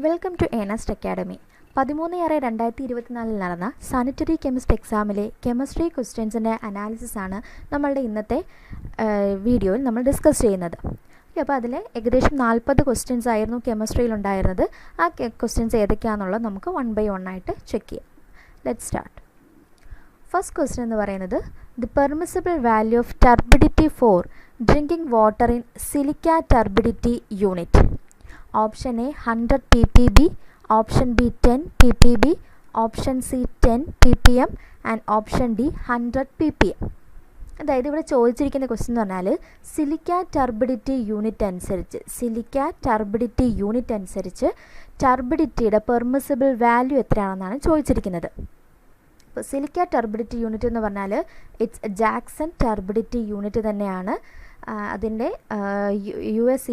Welcome to Ernest Academy. 13/6/2024 നടന്ന sanitary chemist എക്സാമിലെ chemistry ക്വസ്റ്റ്യൻസിൻ്റെ അനാലിസിസാണ് നമ്മളുടെ ഇന്നത്തെ വീഡിയോയിൽ നമ്മൾ ഡിസ്കസ് ചെയ്യുന്നത്. അപ്പോൾ അതിൽ ഏകദേശം 40 ക്വസ്റ്റ്യൻസ് ആയിരുന്നു കെമിസ്ട്രിയിലുണ്ടായിരുന്നത്. ആ ക്വസ്റ്റ്യൻസ് ഏതൊക്കെയാണെന്നുള്ളത് നമുക്ക് 1 by 1 ആയിട്ട് ചെക്ക് ചെയ്യാം. Let start. ഫസ്റ്റ് ക്വസ്റ്റ്യൻ എന്ന് പറയുന്നത് the permissible value of turbidity four drinking water in silica turbidity unit. Option A 100 ppb, option B 10 ppb, option C 10 ppm and option D 100 ppm. അതായത് ഇവിടെ ചോദിച്ചിരിക്കുന്ന question എന്ന് പറഞ്ഞാൽ silica turbidity unit അനുസരിച്ച് ടർബിഡിറ്റിയുടെ permissible value എത്രയാണെന്നാണ് ചോദിച്ചിരിക്കുന്നത്. അപ്പോൾ silica turbidity unit എന്ന് പറഞ്ഞാൽ ഇറ്റ്സ് ജാക്സൺ ടർബിഡിറ്റി യൂണിറ്റ് തന്നെയാണ്. അതിൻ്റെ US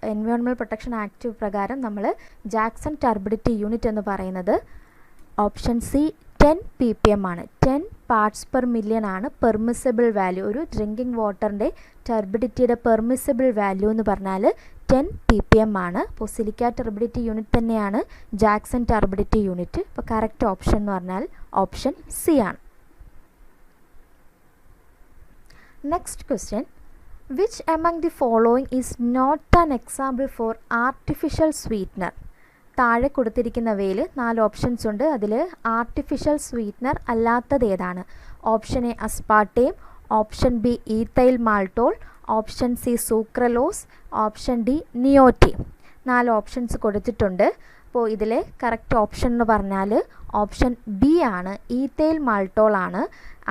എൻവയോൺമെൻറ്റൽ പ്രൊട്ടക്ഷൻ ആക്ട് പ്രകാരം നമ്മൾ ജാക്സൺ ടർബിഡിറ്റി യൂണിറ്റ് എന്ന് പറയുന്നത് ഓപ്ഷൻ സി 10 ppm ആണ്. 10 parts per million ആണ് പെർമിസിബിൾ വാല്യൂ. ഒരു ഡ്രിങ്കിങ് വാട്ടറിൻ്റെ ടർബിഡിറ്റിയുടെ പെർമിസിബിൾ വാല്യൂ എന്ന് പറഞ്ഞാൽ 10 ppm ആണ്. അപ്പോൾ സിലിക്ക ടർബിഡിറ്റി യൂണിറ്റ് തന്നെയാണ് ജാക്സൺ ടർബിഡിറ്റി യൂണിറ്റ്. അപ്പോൾ കറക്റ്റ് ഓപ്ഷൻ എന്ന് പറഞ്ഞാൽ ഓപ്ഷൻ സി ആണ്. Next question, which among the following is not an example for artificial sweetener? താഴെ കൊടുത്തിരിക്കുന്നവയിൽ 4 ഓപ്ഷൻസ് ഉണ്ട്. അതിൽ ആർട്ടിഫിഷ്യൽ സ്വീറ്റ്നർ അല്ലാത്തത് ഏതാണ്? Option A aspartame, option B ethyl maltol, option C sucralose, option D neotame. 4 options കൊടുത്തിട്ടുണ്ട്. അപ്പോൾ ഇതിലെ correct option എന്ന് പറഞ്ഞാൽ ഓപ്ഷൻ ബി ആണ്. ഈത്തൈൽ മാൾട്ടോൾ ആണ്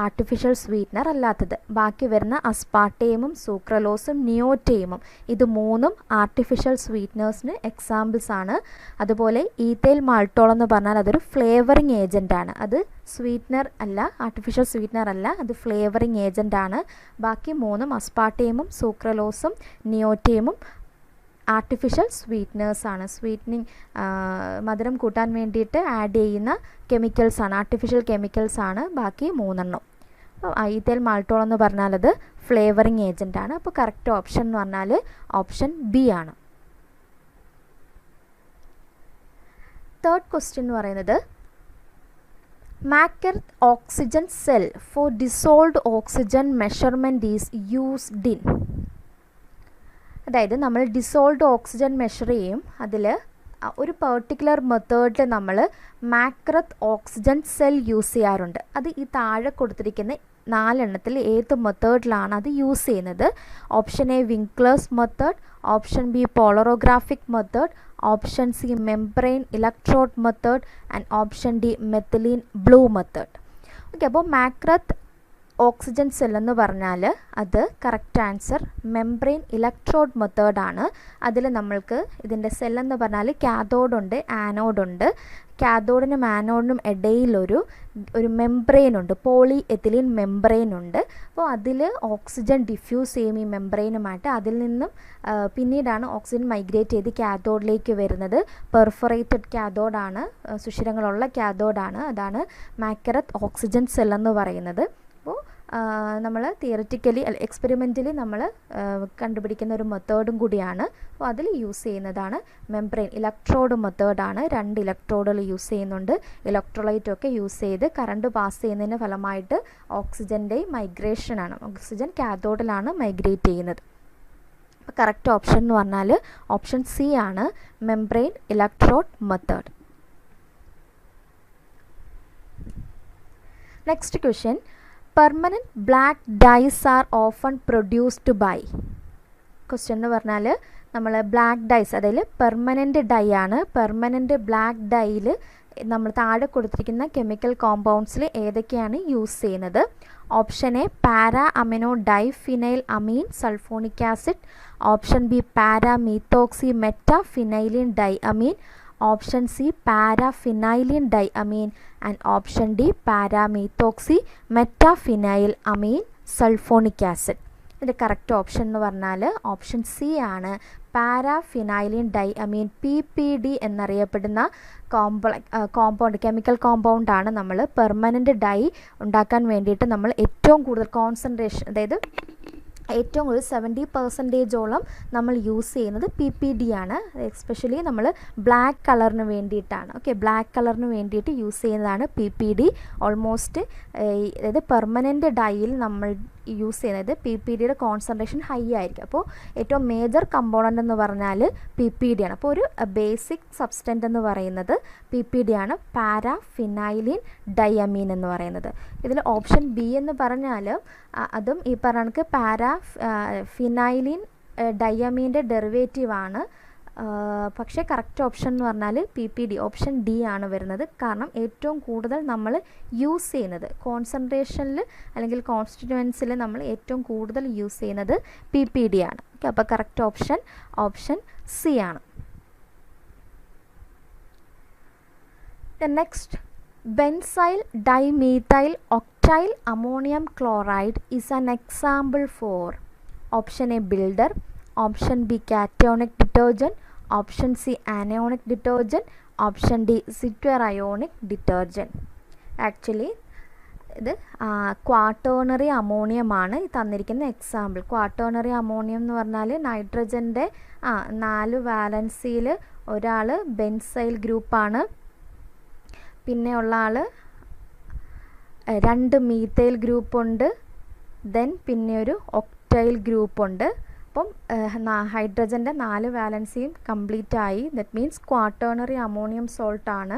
ആർട്ടിഫിഷ്യൽ സ്വീറ്റ്നർ അല്ലാത്തത്. ബാക്കി വരുന്ന അസ്പാർട്ടേമും സൂക്രലോസും നിയോട്ടേമും ഇത് മൂന്നും ആർട്ടിഫിഷ്യൽ സ്വീറ്റ്നേഴ്സിന് എക്സാമ്പിൾസ് ആണ്. അതുപോലെ ഈത്തൈൽ മാൾട്ടോൾ എന്ന് പറഞ്ഞാൽ അതൊരു ഫ്ലേവറിങ് ഏജൻ്റ് ആണ്. അത് സ്വീറ്റ്നർ അല്ല, ആർട്ടിഫിഷ്യൽ സ്വീറ്റ്നർ അല്ല, അത് ഫ്ലേവറിങ് ഏജൻ്റ് ആണ്. ബാക്കി മൂന്നും അസ്പാർട്ടേമും സൂക്രലോസും നിയോട്ടേമും ആർട്ടിഫിഷ്യൽ സ്വീറ്റ്നേഴ്സാണ്. സ്വീറ്റനിങ് മധുരം കൂട്ടാൻ വേണ്ടിയിട്ട് ആഡ് ചെയ്യുന്ന കെമിക്കൽസാണ്, ആർട്ടിഫിഷ്യൽ കെമിക്കൽസാണ് ബാക്കി 3 എണ്ണം. അപ്പോൾ ഈത്തൈൽ മാൾട്ടോൾ എന്ന് പറഞ്ഞാൽ അത് ഫ്ലേവറിങ് ഏജൻ്റ് ആണ്. അപ്പോൾ കറക്റ്റ് ഓപ്ഷൻ എന്ന് പറഞ്ഞാൽ ഓപ്ഷൻ ബി ആണ്. തേർഡ് ക്വസ്റ്റ്യൻ എന്ന് പറയുന്നത് Mackereth oxygen cell for dissolved oxygen measurement is used in. അതായത് നമ്മൾ ഡിസോൾവ്ഡ് ഓക്സിജൻ മെഷർ ചെയ്യും. അതിൽ ഒരു പെർട്ടിക്കുലർ മെത്തേഡിൽ നമ്മൾ മാക്കർത്ത് ഓക്സിജൻ സെൽ യൂസ് ചെയ്യാറുണ്ട്. അത് ഈ താഴെ കൊടുത്തിരിക്കുന്ന 4 എണ്ണത്തിൽ ഏത് മെത്തേഡിലാണ് അത് യൂസ് ചെയ്യുന്നത്? Option A Winkler's method, option B polarographic method, option C membrane electrode method and option D methylene blue method. Okay, അപ്പോൾ മാക്കർത്ത് ഓക്സിജൻ സെൽ എന്ന് പറഞ്ഞാൽ അത് കറക്റ്റ് ആൻസർ മെംബ്രെയിൻ ഇലക്ട്രോഡ് മെത്തേഡാണ്. അതിൽ നമ്മൾക്ക് ഇതിൻ്റെ സെല്ലെന്ന് പറഞ്ഞാൽ കാഥോഡുണ്ട്, ആനോഡുണ്ട്. കാഥോഡിനും ആനോഡിനും ഇടയിലൊരു മെംബ്രെയിൻ ഉണ്ട്, പോളി എത്തിലീൻ മെംബ്രെയിൻ ഉണ്ട്. അപ്പോൾ അതിൽ ഓക്സിജൻ ഡിഫ്യൂസ് ചെയ്യും ഈ മെംബ്രെയിനുമായിട്ട്. അതിൽ നിന്നും പിന്നീടാണ് ഓക്സിജൻ മൈഗ്രേറ്റ് ചെയ്ത് കാഥോഡിലേക്ക് വരുന്നത്. പെർഫറേറ്റഡ് കാഥോഡാണ്, സുഷിരങ്ങളുള്ള കാഥോഡാണ്. അതാണ് മാക്കർത്ത് ഓക്സിജൻ സെൽ എന്ന് പറയുന്നത്. അപ്പോൾ നമ്മൾ തിയററ്റിക്കലി എക്സ്പെരിമെൻ്റലി നമ്മൾ കണ്ടുപിടിക്കുന്ന ഒരു മെത്തേഡും കൂടിയാണ്. അപ്പോൾ അതിൽ യൂസ് ചെയ്യുന്നതാണ് മെംബ്രെയിൻ ഇലക്ട്രോഡ് മെത്തേഡാണ്. 2 ഇലക്ട്രോഡുകൾ യൂസ് ചെയ്യുന്നുണ്ട്. ഇലക്ട്രോലൈറ്റൊക്കെ യൂസ് ചെയ്ത് കറണ്ട് പാസ് ചെയ്യുന്നതിന് ഫലമായിട്ട് ഓക്സിജൻ്റെ മൈഗ്രേഷനാണ്. ഓക്സിജൻ കാഥോഡിലാണ് മൈഗ്രേറ്റ് ചെയ്യുന്നത്. അപ്പോൾ കറക്റ്റ് ഓപ്ഷൻ എന്ന് പറഞ്ഞാൽ ഓപ്ഷൻ സി ആണ് membrane electrode method. Next question, permanent black dyes are often produced by. Question എന്ന് പറഞ്ഞാൽ നമ്മൾ ബ്ലാക്ക് ഡൈസ്, അതായത് പെർമനൻറ്റ് ഡൈ ആണ്. പെർമനൻറ്റ് ബ്ലാക്ക് ഡൈയിൽ നമ്മൾ താഴെ കൊടുത്തിരിക്കുന്ന കെമിക്കൽ കോമ്പൗണ്ട്സിൽ ഏതൊക്കെയാണ് യൂസ് ചെയ്യുന്നത്? Option A para amino di phenyl amine sulphonic acid, option B para methoxy meta phenylene di amine, option C paraphenylene di amine and option D paramethoxy metaphenyl amine sulphonic acid. ഇതിൻ്റെ correct option എന്ന് പറഞ്ഞാൽ option C ആണ് പാരാഫിനൈലിൻ di അമീൻ. PPD എന്നറിയപ്പെടുന്ന compound chemical കോമ്പൗണ്ടാണ് നമ്മൾ permanent dye ഉണ്ടാക്കാൻ വേണ്ടിയിട്ട് നമ്മൾ ഏറ്റവും കൂടുതൽ കോൺസെൻട്രേഷൻ, അതായത് ഏറ്റവും കൂടുതൽ 70% നമ്മൾ യൂസ് ചെയ്യുന്നത് PPD ആണ്. എസ്പെഷ്യലി നമ്മൾ ബ്ലാക്ക് കളറിന് വേണ്ടിയിട്ടാണ്. ഓക്കെ, ബ്ലാക്ക് കളറിന് വേണ്ടിയിട്ട് യൂസ് ചെയ്യുന്നതാണ് PPD. ഓൾമോസ്റ്റ് അതായത് പെർമനൻറ്റ് ഡൈയിൽ നമ്മൾ യൂസ് ചെയ്യുന്നത് PPDയുടെ കോൺസെൻട്രേഷൻ ഹൈ ആയിരിക്കും. അപ്പോൾ ഏറ്റവും മേജർ കമ്പോണൻ്റ് എന്ന് പറഞ്ഞാൽ PPD ആണ്. അപ്പോൾ ഒരു ബേസിക് സബ്സ്റ്റൻറ്റ് എന്ന് പറയുന്നത് PPD ആണ്, പാരാഫിനൈലിൻ ഡയമീൻ എന്ന് പറയുന്നത്. ഇതിൽ ഓപ്ഷൻ ബി എന്ന് പറഞ്ഞാൽ അതും ഈ പറഞ്ഞ കണക്ക് ഫിനൈലിൻ ഡയമീൻ്റെ ഡെറിവേറ്റീവ് ആണ്. പക്ഷേ കറക്റ്റ് ഓപ്ഷൻ എന്ന് പറഞ്ഞാൽ PPD ഓപ്ഷൻ ഡി ആണ് വരുന്നത്. കാരണം ഏറ്റവും കൂടുതൽ നമ്മൾ യൂസ് ചെയ്യുന്നത് കോൺസെൻട്രേഷനിൽ അല്ലെങ്കിൽ കോൺസ്റ്റിറ്റ്യുവൻസിൽ നമ്മൾ ഏറ്റവും കൂടുതൽ യൂസ് ചെയ്യുന്നത് PPD ആണ്. ഓക്കെ, അപ്പോൾ കറക്റ്റ് ഓപ്ഷൻ സി ആണ്. Next, benzyl dimethyl octyl ammonium chloride is an example for option A builder, option B cationic detergent, option C anionic detergent, option D zwitterionic detergent. Actually ഇത് quaternary ammonium ആണ് തന്നിരിക്കുന്ന example. Quaternary ammonium എന്ന് പറഞ്ഞാൽ നൈട്രജൻ്റെ 4 വാലൻസിയിൽ ഒരാൾ benzyl ഗ്രൂപ്പാണ്, പിന്നെ ഉള്ള ആൾ 2 methyl ഗ്രൂപ്പുണ്ട്, then പിന്നെ ഒരു ഒക്ടൈൽ ഗ്രൂപ്പുണ്ട്. അപ്പം ഹൈഡ്രജൻ്റെ 4 വാലൻസിയും കംപ്ലീറ്റ് ആയി. ദറ്റ് മീൻസ് ക്വാട്ടേണറി അമോണിയം സോൾട്ടാണ്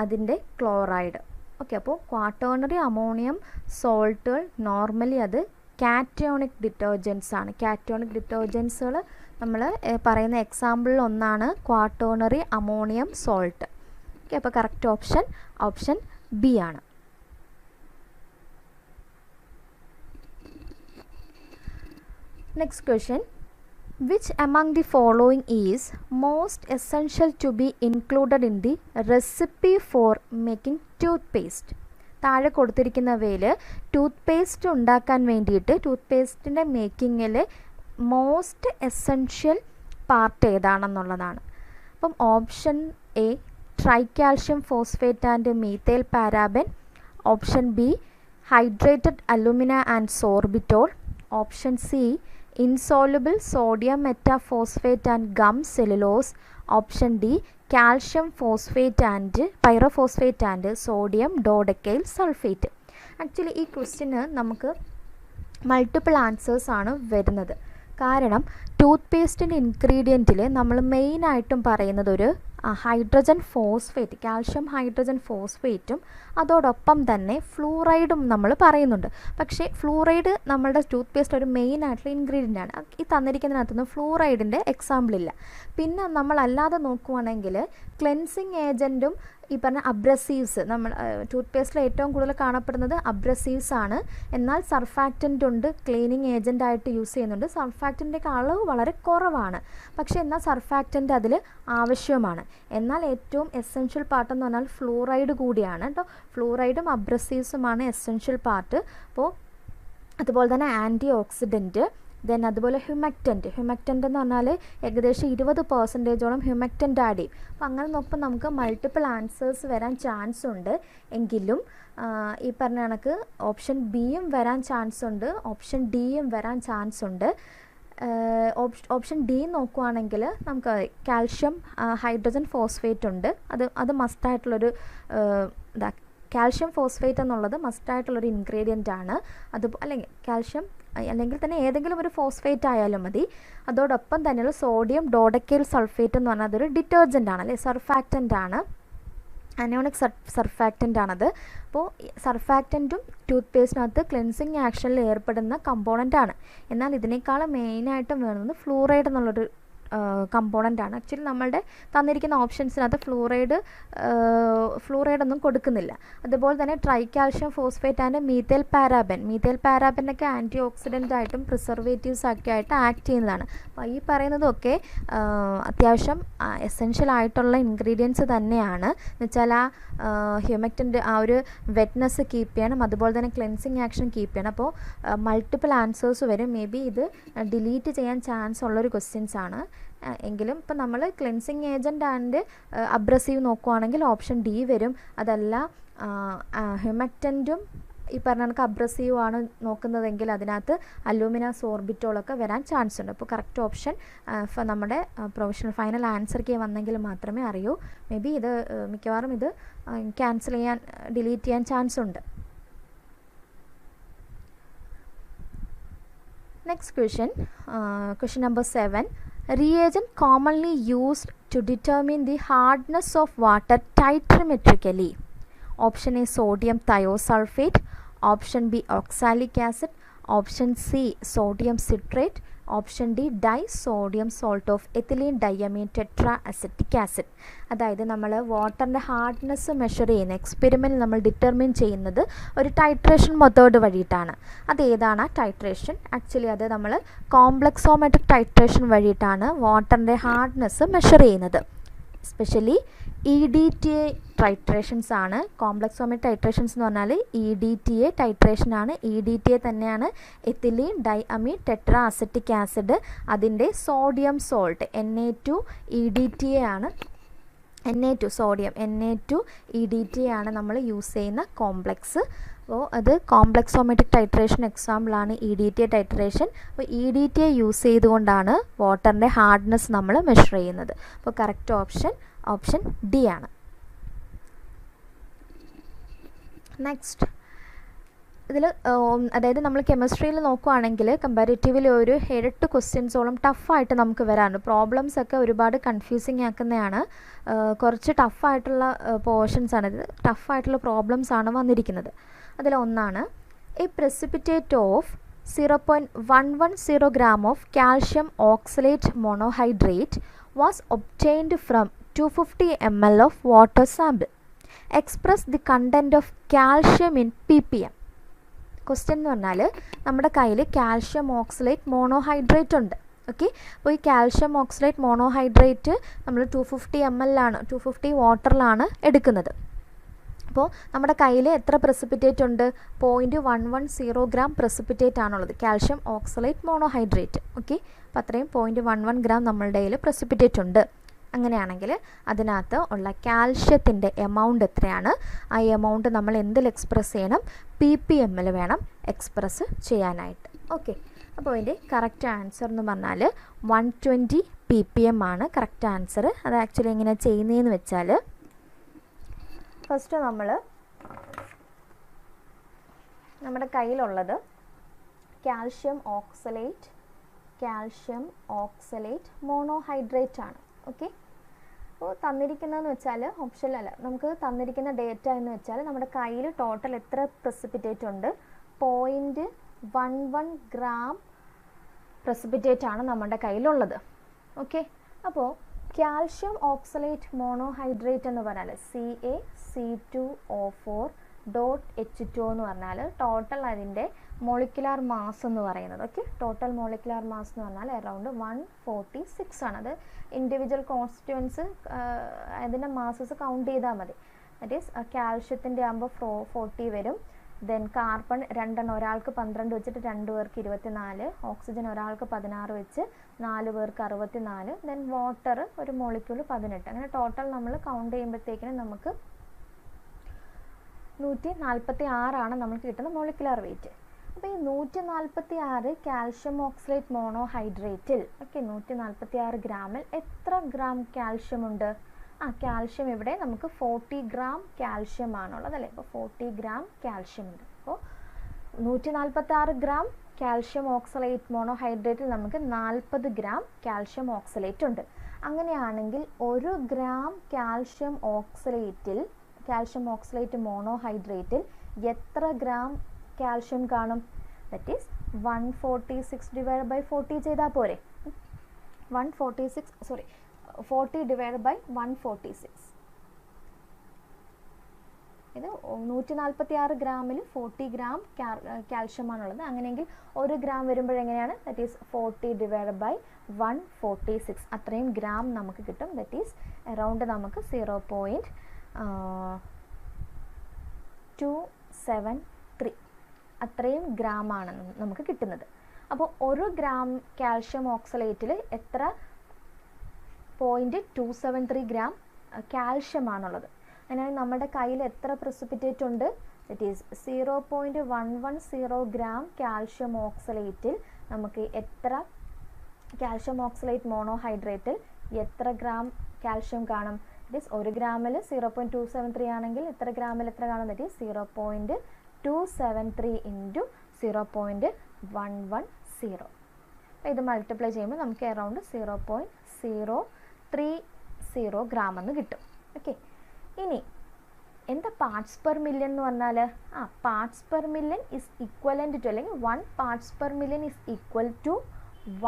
അതിൻ്റെ ക്ലോറൈഡ്. ഓക്കെ, അപ്പോൾ ക്വാട്ടേണറി അമോണിയം സോൾട്ടുകൾ നോർമലി അത് കാറ്റയോണിക് ഡിറ്റർജൻസ് ആണ്. കാറ്റയോണിക് ഡിറ്റർജൻസുകൾ നമ്മൾ പറയുന്ന എക്സാമ്പിളിൽ ഒന്നാണ് ക്വാട്ടേണറി അമോണിയം സോൾട്ട്. ഓക്കെ, അപ്പോൾ കറക്റ്റ് ഓപ്ഷൻ ബി ആണ്. Next question, which among the following is most essential to be included in the recipe for making toothpaste? താഴെ കൊടുത്തിരിക്കുന്നവയിൽ tooth paste ഉണ്ടാക്കാൻ വേണ്ടിയിട്ട് ടൂത്ത് പേസ്റ്റിൻ്റെ മേക്കിങ്ങിൽ മോസ്റ്റ് എസെൻഷ്യൽ പാർട്ട് ഏതാണെന്നുള്ളതാണ്. അപ്പം option A tricalcium phosphate and methyl paraben, option B hydrated alumina and sorbitol, option C insoluble sodium metaphosphate and gum cellulose, option D calcium phosphate and pyrophosphate and sodium dodecyl sulfate. Actually ഈ question നമുക്ക് multiple answers ആണ് വരുന്നത്. കാരണം tooth പേസ്റ്റിൻ്റെ ഇൻഗ്രീഡിയൻറ്റിൽ നമ്മൾ മെയിനായിട്ടും പറയുന്നത് ഒരു hydrogen phosphate, calcium hydrogen ഫോസ്ഫേറ്റും അതോടൊപ്പം തന്നെ ഫ്ലൂറൈഡും നമ്മൾ പറയുന്നുണ്ട്. പക്ഷേ ഫ്ലൂറൈഡ് നമ്മളുടെ ടൂത്ത് പേസ്റ്റ് ഒരു മെയിൻ ആയിട്ടുള്ള ഇൻഗ്രീഡിയൻ്റ് ആണ്. ഈ തന്നിരിക്കുന്നതിനകത്തുനിന്ന് ഫ്ലൂറൈഡിൻ്റെ എക്സാമ്പിൾ ഇല്ല. പിന്നെ നമ്മളല്ലാതെ നോക്കുവാണെങ്കിൽ ക്ലെൻസിങ് ഏജൻറ്റും ഈ പറഞ്ഞ അബ്രസീവ്സ്, നമ്മൾ ടൂത്ത് പേസ്റ്റിൽ ഏറ്റവും കൂടുതൽ കാണപ്പെടുന്നത് അബ്രസീവ്സ് ആണ്. എന്നാൽ സർഫാക്റ്റൻ്റ് ഉണ്ട്, ക്ലീനിങ് ഏജൻ്റായിട്ട് യൂസ് ചെയ്യുന്നുണ്ട്. സർഫാക്റ്റൻ്റെയൊക്കെ അളവ് വളരെ കുറവാണ്, പക്ഷേ എന്നാൽ സർഫാക്റ്റൻ്റ് അതിൽ ആവശ്യമാണ്. എന്നാൽ ഏറ്റവും എസെൻഷ്യൽ പാർട്ടെന്ന് പറഞ്ഞാൽ ഫ്ലൂറൈഡ് കൂടിയാണ് കേട്ടോ. ഫ്ലൂറൈഡും അബ്രസീവ്സുമാണ് എസെൻഷ്യൽ പാർട്ട്. അപ്പോൾ അതുപോലെ തന്നെ ആൻറ്റി ഓക്സിഡൻറ്റ്, ദെൻ അതുപോലെ ഹ്യൂമക്റ്റൻ്റ് എന്ന് പറഞ്ഞാൽ ഏകദേശം 20% ഹ്യൂമക്റ്റൻ്റ് ആഡ് ചെയ്യും. അപ്പോൾ അങ്ങനെ നോക്കുമ്പോൾ നമുക്ക് മൾട്ടിപ്പിൾ ആൻസേഴ്സ് വരാൻ ചാൻസ് ഉണ്ട്. എങ്കിലും ഈ പറഞ്ഞ കണക്ക് ഓപ്ഷൻ ബിയും വരാൻ ചാൻസ് ഉണ്ട്, ഓപ്ഷൻ ഡിയും വരാൻ ചാൻസ് ഉണ്ട്. ഓപ്ഷൻ ഡി നോക്കുവാണെങ്കിൽ നമുക്ക് കാൽഷ്യം ഹൈഡ്രജൻ ഫോസ്ഫേറ്റ് ഉണ്ട്, അത് മസ്റ്റായിട്ടുള്ളൊരു കാൽഷ്യം ഫോസ്ഫേറ്റ് എന്നുള്ളത് മസ്റ്റായിട്ടുള്ളൊരു ഇൻഗ്രീഡിയൻ്റ് ആണ്. അല്ലെങ്കിൽ കാൽഷ്യം അല്ലെങ്കിൽ തന്നെ ഏതെങ്കിലും ഒരു ഫോസ്ഫേറ്റ് ആയാലും മതി. അതോടൊപ്പം തന്നെയുള്ള സോഡിയം ഡോഡക്കൈൽ സൾഫേറ്റ് എന്ന് പറഞ്ഞാൽ അതൊരു ഡിറ്റർജൻ്റ് ആണ്, അല്ലേ, സർഫാക്റ്റൻ്റ് ആണ്, അനോണിക് സർഫാക്റ്റൻ്റ് ആണത്. അപ്പോൾ സർഫാക്റ്റൻറ്റും ടൂത്ത് പേസ്റ്റിനകത്ത് ക്ലെൻസിങ് ആക്ഷനിൽ ഏർപ്പെടുന്ന കമ്പോണൻ്റ് ആണ്. എന്നാൽ ഇതിനേക്കാളും മെയിനായിട്ടും വേണമെന്ന് ഫ്ലൂറൈഡ് എന്നുള്ളൊരു കമ്പോണൻ്റ് ആണ്. ആക്ച്വലി നമ്മളുടെ തന്നിരിക്കുന്ന ഓപ്ഷൻസിനകത്ത് ഫ്ലൂറൈഡൊന്നും കൊടുക്കുന്നില്ല. അതുപോലെ തന്നെ ട്രൈകാൽഷ്യം ഫോസ്ഫേറ്റ് ആൻഡ് മീഥൈൽ പാരാബനൊക്കെ ആൻറ്റി ഓക്സിഡൻ്റ് ആയിട്ടും പ്രിസർവേറ്റീവ്സ് ഒക്കെ ആയിട്ട് ആക്ട് ചെയ്യുന്നതാണ്. അപ്പോൾ ഈ പറയുന്നതൊക്കെ അത്യാവശ്യം എസെൻഷ്യൽ ആയിട്ടുള്ള ഇൻഗ്രീഡിയൻസ് തന്നെയാണ്. എന്നുവെച്ചാൽ ആ ഹ്യൂമക്റ്റൻ്റെ ആ ഒരു വെറ്റ്നെസ് കീപ്പ് ചെയ്യണം, അതുപോലെ തന്നെ ക്ലെൻസിങ് ആക്ഷൻ കീപ്പ് ചെയ്യണം. അപ്പോൾ മൾട്ടിപ്പിൾ ആൻസേഴ്സ് വരും. മേ ബി ഇത് ഡിലീറ്റ് ചെയ്യാൻ ചാൻസ് ഉള്ളൊരു ക്വസ്റ്റ്യൻസ് ആണ്. എങ്കിലും ഇപ്പം നമ്മൾ ക്ലെൻസിങ് ഏജൻറ്റ് ആൻഡ് അബ്രസീവ് നോക്കുവാണെങ്കിൽ ഓപ്ഷൻ ഡി വരും. അതല്ല ഹ്യൂമക്റ്റൻറ്റും ഈ പറഞ്ഞ കണക്ക് അബ്രസീവ് ആണ് നോക്കുന്നതെങ്കിൽ അതിനകത്ത് അലൂമിന സോർബിറ്റോളൊക്കെ വരാൻ ചാൻസ് ഉണ്ട്. അപ്പോൾ കറക്റ്റ് ഓപ്ഷൻ നമ്മുടെ പ്രൊവിഷണൽ ഫൈനൽ ആൻസർക്ക് വന്നെങ്കിൽ മാത്രമേ അറിയൂ. മേ ബി ഇത് മിക്കവാറും ഇത് ക്യാൻസൽ ചെയ്യാൻ ഡിലീറ്റ് ചെയ്യാൻ ചാൻസ് ഉണ്ട്. Next question, question number 7. Reagent commonly used to determine the hardness of water titrametrically. Option A, sodium thiosulfate. Option B, oxalic acid. Option C, sodium citrate. Option D, disodium salt of ethylene diamine tetraacetic acid. അതായത് നമ്മൾ വാട്ടറിൻ്റെ hardness measure ചെയ്യുന്ന experiment നമ്മൾ determine ചെയ്യുന്നത് ഒരു titration method വഴിയിട്ടാണ്. അതേതാണ് titration? Actually അത് നമ്മൾ കോംപ്ലക്സോമെട്രിക് ടൈട്രേഷൻ വഴിയിട്ടാണ് വാട്ടറിൻ്റെ ഹാർഡ്നെസ് മെഷർ ചെയ്യുന്നത്. എസ്പെഷ്യലി EDTA ടൈട്രേഷൻസ് ആണ്. കോംപ്ലക്സോമെട്രിക് ടൈട്രേഷൻസ് എന്ന് പറഞ്ഞാൽ EDTA ടൈട്രേഷൻ ആണ്. EDTA തന്നെയാണ് എത്തിലീൻ ഡൈഅമീൻ ടെട്രാ അസറ്റിക് ആസിഡ്, അതിൻ്റെ സോഡിയം സോൾട്ട് Na2 EDTA ആണ്. Na2 സോഡിയം Na2 EDTA ആണ് നമ്മൾ യൂസ് ചെയ്യുന്ന കോംപ്ലക്സ്. അപ്പോൾ അത് കോംപ്ലക്സോമെട്രിക് ടൈട്രേഷൻ എക്സാമ്പിളാണ് EDTA ടൈട്രേഷൻ. അപ്പോൾ EDTA യൂസ് ചെയ്തുകൊണ്ടാണ് വാട്ടറിൻ്റെ ഹാർഡ്നെസ് നമ്മൾ മെഷർ ചെയ്യുന്നത്. അപ്പോൾ കറക്റ്റ് ഓപ്ഷൻ ഡി ആണ്. നെക്സ്റ്റ് ഇതിൽ അതായത് നമ്മൾ കെമിസ്ട്രിയിൽ നോക്കുകയാണെങ്കിൽ കമ്പാരിറ്റീവ്ലി ഒരു 8 ക്വസ്റ്റ്യൻസോളം ടഫായിട്ട് നമുക്ക് വരാറുണ്ട്. പ്രോബ്ലംസ് ഒക്കെ ഒരുപാട് കൺഫ്യൂസിങ് ആക്കുന്നതാണ്. കുറച്ച് ടഫായിട്ടുള്ള പോർഷൻസാണ് ഇത്, ടഫായിട്ടുള്ള പ്രോബ്ലംസ് ആണ് വന്നിരിക്കുന്നത്. അതിലൊന്നാണ് A precipitate of 0.110 gram of calcium oxalate monohydrate was obtained from 250 ml of water sample. Express the content of calcium in ppm. Question എന്ന് പറഞ്ഞാൽ നമ്മുടെ കയ്യിൽ കാൽഷ്യം ഓക്സലേറ്റ് മോണോഹൈഡ്രേറ്റ് ഉണ്ട്. ഓക്കെ, അപ്പോൾ ഈ കാൽഷ്യം ഓക്സലേറ്റ് മോണോഹൈഡ്രേറ്റ് നമ്മൾ 250 ml 250 വാട്ടറിലാണ് എടുക്കുന്നത്. അപ്പോൾ നമ്മുടെ കയ്യിൽ എത്ര പ്രസിപ്പിറ്റേറ്റ് ഉണ്ട്? 0.110 ഗ്രാം പ്രസിപ്പിറ്റേറ്റ് ആണുള്ളത്, കാൽഷ്യം ഓക്സലേറ്റ് മോണോഹൈഡ്രേറ്റ്. ഓക്കെ, അപ്പോൾ അത്രയും 0.11 ഗ്രാം നമ്മളുടെ കയ്യിൽ പ്രസിപ്പിറ്റേറ്റ് ഉണ്ട്. അങ്ങനെയാണെങ്കിൽ അതിനകത്ത് ഉള്ള കാൽഷ്യത്തിൻ്റെ എമൗണ്ട് എത്രയാണ്? ആ എമൗണ്ട് നമ്മൾ എന്തിൽ എക്സ്പ്രസ് ചെയ്യണം? ppm വേണം എക്സ്പ്രസ് ചെയ്യാനായിട്ട്. ഓക്കെ, അപ്പോൾ അതിൻ്റെ കറക്റ്റ് ആൻസർ എന്ന് പറഞ്ഞാൽ 120 ppm ആണ് കറക്റ്റ് ആൻസർ. അത് ആക്ച്വലി എങ്ങനെ ചെയ്യുന്നതെന്ന് വെച്ചാൽ ഫസ്റ്റ് നമ്മൾ നമ്മുടെ കയ്യിലുള്ളത് കാൽഷ്യം ഓക്സലേറ്റ് മോണോഹൈഡ്രേറ്റ് ആണ്. ഓക്കെ, അപ്പോൾ തന്നിരിക്കുന്നതെന്ന് വെച്ചാൽ ഓപ്ഷനിലല്ല, നമുക്ക് തന്നിരിക്കുന്ന ഡേറ്റ എന്ന് വെച്ചാൽ നമ്മുടെ കയ്യിൽ ടോട്ടൽ എത്ര പ്രസിപ്പിറ്റേറ്റ് ഉണ്ട്? 0.11 ഗ്രാം പ്രസിപ്പിറ്റേറ്റ് ആണ് നമ്മുടെ കയ്യിലുള്ളത്. ഓക്കെ, അപ്പോൾ കാൽഷ്യം ഓക്സലേറ്റ് മോണോഹൈഡ്രേറ്റ് എന്ന് പറഞ്ഞാൽ CaC2O4.H2 എന്ന് പറഞ്ഞാൽ ടോട്ടൽ അതിൻ്റെ മോളിക്കുലാർ മാസ് എന്ന് പറയുന്നത്. ഓക്കെ, ടോട്ടൽ മോളിക്കുലാർ മാസ് എന്ന് പറഞ്ഞാൽ അറൗണ്ട് 146 ആണ്. അത് ഇൻഡിവിജ്വൽ കോൺസ്റ്റിറ്റ്യുവൻസ് അതിൻ്റെ മാസസ് കൗണ്ട് ചെയ്താൽ മതി. ദാറ്റ് ഈസ് കാൽഷ്യത്തിൻ്റെ ആകുമ്പോൾ 40 വരും. ദെൻ കാർബൺ 2 ഒരാൾക്ക് 12 വെച്ചിട്ട് 2 പേർക്ക് 24, ഓക്സിജൻ ഒരാൾക്ക് 16 വെച്ച് 4 പേർക്ക് 64, ദെൻ വാട്ടർ ഒരു മോളിക്യൂൾ 18. അങ്ങനെ ടോട്ടൽ നമ്മൾ കൗണ്ട് ചെയ്യുമ്പോഴത്തേക്കിനും നമുക്ക് 146 ആണ് നമുക്ക് കിട്ടുന്ന മോളിക്കുലാർ വെയിറ്റ്. അപ്പോൾ ഈ 146 കാൽഷ്യം ഓക്സലേറ്റ് മോണോഹൈഡ്രേറ്റിൽ 146 ഗ്രാമിൽ എത്ര ഗ്രാം കാൽഷ്യം ഉണ്ട്? കാൽഷ്യം ഇവിടെ നമുക്ക് 40 ഗ്രാം കാൽഷ്യം ആണുള്ളത് അല്ലേ. അപ്പോൾ 40 ഗ്രാം കാൽഷ്യം ഉണ്ട്. അപ്പോൾ 146 ഗ്രാം കാൽഷ്യം ഓക്സലേറ്റ് മോണോഹൈഡ്രേറ്റിൽ നമുക്ക് 40 ഗ്രാം കാൽഷ്യം ഓക്സലേറ്റ് ഉണ്ട്. അങ്ങനെയാണെങ്കിൽ 1 ഗ്രാം കാൽഷ്യം ഓക്സലേറ്റ് മോണോഹൈഡ്രേറ്റിൽ എത്ര ഗ്രാം കാൽഷ്യം കാണും? ദറ്റ് ഈസ് 146 ഡിവൈഡ് ബൈ 40 ചെയ്താൽ പോരെ? 40 ഡിവൈഡ് ബൈ 146. ഇത് 146 ഗ്രാമിൽ 40 ഗ്രാം കാൽഷ്യമാണുള്ളത്. അങ്ങനെയെങ്കിൽ 1 ഗ്രാം വരുമ്പോഴെങ്ങനെയാണ്? That is 40 divide by 146. അത്രയും ഗ്രാം നമുക്ക് കിട്ടും. ദറ്റ് ഈസ് അറൗണ്ട് നമുക്ക് 0.273 അത്രയും ഗ്രാമാണ് നമുക്ക് കിട്ടുന്നത്. അപ്പോൾ 1 ഗ്രാം കാൽഷ്യം ഓക്സലേറ്റിൽ എത്ര 0.273 ഗ്രാം കാൽഷ്യമാണുള്ളത്. അങ്ങനെ നമ്മുടെ കയ്യിൽ എത്ര പ്രസിപ്പിറ്റേറ്റ് ഉണ്ട്? ദറ്റ് ഈസ് 0.110 ഗ്രാം കാൽഷ്യം ഓക്സലേറ്റിൽ നമുക്ക് എത്ര കാൽഷ്യം ഓക്സലേറ്റ് മോണോഹൈഡ്രേറ്റിൽ എത്ര ഗ്രാം കാൽഷ്യം കാണും? ദറ്റ് ഈസ് 1 ഗ്രാമിൽ 0.273 ആണെങ്കിൽ എത്ര ഗ്രാമിൽ എത്ര കാണും? That is 0.273 into 0.110. അപ്പോൾ ഇത് മൾട്ടിപ്ലൈ ചെയ്യുമ്പോൾ നമുക്ക് അറൗണ്ട് 0.030 ഗ്രാം എന്ന് കിട്ടും. ഓക്കെ, ഇനി എന്താ പാർട്സ് പെർ മില്യൺ എന്ന് പറഞ്ഞാൽ? Parts per million is equivalent to, അല്ലെങ്കിൽ 1 parts per million is equal to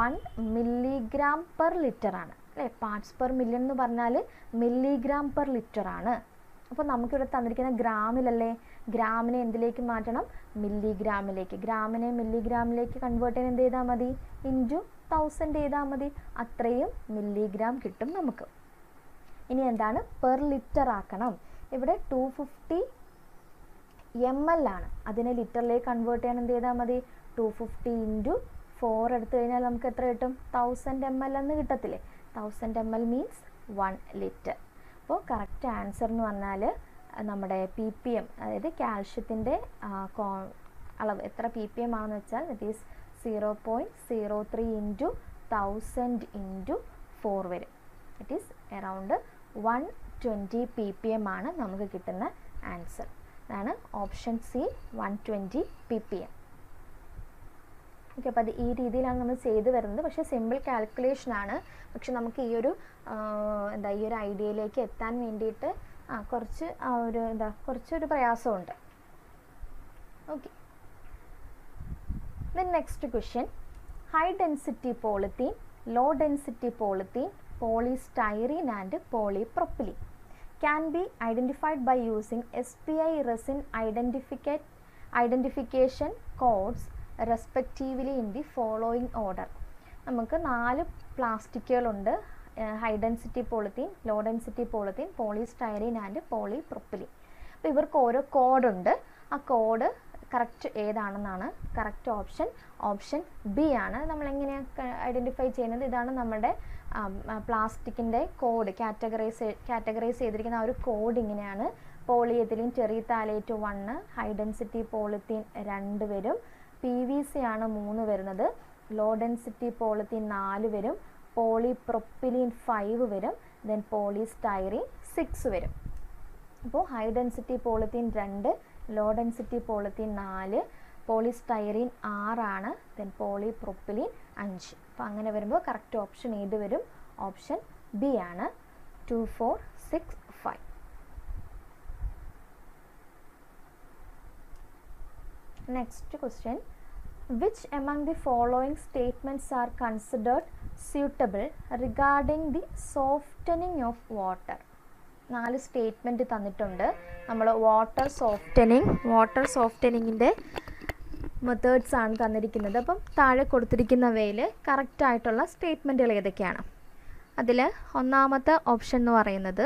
1 milligram per litre ആണ് അല്ലേ? പാർട്സ് പെർ മില്യൺ എന്ന് പറഞ്ഞാൽ മില്ലിഗ്രാം പെർ ലിറ്റർ ആണ്. അപ്പോൾ നമുക്കിവിടെ തന്നിരിക്കുന്ന ഗ്രാമിലല്ലേ, ഗ്രാമിനെ എന്തിലേക്ക് മാറ്റണം? മില്ലിഗ്രാമിലേക്ക്. ഗ്രാമിനെ മില്ലിഗ്രാമിലേക്ക് കൺവേർട്ട് ചെയ്യാൻ എന്ത് ചെയ്താൽ മതി? ഇൻറ്റു 1000 ചെയ്താൽ മതി. അത്രയും മില്ലിഗ്രാം കിട്ടും നമുക്ക്. ഇനി എന്താണ്? പെർ ലിറ്റർ ആക്കണം. ഇവിടെ 250 ml ആണ്, അതിനെ ലിറ്ററിലേക്ക് കൺവേർട്ട് ചെയ്യാൻ എന്ത് ചെയ്താൽ മതി? 250 ഇൻറ്റു 4 എടുത്തു കഴിഞ്ഞാൽ നമുക്ക് എത്ര കിട്ടും? 1000 ml എന്ന് കിട്ടത്തില്ലേ? 1000 ml മീൻസ് 1 ലിറ്റർ. അപ്പോൾ കറക്റ്റ് ആൻസർ എന്ന് പറഞ്ഞാൽ നമ്മുടെ PPM, അതായത് കാൽഷ്യത്തിൻ്റെ അളവ് എത്ര PPM ആണെന്ന് വെച്ചാൽ ദറ്റ് ഈസ് 0.03 ഇൻറ്റു 1000 ഇൻറ്റു 4 വരും. ദറ്റ് ഈസ് അറൗണ്ട് 120 ppm ആണ് നമുക്ക് കിട്ടുന്ന ആൻസർ. അതാണ് ഓപ്ഷൻ സി, 120 ppm. ഓക്കെ, അപ്പോൾ അത് ഈ രീതിയിലാണ് നമ്മൾ ചെയ്തു വരുന്നത്. പക്ഷേ സിമ്പിൾ കാൽക്കുലേഷൻ ആണ്. പക്ഷെ നമുക്ക് ഈ ഒരു ഈ ഒരു ഐഡിയയിലേക്ക് എത്താൻ വേണ്ടിയിട്ട് കുറച്ചൊരു പ്രയാസമുണ്ട്. Okay, then next question. High density polythene, low density polythene, polystyrene and polypropylene can be identified by using SPI resin identification codes respectively in the following order. നമുക്ക് 4 പ്ലാസ്റ്റിക്കുകളുണ്ട്: high density polythene, low density polythene, polystyrene and polypropylene. അപ്പോൾ ഇവർക്ക് ഓരോ കോഡുണ്ട്. ആ code correct ഏതാണെന്നാണ് correct option B ആണ്. നമ്മളെങ്ങനെയാണ് ഐഡൻറ്റിഫൈ ചെയ്യുന്നത്? ഇതാണ് നമ്മുടെ പ്ലാസ്റ്റിക്കിൻ്റെ കോഡ്, കാറ്റഗറൈസ് ചെയ്തിരിക്കുന്ന ആ ഒരു കോഡ് ഇങ്ങനെയാണ്. പോളിയെത്തിലീൻ ടെറിത്താലേറ്റ് 1, ഹൈ ഡെൻസിറ്റി പോളിത്തീൻ 2 വരും, PVC ആണ് 3 വരുന്നത്, ലോ ഡെൻസിറ്റി പോളിത്തീൻ 4 വരും, പോളിപ്രൊപ്പിലീൻ 5 വരും, ദെൻ പോളിസ്റ്റൈറീൻ 6 വരും. അപ്പോൾ high density polythene 2, low density polythene 4, polystyrene 6 ആണ്, ദെൻ പോളിപ്രൊപ്പിലീൻ 5. അപ്പോൾ അങ്ങനെ വരുമ്പോൾ കറക്റ്റ് ഓപ്ഷൻ ഏത് വരും? ഓപ്ഷൻ ബി ആണ്, 2, 4, 6, 5. Next question. Which among the following statements are considered suitable regarding the softening of water? 4 statement തന്നിട്ടുണ്ട്. നമ്മൾ വാട്ടർ സോഫ്റ്റനിങ്ങിൻ്റെ മെത്തേഡ്സ് ആണ് തന്നിരിക്കുന്നത്. അപ്പം താഴെ കൊടുത്തിരിക്കുന്നവയിൽ കറക്റ്റായിട്ടുള്ള സ്റ്റേറ്റ്മെൻറ്റുകൾ ഏതൊക്കെയാണ്? അതിൽ ഒന്നാമത്തെ ഓപ്ഷൻ എന്ന് പറയുന്നത്,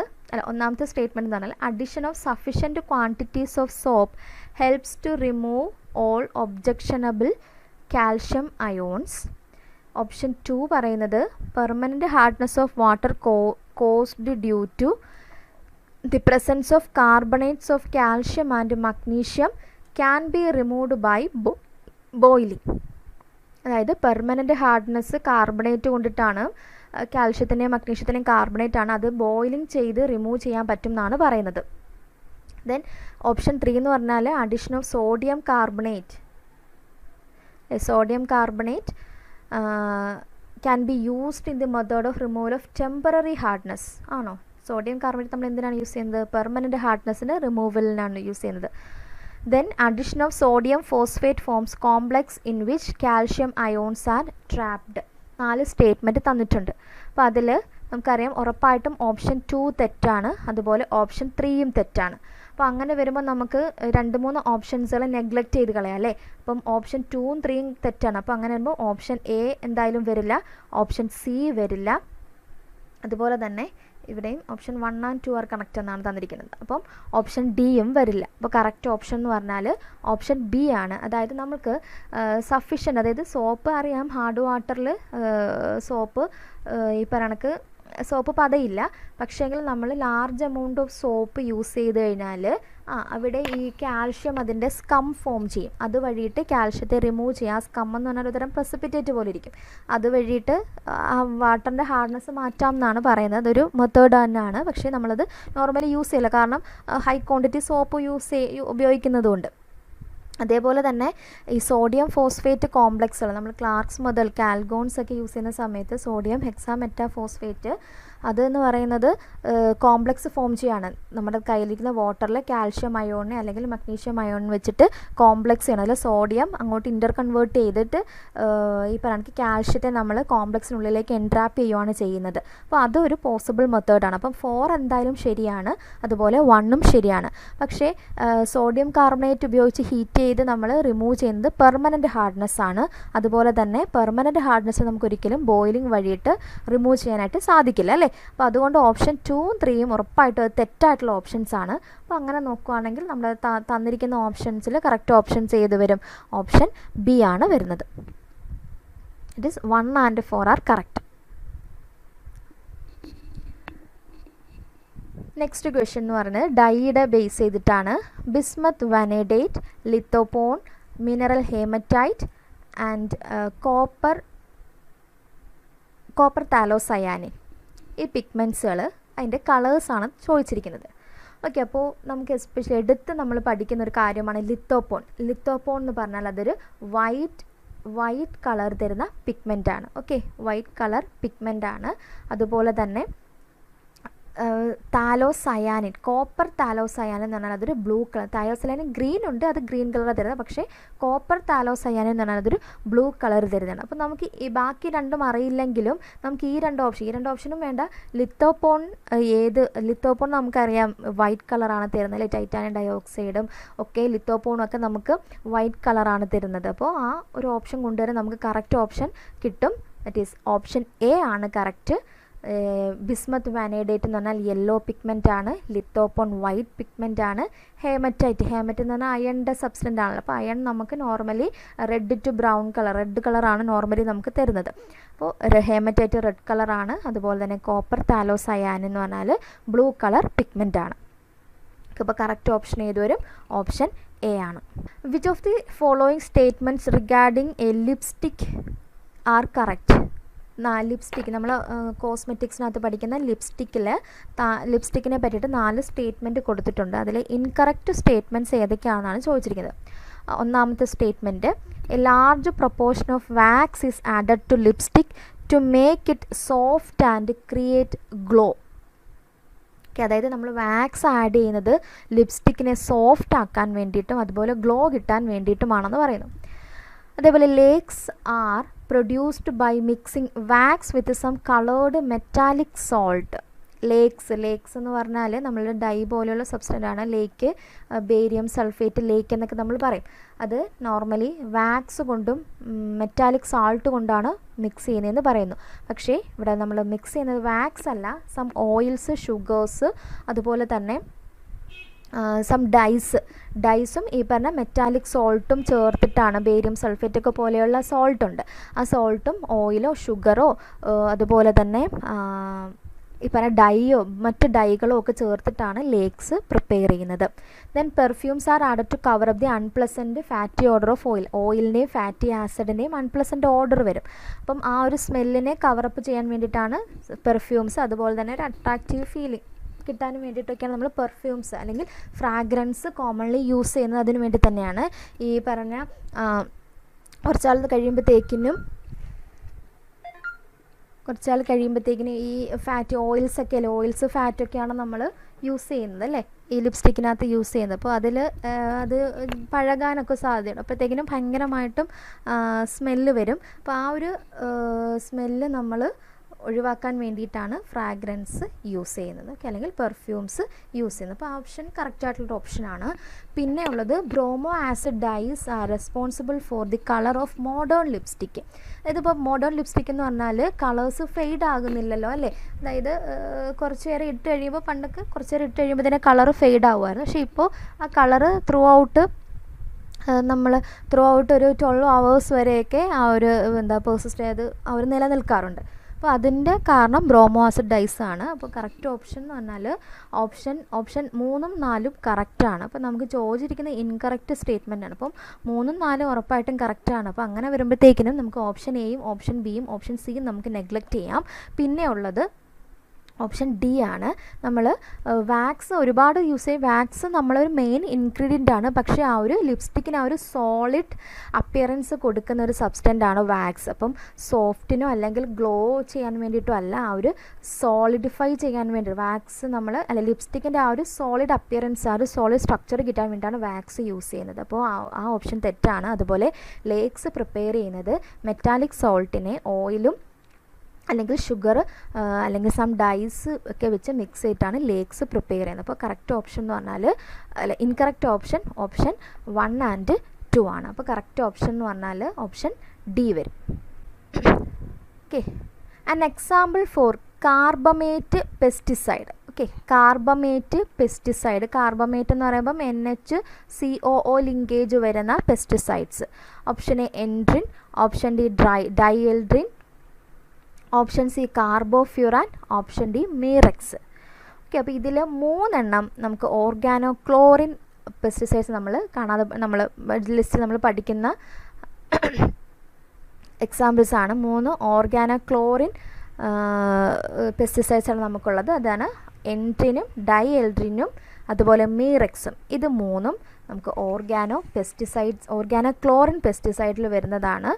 ഒന്നാമത്തെ സ്റ്റേറ്റ്മെൻറ്റ് എന്ന് പറഞ്ഞാൽ addition of sufficient quantities of soap helps to remove all objectionable calcium ions. Option 2 പറയുന്നത് permanent hardness of water caused due to the presence of carbonates of calcium and magnesium can be removed by boiling. അതായത് permanent hardness carbonate കൊണ്ടിട്ടാണ്, കാൽഷ്യത്തിൻ്റെയും മഗ്നീഷ്യത്തിൻ്റെയും carbonate ആണ്, അത് boiling ചെയ്ത് remove ചെയ്യാൻ പറ്റും എന്നാണ് പറയുന്നത്. ദെൻ ഓപ്ഷൻ 3 എന്ന് പറഞ്ഞാൽ addition of sodium carbonate can be used in the method of removal of temporary hardness. ആണോ? സോഡിയം കാർബണേറ്റ് നമ്മൾ എന്തിനാണ് യൂസ് ചെയ്യുന്നത്? പെർമനൻറ്റ് ഹാർഡ്നെസ്സിന് റിമൂവലിനാണ് യൂസ് ചെയ്യുന്നത്. Then addition of sodium phosphate forms complex in which calcium ions are trapped. 4 statement തന്നിട്ടുണ്ട്. അപ്പോൾ അതിൽ നമുക്കറിയാം ഉറപ്പായിട്ടും ഓപ്ഷൻ 2 തെറ്റാണ്, അതുപോലെ ഓപ്ഷൻ 3യും തെറ്റാണ്. അപ്പോൾ അങ്ങനെ വരുമ്പോൾ നമുക്ക് 2-3 ഓപ്ഷൻസുകൾ നെഗ്ലക്റ്റ് ചെയ്ത് കളയാം അല്ലേ? അപ്പം ഓപ്ഷൻ 2ഉം 3യും തെറ്റാണ്. അപ്പോൾ അങ്ങനെ വരുമ്പോൾ ഓപ്ഷൻ എ എന്തായാലും വരില്ല, ഓപ്ഷൻ സി വരില്ല, അതുപോലെ തന്നെ ഇവിടെയും ഓപ്ഷൻ 1 and 2 ആർ കണക്റ്റ് എന്നാണ് തന്നിരിക്കുന്നത്. അപ്പം ഓപ്ഷൻ ഡിയും വരില്ല. അപ്പോൾ കറക്റ്റ് ഓപ്ഷൻ എന്ന് പറഞ്ഞാൽ ഓപ്ഷൻ ബി ആണ്. അതായത് നമുക്ക് സഫിഷ്യൻ്റ്, അതായത് സോപ്പ് അറിയാം, ഹാർഡ് വാട്ടറിൽ സോപ്പ് ഈ പറയണക്ക് സോപ്പ് പതയില്ല. പക്ഷേങ്കിൽ നമ്മൾ large amount of soap use ചെയ്ത് കഴിഞ്ഞാൽ അവിടെ ഈ കാൽഷ്യം അതിൻ്റെ സ്കം ഫോം ചെയ്യും. അത് വഴിയിട്ട് കാൽഷ്യത്തെ റിമൂവ് ചെയ്യുക. ആ സ്കം എന്ന് പറഞ്ഞാൽ ഒരുതരം പ്രസിപ്പിറ്റേറ്റ് പോലെ ഇരിക്കും. അത് വഴിയിട്ട് ആ വാട്ടറിൻ്റെ ഹാർഡ്നെസ് മാറ്റാം എന്നാണ് പറയുന്നത്. അതൊരു മെത്തേഡ് തന്നെയാണ്. പക്ഷേ നമ്മളത് നോർമലി യൂസ് ചെയ്യില്ല, കാരണം ഹൈ ക്വാണ്ടിറ്റി സോപ്പ് ഉപയോഗിക്കുന്നതുകൊണ്ട്. അതേപോലെ തന്നെ ഈ സോഡിയം ഫോസ്ഫേറ്റ് കോംപ്ലക്സുകൾ നമ്മൾ ക്ലാർക്സ് മുതൽ കാൽഗോൺസ് ഒക്കെ യൂസ് ചെയ്യുന്ന സമയത്ത് സോഡിയം ഹെക്സാമെറ്റാ ഫോസ്ഫേറ്റ് അതെന്ന് പറയുന്നത് കോംപ്ലക്സ് ഫോം ചെയ്യാണ്. നമ്മുടെ കയ്യിലിരിക്കുന്ന വാട്ടറിൽ കാൽഷ്യം അയോണിനെ അല്ലെങ്കിൽ മഗ്നീഷ്യം അയോണിനെ വെച്ചിട്ട് കോംപ്ലക്സ് ചെയ്യണം. അതിൽ സോഡിയം അങ്ങോട്ട് ഇൻ്റർ കൺവേർട്ട് ചെയ്തിട്ട് ഈ പറയുന്നത് കാൽഷ്യത്തെ നമ്മൾ കോംപ്ലക്സിനുള്ളിലേക്ക് എൻട്രാപ്പ് ചെയ്യുകയാണ് ചെയ്യുന്നത്. അപ്പോൾ അതൊരു പോസിബിൾ മെത്തേഡാണ്. അപ്പം 4 എന്തായാലും ശരിയാണ്, അതുപോലെ 1ഉം ശരിയാണ്. പക്ഷേ സോഡിയം കാർബണേറ്റ് ഉപയോഗിച്ച് ഹീറ്റ് ചെയ്ത് നമ്മൾ റിമൂവ് ചെയ്യുന്നത് പെർമനൻറ്റ് ഹാർഡ്നെസ് ആണ്. അതുപോലെ തന്നെ പെർമനൻറ്റ് ഹാർഡ്നെസ് നമുക്കൊരിക്കലും ബോയിലിംഗ് വഴിയിട്ട് റിമൂവ് ചെയ്യാനായിട്ട് സാധിക്കില്ല, അല്ലേ? അപ്പോൾ അതുകൊണ്ട് ഓപ്ഷൻ 2ഉം 3ഉം ഉറപ്പായിട്ടും തെറ്റായിട്ടുള്ള ഓപ്ഷൻസ് ആണ്. അപ്പോൾ അങ്ങനെ നോക്കുകയാണെങ്കിൽ നമ്മൾ തന്നിരിക്കുന്ന ഓപ്ഷൻസിൽ കറക്റ്റ് ഓപ്ഷൻസ് ഏത് വരും? ഓപ്ഷൻ ബി ആണ് വരുന്നത്. It is 1 and 4 are correct. Next question എന്ന് പറയുന്നത് ഡൈയുടെ ബേസ് ചെയ്തിട്ടാണ്. Bismuth vanadate, lithopone, mineral haematite and copper phthalocyanine, ഈ പിഗ്മെൻറ്റ്സുകൾ അതിൻ്റെ കളേഴ്സാണ് ചോദിച്ചിരിക്കുന്നത്. ഓക്കെ, അപ്പോൾ നമുക്ക് എസ്പെഷ്യലി എടുത്ത് നമ്മൾ പഠിക്കുന്ന ഒരു കാര്യമാണ് ലിത്തോപോൺ. ലിത്തോപോൺ എന്ന് പറഞ്ഞാൽ അതൊരു വൈറ്റ് കളർ തരുന്ന പിഗ്മെൻ്റാണ്. ഓക്കെ, വൈറ്റ് കളർ പിഗ്മെൻ്റാണ്. അതുപോലെ തന്നെ താലോസയാനിൻ, കോപ്പർ താലോസയാനിൻ എന്ന് പറഞ്ഞാൽ അതൊരു ബ്ലൂ കളർ. താലോസയാനിൻ ഗ്രീൻ ഉണ്ട്, അത് ഗ്രീൻ കളർ തരുന്നത്. പക്ഷേ കോപ്പർ താലോസയാനിൻ എന്ന് പറഞ്ഞാൽ അതൊരു ബ്ലൂ കളർ തരുന്നതാണ്. അപ്പോൾ നമുക്ക് ഈ ബാക്കി രണ്ടും അറിയില്ലെങ്കിലും നമുക്ക് ഈ രണ്ട് ഓപ്ഷനും വേണ്ട. ലിത്തോപോൺ നമുക്കറിയാം വൈറ്റ് കളറാണ് തരുന്നത്, അല്ലെ? ടൈറ്റാനിയം ഡയോക്സൈഡും ഒക്കെ ലിത്തോപോണും ഒക്കെ നമുക്ക് വൈറ്റ് കളറാണ് തരുന്നത്. അപ്പോൾ ആ ഒരു ഓപ്ഷൻ കൊണ്ടുവരാൻ നമുക്ക് കറക്റ്റ് ഓപ്ഷൻ കിട്ടും. ദറ്റ് ഈസ് ഓപ്ഷൻ എ ആണ് കറക്റ്റ്. ബിസ്മത്ത് വാനേഡേറ്റ് എന്ന് പറഞ്ഞാൽ യെല്ലോ പിഗ്മെൻ്റ് ആണ്. ലിത്തോപോൺ വൈറ്റ് പിഗ്മെൻ്റ് ആണ്. ഹേമറ്റൈറ്റ് എന്ന് പറഞ്ഞാൽ അയണിൻ്റെ സബ്സ്റ്റൻ്റ് ആണല്ലോ. അപ്പോൾ അയൺ നമുക്ക് normally red to brown colour, red കളറാണ് നോർമലി നമുക്ക് തരുന്നത്. അപ്പോൾ ഹേമറ്റൈറ്റ് റെഡ് കളറാണ്. അതുപോലെ തന്നെ കോപ്പർ താലോസയാനിൻ എന്ന് പറഞ്ഞാൽ ബ്ലൂ കളർ പിഗ്മെൻ്റ് ആണ്. അപ്പോൾ കറക്റ്റ് ഓപ്ഷൻ ഏത് വരും? ഓപ്ഷൻ എ ആണ്. Which of the following statements regarding A lipstick are correct? Lipstick നമ്മൾ കോസ്മെറ്റിക്സിനകത്ത് പഠിക്കുന്ന ലിപ്സ്റ്റിക്കിനെ പറ്റിയിട്ട് 4 സ്റ്റേറ്റ്മെൻറ്റ് കൊടുത്തിട്ടുണ്ട്. അതിൽ ഇൻകറക്റ്റ് സ്റ്റേറ്റ്മെൻറ്റ്സ് ഏതൊക്കെയാണെന്നാണ് ചോദിച്ചിരിക്കുന്നത്. ഒന്നാമത്തെ statement, a large proportion of wax is added to lipstick to make it soft and create glow. അതായത് നമ്മൾ വാക്സ് ആഡ് ചെയ്യുന്നത് ലിപ്സ്റ്റിക്കിനെ സോഫ്റ്റ് ആക്കാൻ വേണ്ടിയിട്ടും അതുപോലെ ഗ്ലോ കിട്ടാൻ വേണ്ടിയിട്ടുമാണെന്ന് പറയുന്നു. അതേപോലെ lakes are produced by mixing wax with some coloured metallic salt. Lakes എന്ന് പറഞ്ഞാൽ നമ്മളുടെ ഡൈ പോലെയുള്ള സബ്സ്റ്റൻ്റാണ്. ലേക്ക്, ബേരിയം സൾഫേറ്റ് ലേക്ക് എന്നൊക്കെ നമ്മൾ പറയും. അത് നോർമലി വാക്സ് കൊണ്ടും മെറ്റാലിക് സാൾട്ട് കൊണ്ടാണ് മിക്സ് ചെയ്യുന്നതെന്ന് പറയുന്നു. പക്ഷേ ഇവിടെ നമ്മൾ മിക്സ് ചെയ്യുന്നത് വാക്സ് അല്ല, സം ഓയിൽസ്, ഷുഗേഴ്സ്, അതുപോലെ തന്നെ സം ഡൈസും ഈ പറഞ്ഞ മെറ്റാലിക് സോൾട്ടും ചേർത്തിട്ടാണ്. ബേരിയം സൾഫേറ്റൊക്കെ പോലെയുള്ള സോൾട്ടുണ്ട്. ആ സോൾട്ടും ഓയിലോ ഷുഗറോ അതുപോലെ തന്നെ ഈ പറഞ്ഞ ഡൈയോ മറ്റ് ഡൈകളോ ഒക്കെ ചേർത്തിട്ടാണ് ലേക്സ് പ്രിപ്പയർ ചെയ്യുന്നത്. Then perfumes are added to cover up the unpleasant fatty odour of ഓയിലിൻ്റെയും ഫാറ്റി ആസിഡിൻ്റെയും അൺപ്ലസൻറ്റ് ഓർഡർ വരും. അപ്പം ആ ഒരു സ്മെല്ലിനെ കവറപ്പ് ചെയ്യാൻ വേണ്ടിയിട്ടാണ് പെർഫ്യൂംസ്. അതുപോലെ തന്നെ ഒരു അട്രാക്റ്റീവ് ഫീലിംഗ് കിട്ടാനും വേണ്ടിയിട്ടൊക്കെയാണ് നമ്മൾ പെർഫ്യൂംസ് അല്ലെങ്കിൽ ഫ്രാഗ്രൻസ് കോമൺലി യൂസ് ചെയ്യുന്നത്. അതിന് വേണ്ടി തന്നെയാണ്. ഈ പറഞ്ഞ കുറച്ചാൾ കഴിയുമ്പോഴത്തേക്കിനും ഈ ഫാറ്റി ഓയിൽസ് ഫാറ്റൊക്കെയാണ് നമ്മൾ യൂസ് ചെയ്യുന്നത്, അല്ലേ? ഈ ലിപ്സ്റ്റിക്കിനകത്ത് യൂസ് ചെയ്യുന്നത്. അപ്പോൾ അത് പഴകാനൊക്കെ സാധ്യതയുണ്ട്. അപ്പോഴത്തേക്കിനും ഭയങ്കരമായിട്ടും സ്മെല്ല് വരും. അപ്പോൾ ആ ഒരു സ്മെല്ല് നമ്മൾ ഒഴിവാക്കാൻ വേണ്ടിയിട്ടാണ് ഫ്രാഗ്രൻസ് യൂസ് ചെയ്യുന്നത്, ഓക്കെ, അല്ലെങ്കിൽ പെർഫ്യൂംസ് യൂസ് ചെയ്യുന്നത്. അപ്പോൾ ഓപ്ഷൻ കറക്റ്റായിട്ടുള്ളൊരു ഓപ്ഷനാണ്. പിന്നെ ഉള്ളത് bromo acid dyes are responsible for the colour of modern lipstick. ഇതിപ്പോൾ മോഡേൺ ലിപ്സ്റ്റിക് എന്ന് പറഞ്ഞാൽ കളേഴ്സ് ഫെയ്ഡ് ആകുന്നില്ലല്ലോ, അല്ലേ? അതായത് കുറച്ച് നേരം ഇട്ട് കഴിയുമ്പോൾ, പണ്ടൊക്കെ കുറച്ച് നേരം ഇട്ട് കഴിയുമ്പോൾ തന്നെ കളറ് ഫെയ്ഡ് ആകുമായിരുന്നു. പക്ഷേ ഇപ്പോൾ ആ കളറ് ത്രൂ ഔട്ട് ഒരു 12 hours വരെയൊക്കെ ആ ഒരു പെർസിസ്റ്റ് ചെയ്ത് നിലനിൽക്കാറുണ്ട്. അപ്പോൾ അതിൻ്റെ കാരണം ബ്രോമോ ആസിഡ് ഡൈസ് ആണ്. അപ്പോൾ കറക്റ്റ് ഓപ്ഷൻ എന്ന് പറഞ്ഞാൽ ഓപ്ഷൻ 3ഉം 4ഉം കറക്റ്റാണ്. അപ്പോൾ നമുക്ക് ചോദിച്ചിരിക്കുന്ന ഇൻകറക്റ്റ് സ്റ്റേറ്റ്മെൻ്റ് ആണ്. അപ്പം 3ഉം 4ഉം ഉറപ്പായിട്ടും കറക്റ്റാണ്. അപ്പോൾ അങ്ങനെ വരുമ്പോഴത്തേക്കിനും നമുക്ക് ഓപ്ഷൻ എയും ഓപ്ഷൻ ബിയും ഓപ്ഷൻ സിയും നമുക്ക് നെഗ്ലക്റ്റ് ചെയ്യാം. പിന്നെ ഉള്ളത് ഓപ്ഷൻ ഡി ആണ്. നമ്മൾ വാക്സ് ഒരുപാട് യൂസ് ചെയ്യും. വാക്സ് നമ്മളൊരു മെയിൻ ഇൻഗ്രീഡിയൻ്റ് ആണ്. പക്ഷേ ആ ഒരു ലിപ്സ്റ്റിക്കിന് ആ ഒരു സോളിഡ് അപ്പിയറൻസ് കൊടുക്കുന്ന ഒരു സബ്സ്റ്റൻ്റ് ആണ് വാക്സ്. അപ്പം സോഫ്റ്റിനോ അല്ലെങ്കിൽ ഗ്ലോ ചെയ്യാൻ വേണ്ടിയിട്ടോ അല്ല, ആ ഒരു സോളിഡിഫൈ ചെയ്യാൻ വേണ്ടി വാക്സ് ലിപ്സ്റ്റിക്കിൻ്റെ ആ ഒരു സോളിഡ് അപ്പിയറൻസ്, ആ ഒരു സോളിഡ് സ്ട്രക്ചർ കിട്ടാൻ വേണ്ടിയിട്ടാണ് വാക്സ് യൂസ് ചെയ്യുന്നത്. അപ്പോൾ ആ ഓപ്ഷൻ തെറ്റാണ്. അതുപോലെ ലേക്സ് പ്രിപ്പയർ ചെയ്യുന്നത് മെറ്റാലിക് സോൾട്ടിനെ ഓയിലും അല്ലെങ്കിൽ ഷുഗർ അല്ലെങ്കിൽ സം ഡൈസ് ഒക്കെ വെച്ച് മിക്സ് ചെയ്തിട്ടാണ് ലേക്സ് പ്രിപ്പയർ ചെയ്യുന്നത്. അപ്പോൾ കറക്റ്റ് ഓപ്ഷൻ എന്ന് പറഞ്ഞാൽ ഇൻകറക്റ്റ് ഓപ്ഷൻ 1 and 2 ആണ്. അപ്പോൾ കറക്റ്റ് ഓപ്ഷൻ എന്ന് പറഞ്ഞാൽ ഓപ്ഷൻ ഡി വരും. Okay, an example for carbamate pesticide. Okay, carbamate pesticide. Carbamate എന്ന് പറയുമ്പം NH-COO ലിങ്കേജ് വരുന്ന pesticides. Option A endrin, option D dieldrin, option C carbofuran, option D mirex. Okay, അപ്പോൾ ഇതിൽ 3 നമുക്ക് ഓർഗാനോക്ലോറിൻ പെസ്റ്റിസൈഡ്സ് നമ്മൾ ലിസ്റ്റിൽ നമ്മൾ പഠിക്കുന്ന എക്സാമ്പിൾസ് ആണ്. 3 ഓർഗാനോക്ലോറിൻ പെസ്റ്റിസൈഡ്സാണ് നമുക്കുള്ളത്. അതാണ് എൻഡ്രിനും ഡൈഎൽഡ്രിനും അതുപോലെ മീറെക്സും. ഇത് 3ഉം നമുക്ക് ഓർഗാനോക്ലോറിൻ പെസ്റ്റിസൈഡിൽ വരുന്നതാണ്.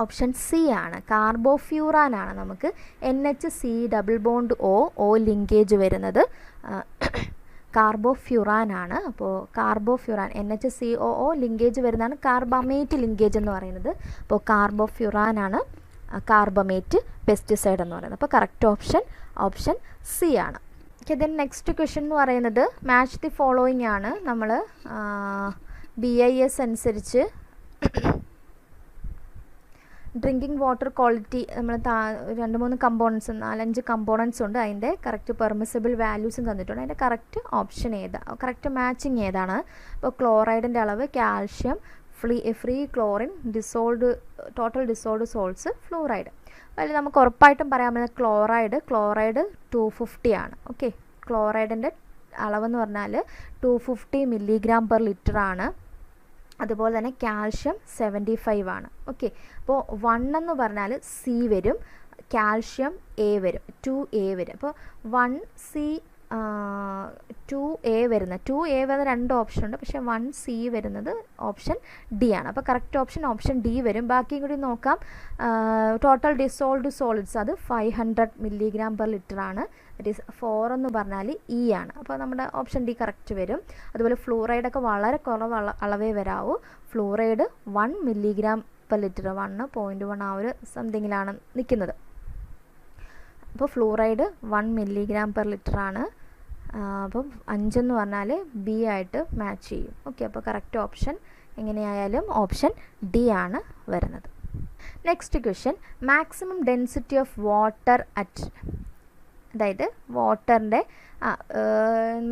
ഓപ്ഷൻ സി ആണ്, കാർബോഫ്യൂറാൻ ആണ് നമുക്ക് NH-C+O ലിങ്കേജ് വരുന്നത് കാർബോഫ്യൂറാൻ ആണ്. അപ്പോൾ കാർബോഫ്യൂറാൻ NH-COO ലിങ്കേജ് വരുന്നതാണ് കാർബമേറ്റ് ലിങ്കേജ് എന്ന് പറയുന്നത്. അപ്പോൾ കാർബോഫ്യൂറാൻ ആണ് കാർബമേറ്റ് പെസ്റ്റിസൈഡ് എന്ന് പറയുന്നത്. അപ്പോൾ കറക്റ്റ് ഓപ്ഷൻ സി ആണ്. ഓക്കെ, ദെൻ നെക്സ്റ്റ് ക്വസ്റ്റ്യൻ എന്ന് പറയുന്നത് മാച്ച് ദി ഫോളോയിങ് ആണ്. നമ്മൾ BIS അനുസരിച്ച് ഡ്രിങ്കിങ് വാട്ടർ ക്വാളിറ്റി നമ്മൾ 2-3 കമ്പോണൻസ് 4-5 കമ്പോണൻസ് ഉണ്ട്. അതിൻ്റെ കറക്റ്റ് പെർമിസിബിൾ വാല്യൂസും തന്നിട്ടുണ്ട്. അതിൻ്റെ കറക്റ്റ് ഓപ്ഷൻ കറക്റ്റ് മാച്ചിങ് ഏതാണ്? ഇപ്പോൾ ക്ലോറൈഡിൻ്റെ അളവ്, calcium, free chlorine, total dissolved salts, fluoride. അതിൽ നമുക്ക് ഉറപ്പായിട്ടും പറയാൻ പറ്റുന്ന ക്ലോറൈഡ് 250 ആണ്. ഓക്കെ, ക്ലോറൈഡിൻ്റെ അളവെന്ന് പറഞ്ഞാൽ 250 mg/L ആണ്. അതുപോലെ തന്നെ കാൽഷ്യം 75 ആണ്. ഓക്കെ, അപ്പോൾ 1 എന്ന് പറഞ്ഞാൽ C വരും, കാൽഷ്യം A വരും, 2A വരും. അപ്പോൾ 1C 2A വരുന്ന 2 ഓപ്ഷൻ ഉണ്ട്. പക്ഷേ 1C വരുന്നത് ഓപ്ഷൻ ഡി ആണ്. അപ്പോൾ കറക്റ്റ് ഓപ്ഷൻ ഡി വരും. ബാക്കിയും കൂടി നോക്കാം. ടോട്ടൽ ഡിസോൾഡ് സോളിഡ്സ് അത് 500 mg/L ആണ്. ദറ്റ് ഈസ് 4 എന്ന് പറഞ്ഞാൽ E ആണ്. അപ്പോൾ നമ്മുടെ ഓപ്ഷൻ ഡി കറക്റ്റ് വരും. അതുപോലെ ഫ്ലൂറൈഡൊക്കെ വളരെ കുറവ് അളവേ വരാവൂ. ഫ്ലൂറൈഡ് 1 mg/L 1.1 ആ ഒരു സംതിങ്ങിലാണ് നിൽക്കുന്നത്. അപ്പോൾ ഫ്ലൂറൈഡ് 1 mg/L ആണ്. അപ്പം 5 എന്ന് പറഞ്ഞാൽ ബി ആയിട്ട് മാച്ച് ചെയ്യും. ഓക്കെ, അപ്പോൾ കറക്റ്റ് ഓപ്ഷൻ എങ്ങനെയായാലും ഓപ്ഷൻ ഡി ആണ് വരുന്നത്. Next question, maximum density of water at, അതായത് വാട്ടറിൻ്റെ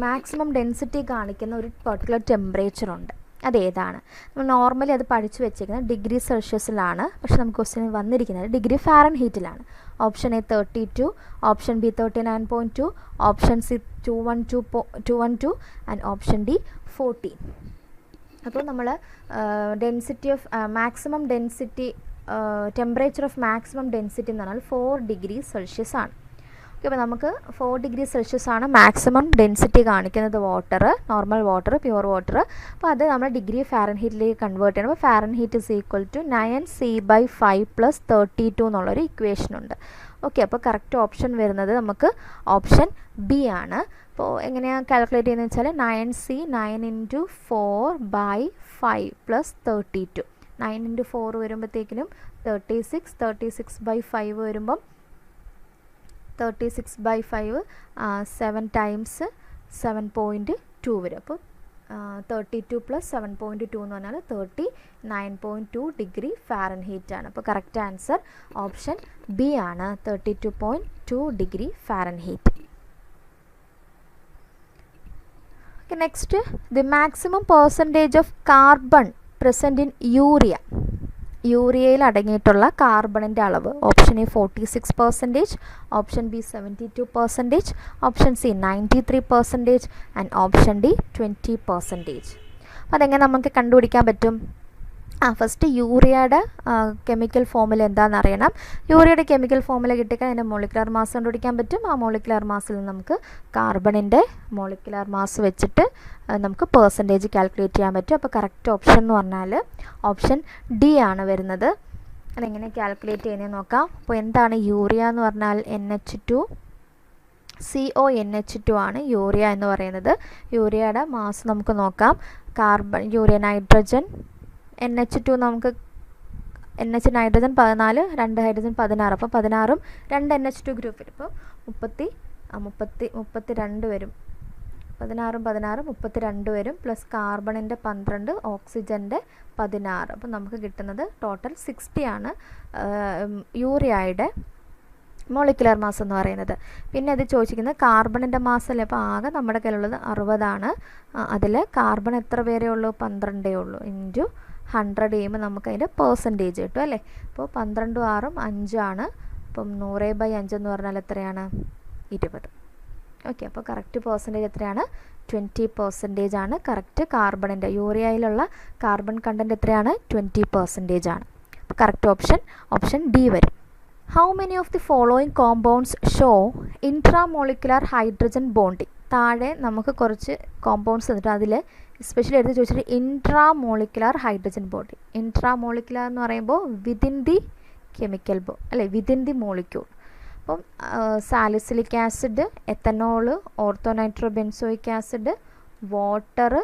മാക്സിമം ഡെൻസിറ്റി കാണിക്കുന്ന ഒരു പെർട്ടിക്കുലർ ടെമ്പറേച്ചർ ഉണ്ട്. അതേതാണ്? നമ്മൾ നോർമലി അത് പഠിച്ചു വെച്ചേക്കുന്നത് ഡിഗ്രി സെൽഷ്യസിലാണ്. പക്ഷെ നമുക്ക് ക്വസ്റ്റ്യൻ വന്നിരിക്കുന്നത് ഡിഗ്രി ഫാരൻഹീറ്റിലാണ്. Option A 32, option B 39.2, option C 212 and option D 14. അപ്പോൾ നമ്മൾ density of maximum density temperature of maximum density എന്ന് പറഞ്ഞാൽ 4 ഡിഗ്രി സെൽഷ്യസ് ആണ്. ഓക്കെ, അപ്പോൾ നമുക്ക് 4 ഡിഗ്രി സെൽഷ്യസ് ആണ് മാക്സിമം ഡെൻസിറ്റി കാണിക്കുന്നത് water, normal water, pure water. അപ്പോൾ അത് നമ്മൾ ഡിഗ്രി ഫാരൻഹീറ്റിലേക്ക് കൺവേർട്ട് ചെയ്യണം. അപ്പോൾ Fahrenheit is equal to 9C/5 + 32 എന്നുള്ളൊരു ഇക്വേഷൻ ഉണ്ട്. ഓക്കെ, അപ്പോൾ കറക്റ്റ് ഓപ്ഷൻ വരുന്നത് നമുക്ക് ഓപ്ഷൻ ബി ആണ്. അപ്പോൾ എങ്ങനെയാണ് കാൽക്കുലേറ്റ് ചെയ്യുന്നത് വെച്ചാൽ 9C 9 × 4/5 + 32. 9 × 4 വരുമ്പോഴത്തേക്കിനും 36, 36/5 വരുമ്പം 36/5 7 times 7.2 വരും. അപ്പോൾ 32 + 7.2 എന്ന് പറഞ്ഞാൽ 39.2 ഡിഗ്രി ഫാരൻഹീറ്റ് ആണ്. അപ്പോൾ കറക്റ്റ് ആൻസർ ഓപ്ഷൻ ബി ആണ്, 32.2 degree Fahrenheit. Next, the maximum percentage of carbon present in urea. യൂറിയയിൽ അടങ്ങിയിട്ടുള്ള കാർബണിൻ്റെ അളവ്? Option A 46%, option B 72%, option C 93% and option D 20%. അപ്പോൾ അതെങ്ങനെ നമുക്ക് കണ്ടുപിടിക്കാൻ പറ്റും? ഫസ്റ്റ് യൂറിയയുടെ കെമിക്കൽ ഫോമുല എന്താണെന്ന് അറിയണം. യൂറിയയുടെ കെമിക്കൽ ഫോമുല കിട്ടിയാൽ അതിൻ്റെ മോളിക്കുലർ മാസ് കണ്ടുപിടിക്കാൻ പറ്റും. ആ മോളിക്കുലർ മാസിൽ നിന്ന് നമുക്ക് കാർബണിൻ്റെ മോളിക്കുലർ മാസ് വെച്ചിട്ട് നമുക്ക് പെർസെൻറ്റേജ് കാൽക്കുലേറ്റ് ചെയ്യാൻ പറ്റും. അപ്പോൾ കറക്റ്റ് ഓപ്ഷൻ എന്ന് പറഞ്ഞാൽ ഓപ്ഷൻ ഡി ആണ് വരുന്നത്. അതെങ്ങനെ കാൽക്കുലേറ്റ് ചെയ്യുന്നത് നോക്കാം. അപ്പോൾ എന്താണ് യൂറിയ എന്ന് പറഞ്ഞാൽ NH2 CONH2 ആണ് യൂറിയ എന്ന് പറയുന്നത്. യൂറിയയുടെ മാസ് നമുക്ക് നോക്കാം. യൂറിയ നൈട്രജൻ NH2 നമുക്ക് നൈട്രജൻ 14, 2 ഹൈഡ്രജൻ 16, അപ്പോൾ 16ഉം 2 NH2 ഗ്രൂപ്പ് വരും. അപ്പോൾ 32 വരും. 16ഉം 32 വരും, പ്ലസ് കാർബണിൻ്റെ 12, ഓക്സിജൻ്റെ 16. അപ്പോൾ നമുക്ക് കിട്ടുന്നത് ടോട്ടൽ 60 ആണ് യൂറിയയുടെ മോളിക്കുലർ മാസ് എന്ന് പറയുന്നത്. പിന്നെ അത് ചോദിച്ചിരിക്കുന്നത് കാർബണിൻ്റെ മാസ് അല്ലേ. അപ്പോൾ ആകെ നമ്മുടെ കയ്യിലുള്ളത് 60 അതിൽ കാർബൺ എത്ര പേരേ ഉള്ളൂ? 12 ഉള്ളൂ. ഇൻറ്റു 100 ചെയ്യുമ്പോൾ നമുക്കതിൻ്റെ പെർസെൻറ്റേജ് കിട്ടും അല്ലേ. അപ്പോൾ 12 6 5 അപ്പം 100/5 എന്ന് പറഞ്ഞാൽ എത്രയാണ്? 20. ഓക്കെ, അപ്പോൾ കറക്റ്റ് പെർസെൻറ്റേജ് എത്രയാണ്? 20% ആണ് കറക്റ്റ് കാർബണിൻ്റെ. യൂറിയയിലുള്ള കാർബൺ കണ്ടൻറ്റ് എത്രയാണ്? 20% ആണ്. അപ്പോൾ കറക്റ്റ് ഓപ്ഷൻ ഡി വരും. How many of the following compounds show intramolecular hydrogen bonding? താഴെ നമുക്ക് കുറച്ച് കോമ്പൗണ്ട്സ് തന്നിട്ട് അതിൽ എസ്പെഷ്യലി എടുത്ത് ചോദിച്ചിട്ട് ഇൻട്രാമോളിക്കുലർ ഹൈഡ്രജൻ ബോണ്ടിങ്. ഇൻട്രാമോളിക്കുലർ എന്ന് പറയുമ്പോൾ within the chemical within the molecule. അപ്പം salicylic acid, ethanol, orthonitrobenzoic acid, water,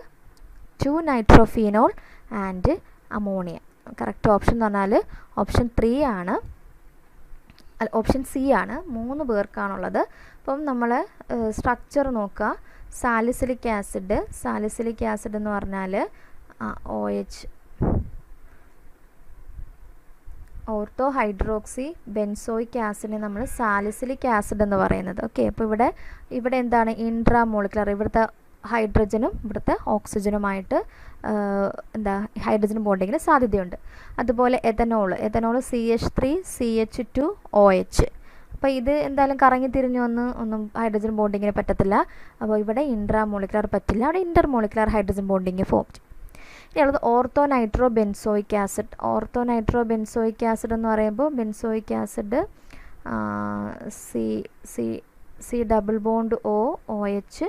2-നൈട്രോഫീനോൾ ആൻഡ് അമോണിയ. കറക്റ്റ് ഓപ്ഷൻ എന്ന് പറഞ്ഞാൽ ഓപ്ഷൻ 3 ആണ്. ഓപ്ഷൻ സി ആണ്. 3 പേർക്കാണുള്ളത്. അപ്പം നമ്മൾ സ്ട്രക്ചർ നോക്കുക. സാലിസിലിക് ആസിഡ് എന്ന് പറഞ്ഞാൽ OH, ഓർത്തോ ഹൈഡ്രോക്സി ബെൻസോയിക് ആസിഡിനെ നമ്മൾ സാലിസിലിക് ആസിഡ് എന്ന് പറയുന്നത്. ഓക്കെ, അപ്പോൾ ഇവിടെ എന്താണ്? ഇൻട്രാമോളിക്കുലർ. ഇവിടുത്തെ ഹൈഡ്രജനും ഇവിടുത്തെ ഓക്സിജനുമായിട്ട് ഹൈഡ്രജൻ ബോണ്ടിങ്ങിന് സാധ്യതയുണ്ട്. അതുപോലെ എഥനോൾ CH3 CH2 OH. അപ്പോൾ ഇത് എന്തായാലും കറങ്ങി തിരിഞ്ഞു ഒന്നും ഹൈഡ്രജൻ ബോണ്ടിങ്ങിന് പറ്റത്തില്ല. അപ്പോൾ ഇവിടെ ഇൻട്രാമോളിക്കുലർ പറ്റില്ല, അവിടെ ഇൻ്റർമോളിക്കുലർ ഹൈഡ്രജൻ ബോണ്ടിങ് ഫോം ചെയ്യും. ഇനിയുള്ളത് ഓർത്തോനൈട്രോബെൻസോയിക് ആസിഡ് എന്ന് പറയുമ്പോൾ benzoic acid C double bond OH,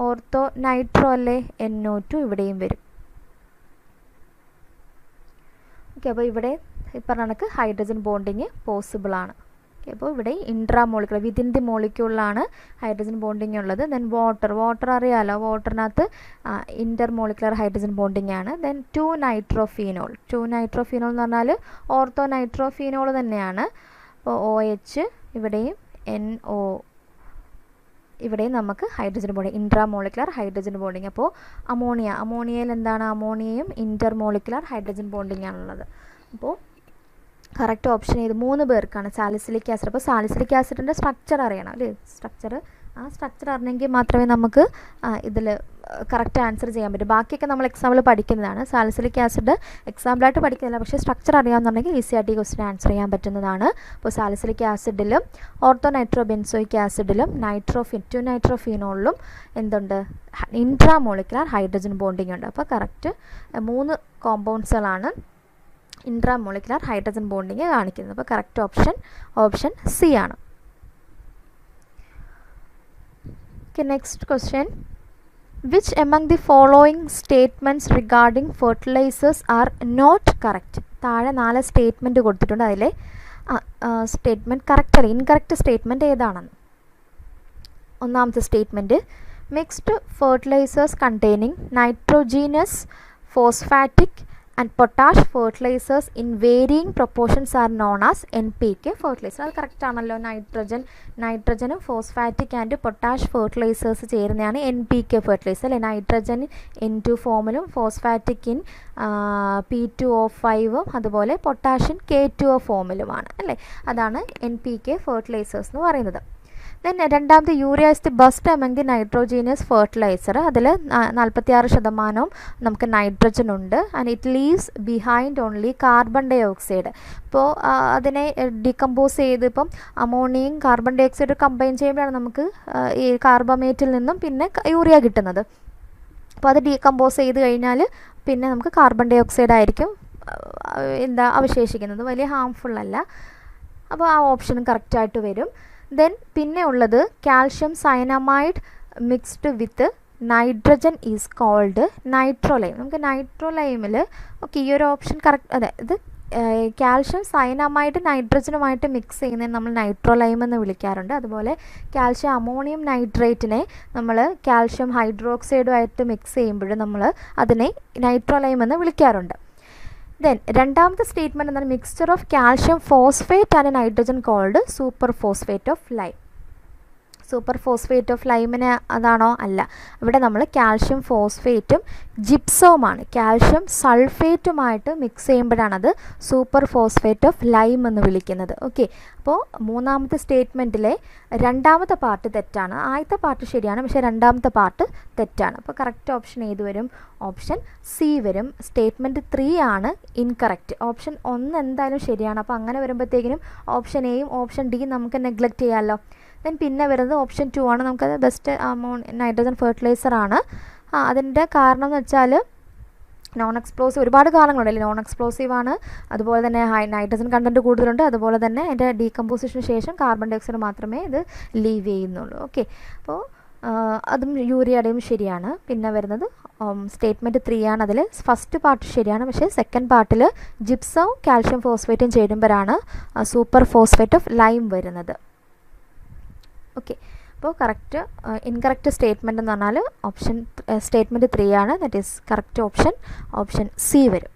ortho nitro അല്ലേ NO2 ഇവിടെയും വരും. ഓക്കെ, അപ്പോൾ ഇവിടെ ഈ പറഞ്ഞ കണക്ക് ഹൈഡ്രജൻ ബോണ്ടിങ് പോസിബിൾ ആണ്. ഓക്കെ, അപ്പോൾ ഇവിടെ intramolecular within the മോളിക്യൂളിലാണ് hydrogen bonding ഉള്ളത്. ദെൻ വാട്ടർ അറിയാമല്ലോ, വാട്ടറിനകത്ത് ഇൻ്റർമോളിക്കുലർ ഹൈഡ്രജൻ ബോണ്ടിങ് ആണ്. ദെൻ 2-നൈട്രോഫീനോൾ എന്ന് പറഞ്ഞാൽ ഓർത്തോ നൈട്രോഫീനോൾ തന്നെയാണ്. അപ്പോൾ OH ഇവിടെയും NO ഇവിടെയും നമുക്ക് hydrogen bonding, intramolecular hydrogen bonding. അപ്പോൾ അമോണിയയിൽ എന്താണ്? അമോണിയയും ഇൻ്റർമോളിക്കുലർ ഹൈഡ്രജൻ ബോണ്ടിങ് ആണുള്ളത്. അപ്പോൾ കറക്റ്റ് ഓപ്ഷൻ ഏത്? 3 പേർക്കാണ് സാലിസിലിക് ആസിഡ്. അപ്പോൾ സാലിസിലിക് ആസിഡിൻ്റെ സ്ട്രക്ചർ അറിയണം അല്ലേ. സ്ട്രക്ചർ അറിഞ്ഞെങ്കിൽ മാത്രമേ നമുക്ക് ഇതിൽ കറക്റ്റ് ആൻസർ ചെയ്യാൻ പറ്റും. ബാക്കിയൊക്കെ നമ്മൾ എക്സാമ്പിൾ പഠിക്കുന്നതാണ്. സാലിസിലിക് ആസിഡ് എക്സാമ്പിളായിട്ട് പഠിക്കുന്നില്ല, പക്ഷേ സ്ട്രക്ചർ അറിയാമെന്നുണ്ടെങ്കിൽ ഈസി ആയിട്ട് ഈ ക്വസ്റ്റ്യൻ ആൻസർ ചെയ്യാൻ പറ്റുന്നതാണ്. അപ്പോൾ സാലിസിലിക് ആസിഡിലും ഓർത്തോ നൈട്രോബെൻസോയിക് ആസിഡിലും 2-നൈട്രോഫീനോളിലും എന്തുണ്ട്? ഇൻട്രാമോളിക്കുലർ ഹൈഡ്രജൻ ബോണ്ടിങ് ഉണ്ട്. അപ്പോൾ കറക്റ്റ് 3 കോമ്പൗണ്ട്സുകളാണ് ഇൻട്രാമോളിക്കുലർ ഹൈഡ്രജൻ ബോണ്ടിങ് കാണിക്കുന്നത്. അപ്പോൾ കറക്റ്റ് ഓപ്ഷൻ സി ആണ്. Okay, next question. Which among the following statements regarding fertilizers are not correct? താഴെ 4 സ്റ്റേറ്റ്മെൻറ്റ് കൊടുത്തിട്ടുണ്ട്. അതിലെ സ്റ്റേറ്റ്മെൻറ്റ് കറക്റ്റ് അല്ല, ഇൻകറക്റ്റ് സ്റ്റേറ്റ്മെൻറ്റ് ഏതാണെന്ന്. ഒന്നാമത്തെ statement, mixed fertilizers containing nitrogenous, phosphatic and potash fertilizers in varying proportions are known as NPK fertilizer. അത് correct ആണല്ലോ. നൈട്രജനും phosphatic and potash fertilizers ചേരുന്നതാണ് NPK ഫെർട്ടിലൈസർ അല്ലേ. നൈട്രജൻ N2 ഫോമിലും ഫോസ്ഫാറ്റിക് ഇൻ P2O5 അതുപോലെ പൊട്ടാഷ്യൻ K2O ഫോമിലുമാണ് അല്ലേ. അതാണ് NPK ഫെർട്ടിലൈസേഴ്സ് എന്ന് പറയുന്നത്. ദെൻ രണ്ടാമത് urea is the best among the nitrogenous fertilizer. അതിൽ 46% നമുക്ക് നൈട്രജൻ ഉണ്ട്. And it leaves behind only carbon dioxide. ഇപ്പോൾ അതിനെ ഡീകമ്പോസ് ചെയ്ത് ഇപ്പം അമോണിയയും കാർബൺ ഡൈ ഓക്സൈഡ് കമ്പൈൻ ചെയ്യുമ്പോഴാണ് നമുക്ക് ഈ കാർബമേറ്റിൽ നിന്നും പിന്നെ യൂറിയ കിട്ടുന്നത്. അപ്പോൾ അത് ഡീകമ്പോസ് ചെയ്ത് കഴിഞ്ഞാൽ പിന്നെ നമുക്ക് കാർബൺ ഡൈ ഓക്സൈഡ് ആയിരിക്കും അവശേഷിക്കുന്നത്. വലിയ ഹാംഫുൾ അല്ല. അപ്പോൾ ആ ഓപ്ഷനും കറക്റ്റായിട്ട് വരും. ദെൻ പിന്നെ ഉള്ളത് calcium cyanamide mixed with nitrogen is called nitrolime. നമുക്ക് നൈട്രോലൈമിൽ ഓക്കെ ഈ ഒരു ഓപ്ഷൻ കറക്റ്റ്. അതെ, ഇത് കാൽഷ്യം സയനമൈഡ് നൈട്രജനുമായിട്ട് മിക്സ് ചെയ്യുന്നതിന് നമ്മൾ നൈട്രോലൈം എന്ന് വിളിക്കാറുണ്ട്. അതുപോലെ കാൽഷ്യം അമോണിയം നൈട്രേറ്റിനെ നമ്മൾ കാൽഷ്യം ഹൈഡ്രോക്സൈഡുമായിട്ട് മിക്സ് ചെയ്യുമ്പോൾ നമ്മൾ അതിനെ നൈട്രോലൈം എന്ന് വിളിക്കാറുണ്ട്. ദെൻ രണ്ടാമത്തെ സ്റ്റേറ്റ്മെൻറ്റ് എന്താണ്? Mixture of calcium phosphate and nitrogen called super phosphate of lime. Super phosphate of ലൈമിന് അതാണോ? അല്ല. ഇവിടെ നമ്മൾ കാൽഷ്യം ഫോസ്ഫേറ്റും ജിപ്സവുമാണ് കാൽഷ്യം സൾഫേറ്റുമായിട്ട് മിക്സ് ചെയ്യുമ്പോഴാണ് അത് സൂപ്പർ ഫോസ്ഫേറ്റ് ഓഫ് ലൈം എന്ന് വിളിക്കുന്നത്. ഓക്കെ, അപ്പോൾ മൂന്നാമത്തെ സ്റ്റേറ്റ്മെൻറ്റിലെ രണ്ടാമത്തെ പാർട്ട് തെറ്റാണ്. ആദ്യത്തെ പാർട്ട് ശരിയാണ്, പക്ഷേ രണ്ടാമത്തെ പാർട്ട് തെറ്റാണ്. അപ്പോൾ കറക്റ്റ് ഓപ്ഷൻ ഏത് വരും? ഓപ്ഷൻ സി വരും. സ്റ്റേറ്റ്മെൻറ്റ് 3 ആണ് ഇൻകറക്റ്റ്. ഓപ്ഷൻ 1 എന്തായാലും ശരിയാണ്. അപ്പോൾ അങ്ങനെ വരുമ്പോഴത്തേക്കിനും ഓപ്ഷൻ എയും ഓപ്ഷൻ ഡിയും നമുക്ക് നെഗ്ലക്റ്റ് ചെയ്യാമല്ലോ. ദെൻ പിന്നെ വരുന്നത് ഓപ്ഷൻ 2 ആണ്. നമുക്കത് ബെസ്റ്റ് നൈട്രജൻ ഫെർട്ടിലൈസറാണ്. അതിൻ്റെ കാരണം എന്ന് വെച്ചാൽ നോൺ എക്സ്പ്ലോസീവ്, ഒരുപാട് കാരണങ്ങളുണ്ടല്ലേ. നോൺ എക്സ്പ്ലോസീവ് ആണ്, അതുപോലെ തന്നെ നൈട്രജൻ കണ്ടൻറ്റ് കൂടുതലുണ്ട്, അതുപോലെ തന്നെ അതിൻ്റെ ഡീകമ്പോസിഷന് ശേഷം കാർബൺ ഡൈ ഓക്സൈഡ് മാത്രമേ ഇത് ലീവ് ചെയ്യുന്നുള്ളൂ. ഓക്കെ, അപ്പോൾ അതും യൂറിയയുടെയും ശരിയാണ്. പിന്നെ വരുന്നത് സ്റ്റേറ്റ്മെൻറ്റ് 3 ആണ്. അതിൽ ഫസ്റ്റ് പാർട്ട് ശരിയാണ്, പക്ഷേ സെക്കൻഡ് പാർട്ടിൽ ജിപ്സവും കാൽഷ്യം ഫോസ്ഫേറ്റും ചേരുമ്പോഴാണ് സൂപ്പർ ഫോസ്ഫേറ്റ് ഓഫ് ലൈം വരുന്നത്. ഓക്കെ, അപ്പോൾ കറക്റ്റ് ഇൻകറക്റ്റ് സ്റ്റേറ്റ്മെൻറ്റ് എന്ന് പറഞ്ഞാൽ ഓപ്ഷൻ സ്റ്റേറ്റ്മെൻറ്റ് 3 ആണ്. That is correct option C വരും.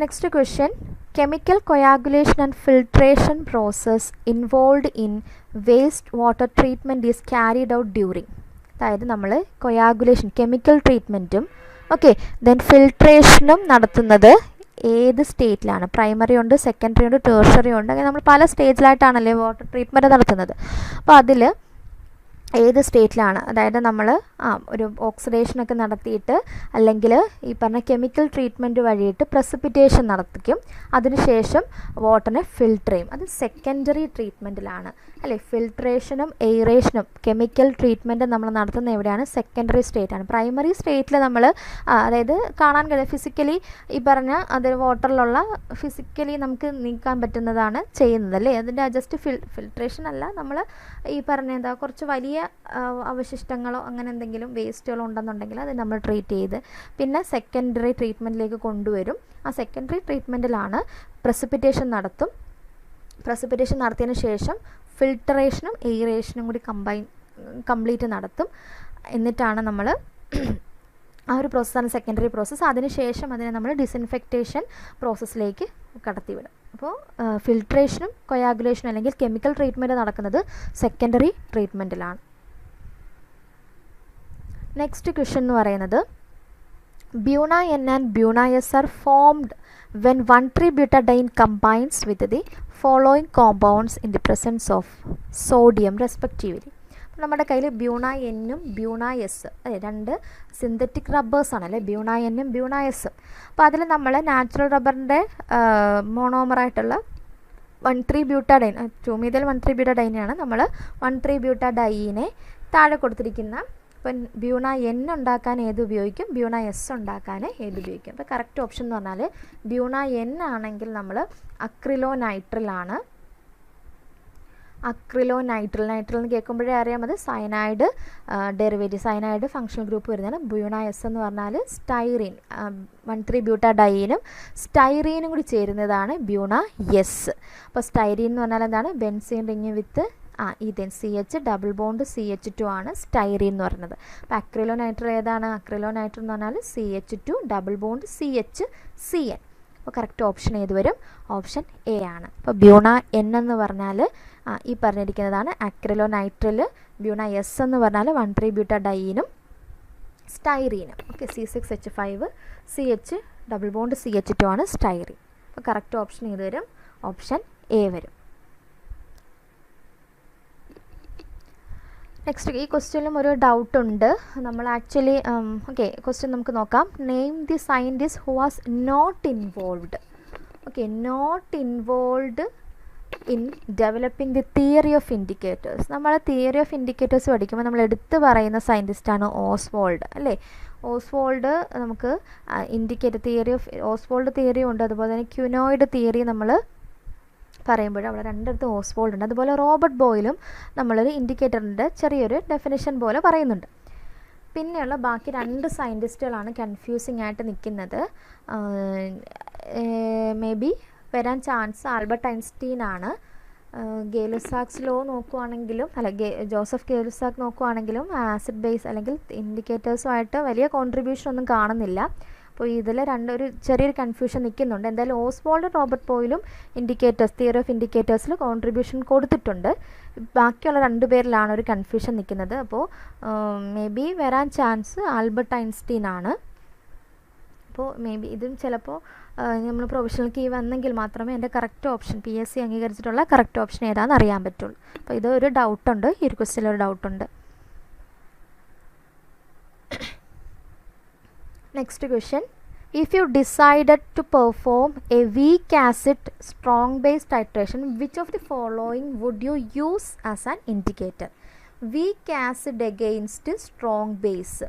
Next question, chemical coagulation and filtration process involve in waste water treatment is carried out during. അതായത് നമ്മൾ coagulation chemical ട്രീറ്റ്മെൻറ്റും okay then ഫിൽട്രേഷനും നടത്തുന്നത് ഏത് സ്റ്റേറ്റിലാണ്? പ്രൈമറി ഉണ്ട്, സെക്കൻഡറി ഉണ്ട്, ടേർഷറി ഉണ്ട്. അങ്ങനെ നമ്മൾ പല സ്റ്റേജിലായിട്ടാണല്ലേ വാട്ടർ ട്രീറ്റ്മെൻറ്റ് നടത്തുന്നത്. അപ്പോൾ അതിൽ ഏത് സ്റ്റേറ്റിലാണ്? അതായത് നമ്മൾ ഒരു ഓക്സിഡേഷനൊക്കെ നടത്തിയിട്ട് അല്ലെങ്കിൽ ഈ പറഞ്ഞ കെമിക്കൽ ട്രീറ്റ്മെൻറ്റ് വഴിയിട്ട് പ്രസിപ്പിറ്റേഷൻ നടത്തിക്കും. അതിനുശേഷം വാട്ടറിനെ ഫിൽട്ടർ ചെയ്യും. അത് സെക്കൻഡറി ട്രീറ്റ്മെൻറ്റിലാണ് അല്ലേ. ഫിൽട്രേഷനും എയറേഷനും കെമിക്കൽ ട്രീറ്റ്മെൻറ്റ് നമ്മൾ നടത്തുന്ന എവിടെയാണ്? സെക്കൻഡറി സ്റ്റേറ്റാണ്. പ്രൈമറി സ്റ്റേറ്റിൽ നമ്മൾ അതായത് കാണാൻ കഴിയും ഫിസിക്കലി ഈ പറഞ്ഞ അത് വാട്ടറിലുള്ള ഫിസിക്കലി നമുക്ക് നീക്കാൻ പറ്റുന്നതാണ് ചെയ്യുന്നത് അല്ലേ. അതിൻ്റെ ജസ്റ്റ് ഫിൽട്രേഷൻ അല്ല, നമ്മൾ ഈ പറഞ്ഞ എന്താ കുറച്ച് വലിയ അവശിഷ്ടങ്ങളോ അങ്ങനെ എന്തെങ്കിലും വേസ്റ്റുകളോ ഉണ്ടെന്നുണ്ടെങ്കിൽ അത് നമ്മൾ ട്രീറ്റ് ചെയ്ത് പിന്നെ സെക്കൻഡറി ട്രീറ്റ്മെൻറ്റിലേക്ക് കൊണ്ടുവരും. ആ സെക്കൻഡറി ട്രീറ്റ്മെൻറ്റിലാണ് പ്രസിപ്പിറ്റേഷൻ നടത്തും. പ്രസിപ്പിറ്റേഷൻ നടത്തിയതിന് ശേഷം ഫിൽട്ടറേഷനും എയറേഷനും കൂടി കംപ്ലീറ്റ് നടത്തും. എന്നിട്ടാണ് നമ്മൾ ആ ഒരു പ്രോസസ്സാണ് സെക്കൻഡറി പ്രോസസ്സ്. അതിനുശേഷം അതിനെ നമ്മൾ ഡിസിൻഫെക്റ്റേഷൻ പ്രോസസ്സിലേക്ക് കടത്തിവിടും. അപ്പോൾ ഫിൽട്രേഷനും കൊയാഗുലേഷനും അല്ലെങ്കിൽ കെമിക്കൽ ട്രീറ്റ്മെൻറ്റ് നടക്കുന്നത് സെക്കൻഡറി ട്രീറ്റ്മെൻറ്റിലാണ്. നെക്സ്റ്റ് ക്വസ്റ്റ്യൻ എന്ന് പറയുന്നത് Buna N and Buna S are formed when 1,3-butadiene combines with the following compounds in the presence of sodium respectively. നമ്മുടെ കയ്യിൽ ബ്യൂണ എന്നും ബ്യൂണ എസ് അതെ രണ്ട് സിന്തറ്റിക് റബ്ബേഴ്സാണ് അല്ലേ, ബ്യൂണ എന്നും ബ്യൂണ എസും. അപ്പോൾ അതിൽ നമ്മൾ നാച്ചുറൽ റബ്ബറിൻ്റെ മോണോമറായിട്ടുള്ള 1,3-butadiene 2-methyl-1,3-butadiene നമ്മൾ 1,3-butadiene താഴെ കൊടുത്തിരിക്കുന്ന ഇപ്പം ബ്യൂണ എൻ ഉണ്ടാക്കാൻ ഏത് ഉപയോഗിക്കും, ബ്യൂണ എസ് ഉണ്ടാക്കാൻ ഏത് ഉപയോഗിക്കും. അപ്പോൾ കറക്റ്റ് ഓപ്ഷൻ എന്ന് പറഞ്ഞാൽ ബ്യൂണ എൻ ആണെങ്കിൽ നമ്മൾ അക്രിലോനൈട്രിലാണ്. നൈട്രിൽ എന്ന് കേൾക്കുമ്പോഴേ അറിയാം അത് cyanide derivative, cyanide functional group വരുന്നതാണ്. ബ്യൂണ എസ് എന്ന് പറഞ്ഞാൽ സ്റ്റൈറീൻ 1,3-butadieneനും സ്റ്റൈറീനും കൂടി ചേരുന്നതാണ് ബ്യൂണ എസ്. അപ്പോൾ സ്റ്റൈറീൻ എന്ന് പറഞ്ഞാൽ എന്താണ്? Benzene ring with ethane CH double bond CH2 ആണ് സ്റ്റൈറീൻ എന്ന് പറയുന്നത്. അപ്പോൾ അക്രിലോനൈട്രിൽ ഏതാണ്? അക്രിലോനൈട്രിൽ എന്ന് പറഞ്ഞാൽ CH2 ഡബിൾ ബോണ്ട് CH(CN). അപ്പോൾ കറക്റ്റ് ഓപ്ഷൻ ഏത് വരും? ഓപ്ഷൻ എ ആണ്. അപ്പോൾ ബ്യൂണ എൻ എന്ന് പറഞ്ഞാൽ ഈ പറഞ്ഞിരിക്കുന്നതാണ് അക്രിലോനൈട്രിൽ. ബ്യൂണ എസ് എന്ന് പറഞ്ഞാൽ 1,3-butadieneനും സ്റ്റൈറീനും. Okay, C6H5 CH double bond CH2 ആണ് സ്റ്റൈറീൻ. അപ്പോൾ കറക്റ്റ് ഓപ്ഷൻ ഏത് വരും? ഓപ്ഷൻ എ വരും. നെക്സ്റ്റ് ഈ ക്വസ്റ്റ്യനിലും ഒരു ഡൗട്ട് ഉണ്ട്. നമ്മൾ ആക്ച്വലി ഓക്കെ ക്വസ്റ്റ്യൻ നമുക്ക് നോക്കാം. Name the scientist who was not involved. Okay, not involved in developing the theory of indicators. നമ്മൾ തിയറി ഓഫ് ഇൻഡിക്കേറ്റേഴ്സ് പഠിക്കുമ്പോൾ നമ്മൾ എടുത്ത് പറയുന്ന സയൻറ്റിസ്റ്റാണ് ഓസ്വാൾഡ് അല്ലേ. ഓസ്വാൾഡ് നമുക്ക് indicator theory of Ostwald theory ഉണ്ട്, അതുപോലെ തന്നെ ക്യൂനോയിഡ് തിയറി നമ്മൾ പറയുമ്പോൾ അവിടെ രണ്ടിടത്ത് ഓസ്വാൾഡ് ഉണ്ട്. അതുപോലെ റോബർട്ട് ബോയിലും നമ്മളൊരു ഇൻഡിക്കേറ്ററിൻ്റെ ചെറിയൊരു ഡെഫിനിഷൻ പോലെ പറയുന്നുണ്ട്. പിന്നെയുള്ള ബാക്കി 2 സയൻറ്റിസ്റ്റുകളാണ് കൺഫ്യൂസിങ് ആയിട്ട് നിൽക്കുന്നത്. മേ ബി വരാൻ ചാൻസ് ആൽബർട്ട് ഐൻസ്റ്റീൻ ആണ്. ഗേ-ലുസാക്സ് ലോ നോക്കുവാണെങ്കിലും ജോസഫ് ഗേ-ലുസാക്ക് നോക്കുവാണെങ്കിലും ആസിഡ് ബേസ് അല്ലെങ്കിൽ ഇൻഡിക്കേറ്റേഴ്സുമായിട്ട് വലിയ കോൺട്രിബ്യൂഷൻ ഒന്നും കാണുന്നില്ല. അപ്പോൾ ഇതിൽ ഒരു ചെറിയൊരു കൺഫ്യൂഷൻ നിൽക്കുന്നുണ്ട്. എന്തായാലും ഓസ്വാൾഡ് റോബർട്ട് ബോയിലും ഇൻഡിക്കേറ്റേഴ്സ് തിയറി ഓഫ് ഇൻഡിക്കേറ്റേഴ്സിൽ കോൺട്രിബ്യൂഷൻ കൊടുത്തിട്ടുണ്ട്. ബാക്കിയുള്ള 2 പേരിലാണ് ഒരു കൺഫ്യൂഷൻ നിൽക്കുന്നത്. അപ്പോൾ മേ ബി വരാൻ ചാൻസ് ആൽബർട്ട് ഐൻസ്റ്റീൻ ആണ്. അപ്പോൾ മേ ബി ഇതും ചിലപ്പോൾ നമ്മൾ പ്രൊഫഷണൽ കീ വന്നെങ്കിൽ മാത്രമേ എൻ്റെ കറക്റ്റ് ഓപ്ഷൻ PSC അംഗീകരിച്ചിട്ടുള്ള കറക്റ്റ് ഓപ്ഷൻ ഏതാണെന്ന് അറിയാൻ പറ്റുള്ളൂ. അപ്പോൾ ഇതൊരു ഡൗട്ടുണ്ട്, ഈ ഒരു ക്വസ്റ്റ്യനിലൊരു ഡൗട്ടുണ്ട്. Next question. If you decided to perform a weak acid strong base titration, which of the following would you use as an indicator? Weak acid against strong base.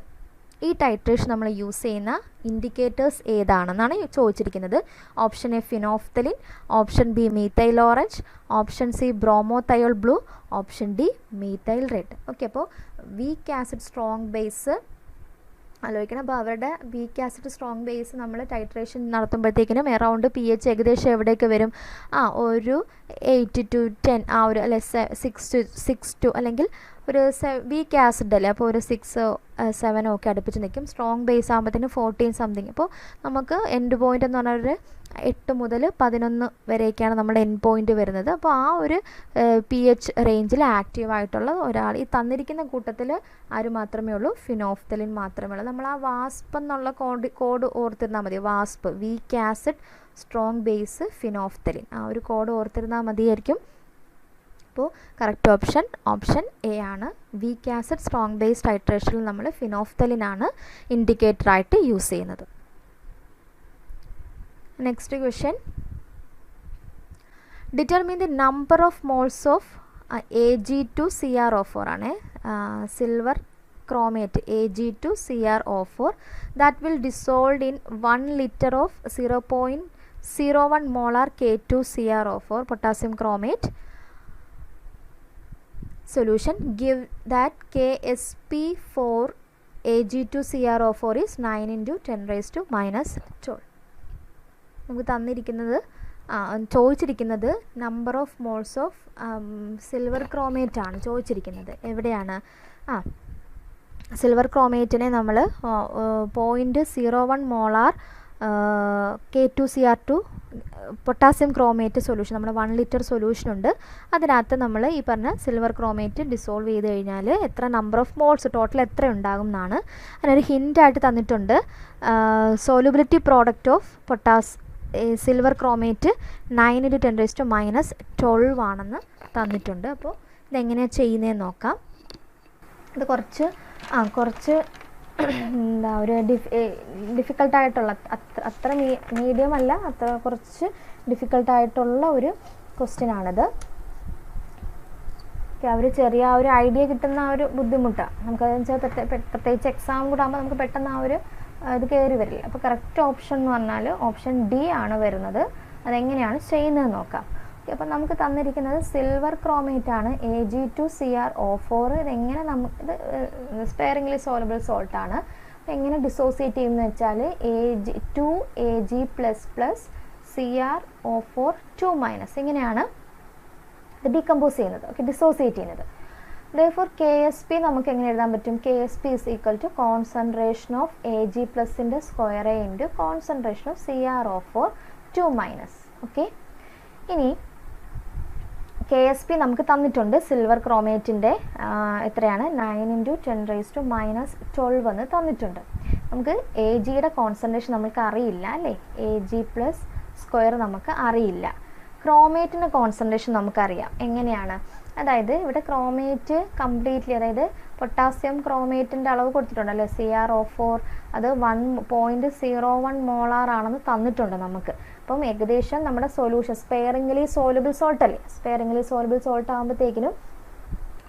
ഈ ടൈട്രേഷൻ നമ്മൾ യൂസ് ചെയ്യുന്ന ഇൻഡിക്കേറ്റേഴ്സ് ഏതാണെന്നാണ് ചോദിച്ചിരിക്കുന്നത്. Option A phenolphthalein, option B methyl orange, option C bromothymol blue, option D methyl red. Okay, അപ്പോൾ weak acid strong base ആലോചിക്കണം. അപ്പോൾ അവരുടെ weak acid strong base നമ്മൾ ടൈട്രേഷൻ നടത്തുമ്പോഴത്തേക്കിനും എറൗണ്ട് pH ഏകദേശം എവിടെയൊക്കെ വരും? ഒരു 8 to 10 ഒരു അല്ലെ 6 to അല്ലെങ്കിൽ ഒരു വീക്ക് ആസിഡ് അല്ലേ, അപ്പോൾ ഒരു 6 7 ഒക്കെ അടുപ്പിച്ച് നിൽക്കും. സ്ട്രോങ് ബേസ് ആകുമ്പോഴത്തേനും 14 സംതിങ്. അപ്പോൾ നമുക്ക് എൻഡ് പോയിൻ്റ് എന്ന് പറഞ്ഞാൽ ഒരു 8 മുതൽ 11 വരെയൊക്കെയാണ് നമ്മുടെ എൻഡ് പോയിൻ്റ് വരുന്നത്. അപ്പോൾ ആ ഒരു pH റേഞ്ചിൽ ആക്റ്റീവായിട്ടുള്ള ഒരാൾ ഈ തന്നിരിക്കുന്ന കൂട്ടത്തിൽ ആര് മാത്രമേ ഉള്ളൂ? ഫിനോഫ്തലിൻ മാത്രമേ ഉള്ളൂ. നമ്മൾ ആ വാസ്പ് എന്നുള്ള കോഡ് ഓർത്തിരുന്നാൽ മതി. വാസ്പ് week acid strong base phenolphthalein, ആ ഒരു കോഡ് ഓർത്തിരുന്നാൽ മതിയായിരിക്കും. അപ്പോൾ കറക്റ്റ് ഓപ്ഷൻ എ ആണ്. വീക്ക് ആസിഡ് സ്ട്രോങ് ബേസ് ടൈട്രേഷനിൽ നമ്മൾ ഫിനോഫ്തലിനാണ് ഇൻഡിക്കേറ്ററായിട്ട് യൂസ് ചെയ്യുന്നത്. Next question. Determine the number of moles of Ag2CrO4 ആണ്. Silver chromate Ag2CrO4 that will dissolve in 1 liter of 0.01 molar K2CrO4 potassium chromate solution. Give that Ksp for Ag2CrO4 is 9 into 10 raised to minus 12. നമുക്ക് തന്നിരിക്കുന്നത് ചോദിച്ചിരിക്കുന്നത് number of moles of silver chromate ആണ് ചോദിച്ചിരിക്കുന്നത്. എവിടെയാണ്? Silver ക്രോമേറ്റിനെ നമ്മൾ 0.01 molar K2Cr2 potassium chromate solution, നമ്മുടെ 1 litre solution ഉണ്ട്. അതിനകത്ത് നമ്മൾ ഈ പറഞ്ഞ സിൽവർ ക്രോമേറ്റ് ഡിസോൾവ് ചെയ്ത് കഴിഞ്ഞാൽ എത്ര നമ്പർ ഓഫ് മോൾസ് ടോട്ടൽ എത്ര ഉണ്ടാകും എന്നാണ്. അതിനൊരു ഹിൻ്റായിട്ട് തന്നിട്ടുണ്ട്. Solubility product of silver chromate 9 into 10 raised to minus 12 ആണെന്ന് തന്നിട്ടുണ്ട്. അപ്പോൾ ഇതെങ്ങനെയാണ് ചെയ്യുന്നതെന്ന് നോക്കാം. ഇത് കുറച്ച് എന്താ ഒരു ഡിഫിക്കൽട്ടായിട്ടുള്ള അത്ര മീഡിയം അല്ല, അത്ര കുറച്ച് ഡിഫിക്കൽട്ടായിട്ടുള്ള ഒരു ക്വസ്റ്റ്യനാണിത്. അവർ ചെറിയ ആ ഒരു ഐഡിയ കിട്ടുന്ന ആ ഒരു ബുദ്ധിമുട്ടാണ് നമുക്കതെന്ന് വെച്ചാൽ പ്രത്യേകിച്ച് എക്സാം കൂടെ ആകുമ്പോൾ നമുക്ക് പെട്ടെന്ന് ആ ഒരു ഇത് കയറി വരില്ല. അപ്പോൾ കറക്റ്റ് ഓപ്ഷൻ എന്ന് പറഞ്ഞാൽ ഓപ്ഷൻ ഡി ആണ് വരുന്നത്. അതെങ്ങനെയാണ് ചെയ്യുന്നതെന്ന് നോക്കാം. അപ്പോൾ നമുക്ക് തന്നിരിക്കുന്നത് സിൽവർ ക്രോമേറ്റ് ആണ് Ag2CrO4. ഇതെങ്ങനെ ഇത് സ്പെയറിംഗ്ലി സോലബിൾ സോൾട്ട് ആണ്. അപ്പോൾ എങ്ങനെ ഡിസോസിയേറ്റ് ചെയ്യുന്നത് വെച്ചാൽ Ag++ CrO4 2- ഇങ്ങനെയാണ് ഇത് ഡീകമ്പോസ് ചെയ്യുന്നത്. ഓക്കെ, ഡിസോസിയേറ്റ് ചെയ്യുന്നത്. Therefore Ksp നമുക്ക് എങ്ങനെ എഴുതാൻ പറ്റും? Ksp is equal to concentration of Ag+ന്റെ square into concentration of CrO4 2-. Okay, ഇനി Ksp നമുക്ക് തന്നിട്ടുണ്ട്. സിൽവർ ക്രോമേറ്റിൻ്റെ എത്രയാണ്? 9 into 10 raised to minus 12 എന്ന് തന്നിട്ടുണ്ട്. നമുക്ക് Agയുടെ കോൺസെൻട്രേഷൻ നമുക്ക് അറിയില്ല അല്ലേ, Ag+² നമുക്ക് അറിയില്ല. ക്രോമേറ്റിൻ്റെ കോൺസെൻട്രേഷൻ നമുക്കറിയാം. എങ്ങനെയാണ്? അതായത് ഇവിടെ ക്രോമേറ്റ് കംപ്ലീറ്റ്ലി, അതായത് പൊട്ടാസ്യം ക്രോമേറ്റിൻ്റെ അളവ് കൊടുത്തിട്ടുണ്ടല്ലോ CrO4, അത് 1.01 മോളാർ ആണെന്ന് തന്നിട്ടുണ്ട് നമുക്ക്. അപ്പം ഏകദേശം നമ്മുടെ സൊല്യൂഷൻ സ്പെയറിംഗ്ലി സോലുബിൾ സോൾട്ട് അല്ലേ, സ്പെയറിംഗ്ലി സോലുബിൾ സോൾട്ട് ആകുമ്പോഴത്തേക്കിനും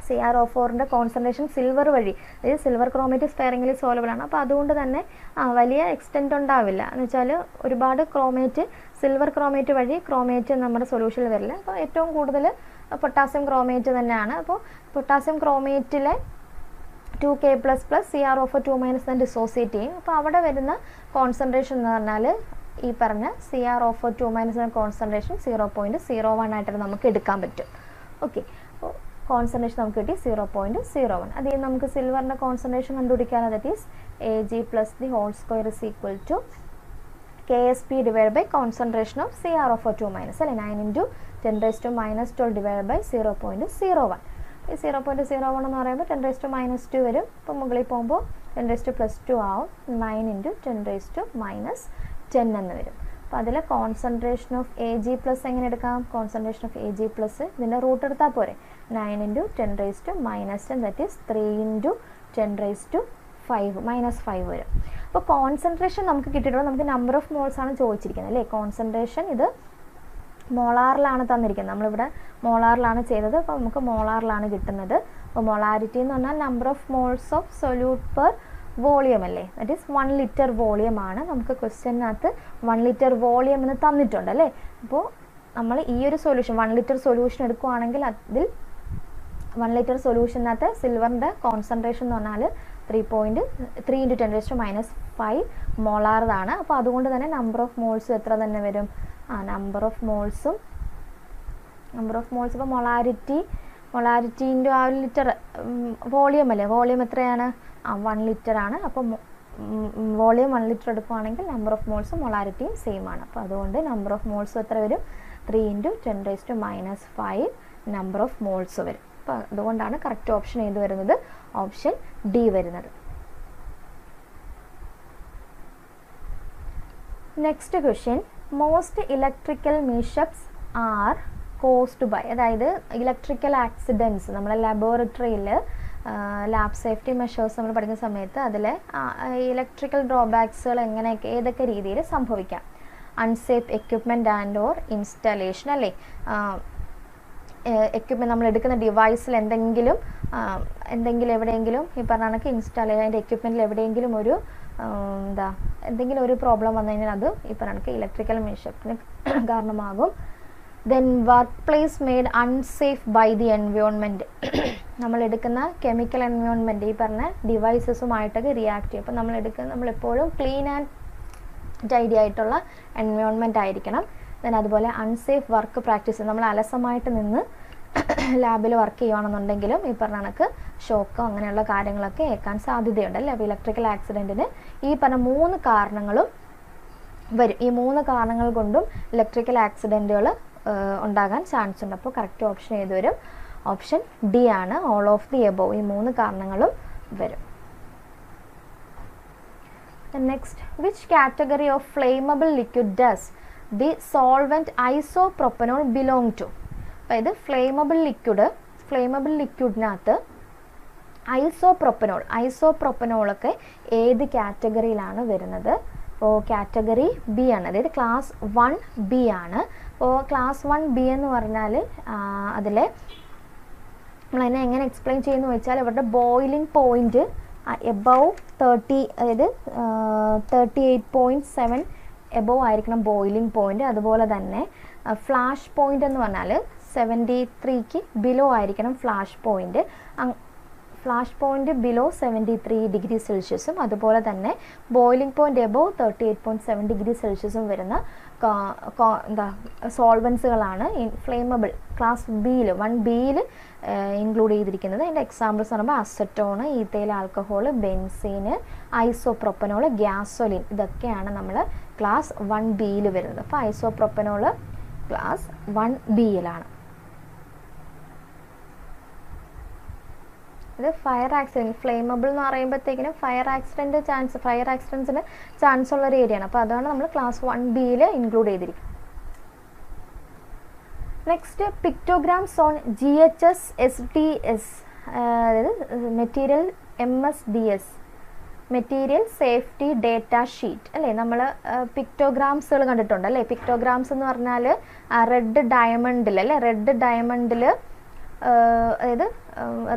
CrO4ൻ്റെ കോൺസെൻട്രേഷൻ സിൽവർ വഴി, അതായത് സിൽവർ ക്രോമേറ്റ് സ്പെയറിംഗ്ലി സോലബിൾ ആണ്. അപ്പോൾ അതുകൊണ്ട് തന്നെ വലിയ എക്സ്റ്റെൻറ്റ് ഉണ്ടാവില്ല. എന്ന് വെച്ചാൽ ഒരുപാട് ക്രോമേറ്റ്, സിൽവർ ക്രോമേറ്റ് വഴി ക്രോമേറ്റ് നമ്മുടെ സൊല്യൂഷനിൽ വരില്ല. അപ്പോൾ ഏറ്റവും കൂടുതൽ പൊട്ടാസ്യം ക്രോമേറ്റ് തന്നെയാണ്. അപ്പോൾ പൊട്ടാസ്യം ക്രോമേറ്റിലെ 2K++ CrO4 2- തന്നെ ഡിസോസിയേറ്റ് ചെയ്യും. അപ്പോൾ അവിടെ വരുന്ന കോൺസെൻട്രേഷൻ എന്ന് പറഞ്ഞാൽ ഈ പറഞ്ഞ CrO4 2- കോൺസെൻട്രേഷൻ 0.01 ആയിട്ട് നമുക്ക് എടുക്കാൻ പറ്റും. ഓക്കെ, അപ്പോൾ കോൺസെൻട്രേഷൻ നമുക്ക് കിട്ടി 0.01. അതിൽ നമുക്ക് സിൽവറിൻ്റെ കോൺസെൻട്രേഷൻ കണ്ടുപിടിക്കാനോ, that is Ag + the whole square is equal to Ksp divided by concentration of CrO4 2- അല്ലെ, 9 × 10⁻12 divided by 0.01. ഈ 0.01 എന്ന് പറയുമ്പോൾ 10⁻2 വരും. ഇപ്പോൾ മുകളിൽ പോകുമ്പോൾ 10⁻+2 ആവും, 9 × 10⁻10 എന്ന് വരും. അപ്പോൾ അതിൽ കോൺസെൻട്രേഷൻ ഓഫ് Ag+ എങ്ങനെ എടുക്കാം? കോൺസെൻട്രേഷൻ ഓഫ് Ag+ ഇതിൻ്റെ റൂട്ട് എടുത്താൽ പോരെ, 9 × 10⁻10, ദറ്റ് ഈസ് 3 × 10⁻5 -5 വരും. അപ്പോൾ കോൺസെൻട്രേഷൻ നമുക്ക് കിട്ടിയിട്ടുള്ളത്, നമുക്ക് നമ്പർ ഓഫ് മോൾസ് ആണ് ചോദിച്ചിരിക്കുന്നത് അല്ലേ. കോൺസെൻട്രേഷൻ ഇത് മോളാറിലാണ് തന്നിരിക്കുന്നത്, നമ്മളിവിടെ മോളാറിലാണ് ചെയ്തത്. അപ്പോൾ നമുക്ക് മോളാറിലാണ് കിട്ടുന്നത്. അപ്പോൾ മൊളാരിറ്റി എന്ന് പറഞ്ഞാൽ number of moles of solute per volume അല്ലേ, ദറ്റ് ഈസ് 1 ലിറ്റർ വോളിയം ആണ്. നമുക്ക് ക്വസ്റ്റ്യനകത്ത് 1 ലിറ്റർ വോളിയം എന്ന് തന്നിട്ടുണ്ട് അല്ലേ. അപ്പോൾ നമ്മൾ ഈ ഒരു സൊല്യൂഷൻ 1 ലിറ്റർ സൊല്യൂഷൻ എടുക്കുകയാണെങ്കിൽ അതിൽ 1 ലിറ്റർ സൊല്യൂഷനകത്ത് സിൽവറിൻ്റെ കോൺസെൻട്രേഷൻ എന്ന് പറഞ്ഞാൽ 3 × 10⁻5 മോളാറാണ്. അപ്പോൾ അതുകൊണ്ട് തന്നെ നമ്പർ ഓഫ് മോൾസും എത്ര തന്നെ വരും? നമ്പർ ഓഫ് മോൾസ് ഇപ്പോൾ മൊളാരിറ്റീൻ്റെ ആ ഒരു ലിറ്റർ വോളിയം അല്ലേ, വോളിയം എത്രയാണ്? 1 ലിറ്റർ ആണ്. അപ്പോൾ വോളിയം 1 ലിറ്റർ എടുക്കുകയാണെങ്കിൽ നമ്പർ ഓഫ് മോൾസും മൊളാരിറ്റിയും സെയിം ആണ്. അപ്പോൾ അതുകൊണ്ട് നമ്പർ ഓഫ് മോൾസും എത്ര വരും? 3 × 10⁻5 നമ്പർ ഓഫ് മോൾസ് വരും. അപ്പോൾ അതുകൊണ്ടാണ് കറക്റ്റ് ഓപ്ഷൻ ഏത് വരുന്നത്? ഓപ്ഷൻ ഡി വരുന്നത്. Next question, most electrical mishaps are caused by, അതായത് ഇലക്ട്രിക്കൽ ആക്സിഡൻറ്റ്സ് നമ്മളെ ലബോറട്ടറിയിൽ ലാബ് സേഫ്റ്റി മെഷേഴ്സ് നമ്മൾ പഠിക്കുന്ന സമയത്ത് അതിൽ ഇലക്ട്രിക്കൽ ഡ്രോബാക്സുകൾ എങ്ങനെയൊക്കെ ഏതൊക്കെ രീതിയിൽ സംഭവിക്കാം? Unsafe equipment and or installation അല്ലേ. എക്യുപ്മെൻറ്റ് നമ്മൾ എടുക്കുന്ന ഡിവൈസിൽ എന്തെങ്കിലും എവിടെയെങ്കിലും ഈ പറഞ്ഞ കണക്ക് ഇൻസ്റ്റാൾ ചെയ്യുക, അതിൻ്റെ എക്യുപ്മെൻറ്റിൽ എവിടെയെങ്കിലും ഒരു എന്തെങ്കിലും ഒരു പ്രോബ്ലം വന്നു കഴിഞ്ഞാൽ അത് ഈ പറഞ്ഞ കണക്ക് ഇലക്ട്രിക്കൽ മിസ്ഹാപ്സിന് കാരണമാകും. Then workplace made unsafe by the environment, നമ്മൾ എടുക്കുന്ന കെമിക്കൽ എൻവയോൺമെൻറ്റ് ഈ പറഞ്ഞ ഡിവൈസസുമായിട്ടൊക്കെ റിയാക്ട് ചെയ്യും. അപ്പോൾ നമ്മളെപ്പോഴും ക്ലീൻ ആൻഡ് ടൈഡി ആയിട്ടുള്ള എൻവയോൺമെൻറ്റ് ആയിരിക്കണം. ദെൻ അതുപോലെ അൺസേഫ് വർക്ക് പ്രാക്ടീസ്, നമ്മൾ അലസമായിട്ട് നിന്ന് ലാബിൽ വർക്ക് ചെയ്യുകയാണെന്നുണ്ടെങ്കിലും ഈ പറഞ്ഞ കണക്ക് ഷോക്കോ അങ്ങനെയുള്ള കാര്യങ്ങളൊക്കെ ഏൽക്കാൻ സാധ്യതയുണ്ട് അല്ലേ. അപ്പോൾ ഇലക്ട്രിക്കൽ ആക്സിഡൻറ്റിന് ഈ പറഞ്ഞ 3 കാരണങ്ങളും വരും. ഈ 3 കാരണങ്ങൾ കൊണ്ടും ഇലക്ട്രിക്കൽ ആക്സിഡൻറ്റുകൾ ഉണ്ടാകാൻ ചാൻസ് ഉണ്ട്. അപ്പോൾ കറക്റ്റ് ഓപ്ഷൻ ഏത് വരും? ഓപ്ഷൻ ഡി ആണ്, ഓൾ ഓഫ് ദി എബോവ്, ഈ 3 കാരണങ്ങളും വരും. Next, which category of flammable liquid does the solvent isopropanol belong to? അപ്പോൾ ഇത് ഫ്ലെയിമബിൾ ലിക്വിഡിനകത്ത് ഐസോപ്രോപ്പനോളൊക്കെ ഏത് കാറ്റഗറിയിലാണ് വരുന്നത്? അപ്പോൾ കാറ്റഗറി ബി ആണ്, അതായത് ക്ലാസ് 1B ആണ്. അപ്പോൾ ക്ലാസ് 1B എന്ന് പറഞ്ഞാൽ അതിലെ നമ്മളതിനെ എങ്ങനെ എക്സ്പ്ലെയിൻ ചെയ്യുന്നു വെച്ചാൽ ഇവരുടെ ബോയിലിംഗ് പോയിൻറ്റ് എബവ് 30, അതായത് 38.7 എബവ് ആയിരിക്കണം ബോയിലിംഗ് പോയിൻറ്റ്. അതുപോലെ തന്നെ ഫ്ലാഷ് പോയിൻ്റ് എന്ന് പറഞ്ഞാൽ 73ക്ക് ബിലോ ആയിരിക്കണം flash point. Flash point below 73 degree സെൽഷ്യസും അതുപോലെ തന്നെ ബോയിലിംഗ് പോയിൻറ്റ് എബവ് 38.7 ഡിഗ്രി സെൽഷ്യസും വരുന്ന സോൾവൻസുകളാണ് ഫ്ലെയിമബിൾ ക്ലാസ് ബിയിൽ 1Bയിൽ ഇൻക്ലൂഡ് ചെയ്തിരിക്കുന്നത്. അതിൻ്റെ എക്സാമ്പിൾസ് എന്ന് പറയുമ്പോൾ acetone, ethyl alcohol, benzene, isopropanol, gasoline, ഇതൊക്കെയാണ് നമ്മൾ ക്ലാസ് 1Bയിൽ വരുന്നത്. അപ്പോൾ ഐസോപ്രോപ്പനോൾ ക്ലാസ് 1Bയിലാണ്. ഇത് ഫയർ ആക്സിഡൻറ്റ്, ഫ്ലെയിമബിൾ എന്ന് പറയുമ്പോഴത്തേക്കിനും ഫയർ ആക്സിഡൻസിന് ചാൻസ് ഉള്ളൊരു ഏരിയയാണ്. അപ്പോൾ അതാണ് നമ്മൾ ക്ലാസ് 1Bയിൽ ഇൻക്ലൂഡ് ചെയ്തിരിക്കുന്നത്. നെക്സ്റ്റ് പിക്ടോഗ്രാംസ് ഓൺ GHS SDS, അതായത് material MSDS, material safety data sheet അല്ലേ. നമ്മൾ പിക്ടോഗ്രാംസുകൾ കണ്ടിട്ടുണ്ട് അല്ലേ. പിക്ടോഗ്രാംസ് എന്ന് പറഞ്ഞാൽ റെഡ് ഡയമണ്ടിൽ അല്ലേ, റെഡ് ഡയമണ്ടിൽ അതായത്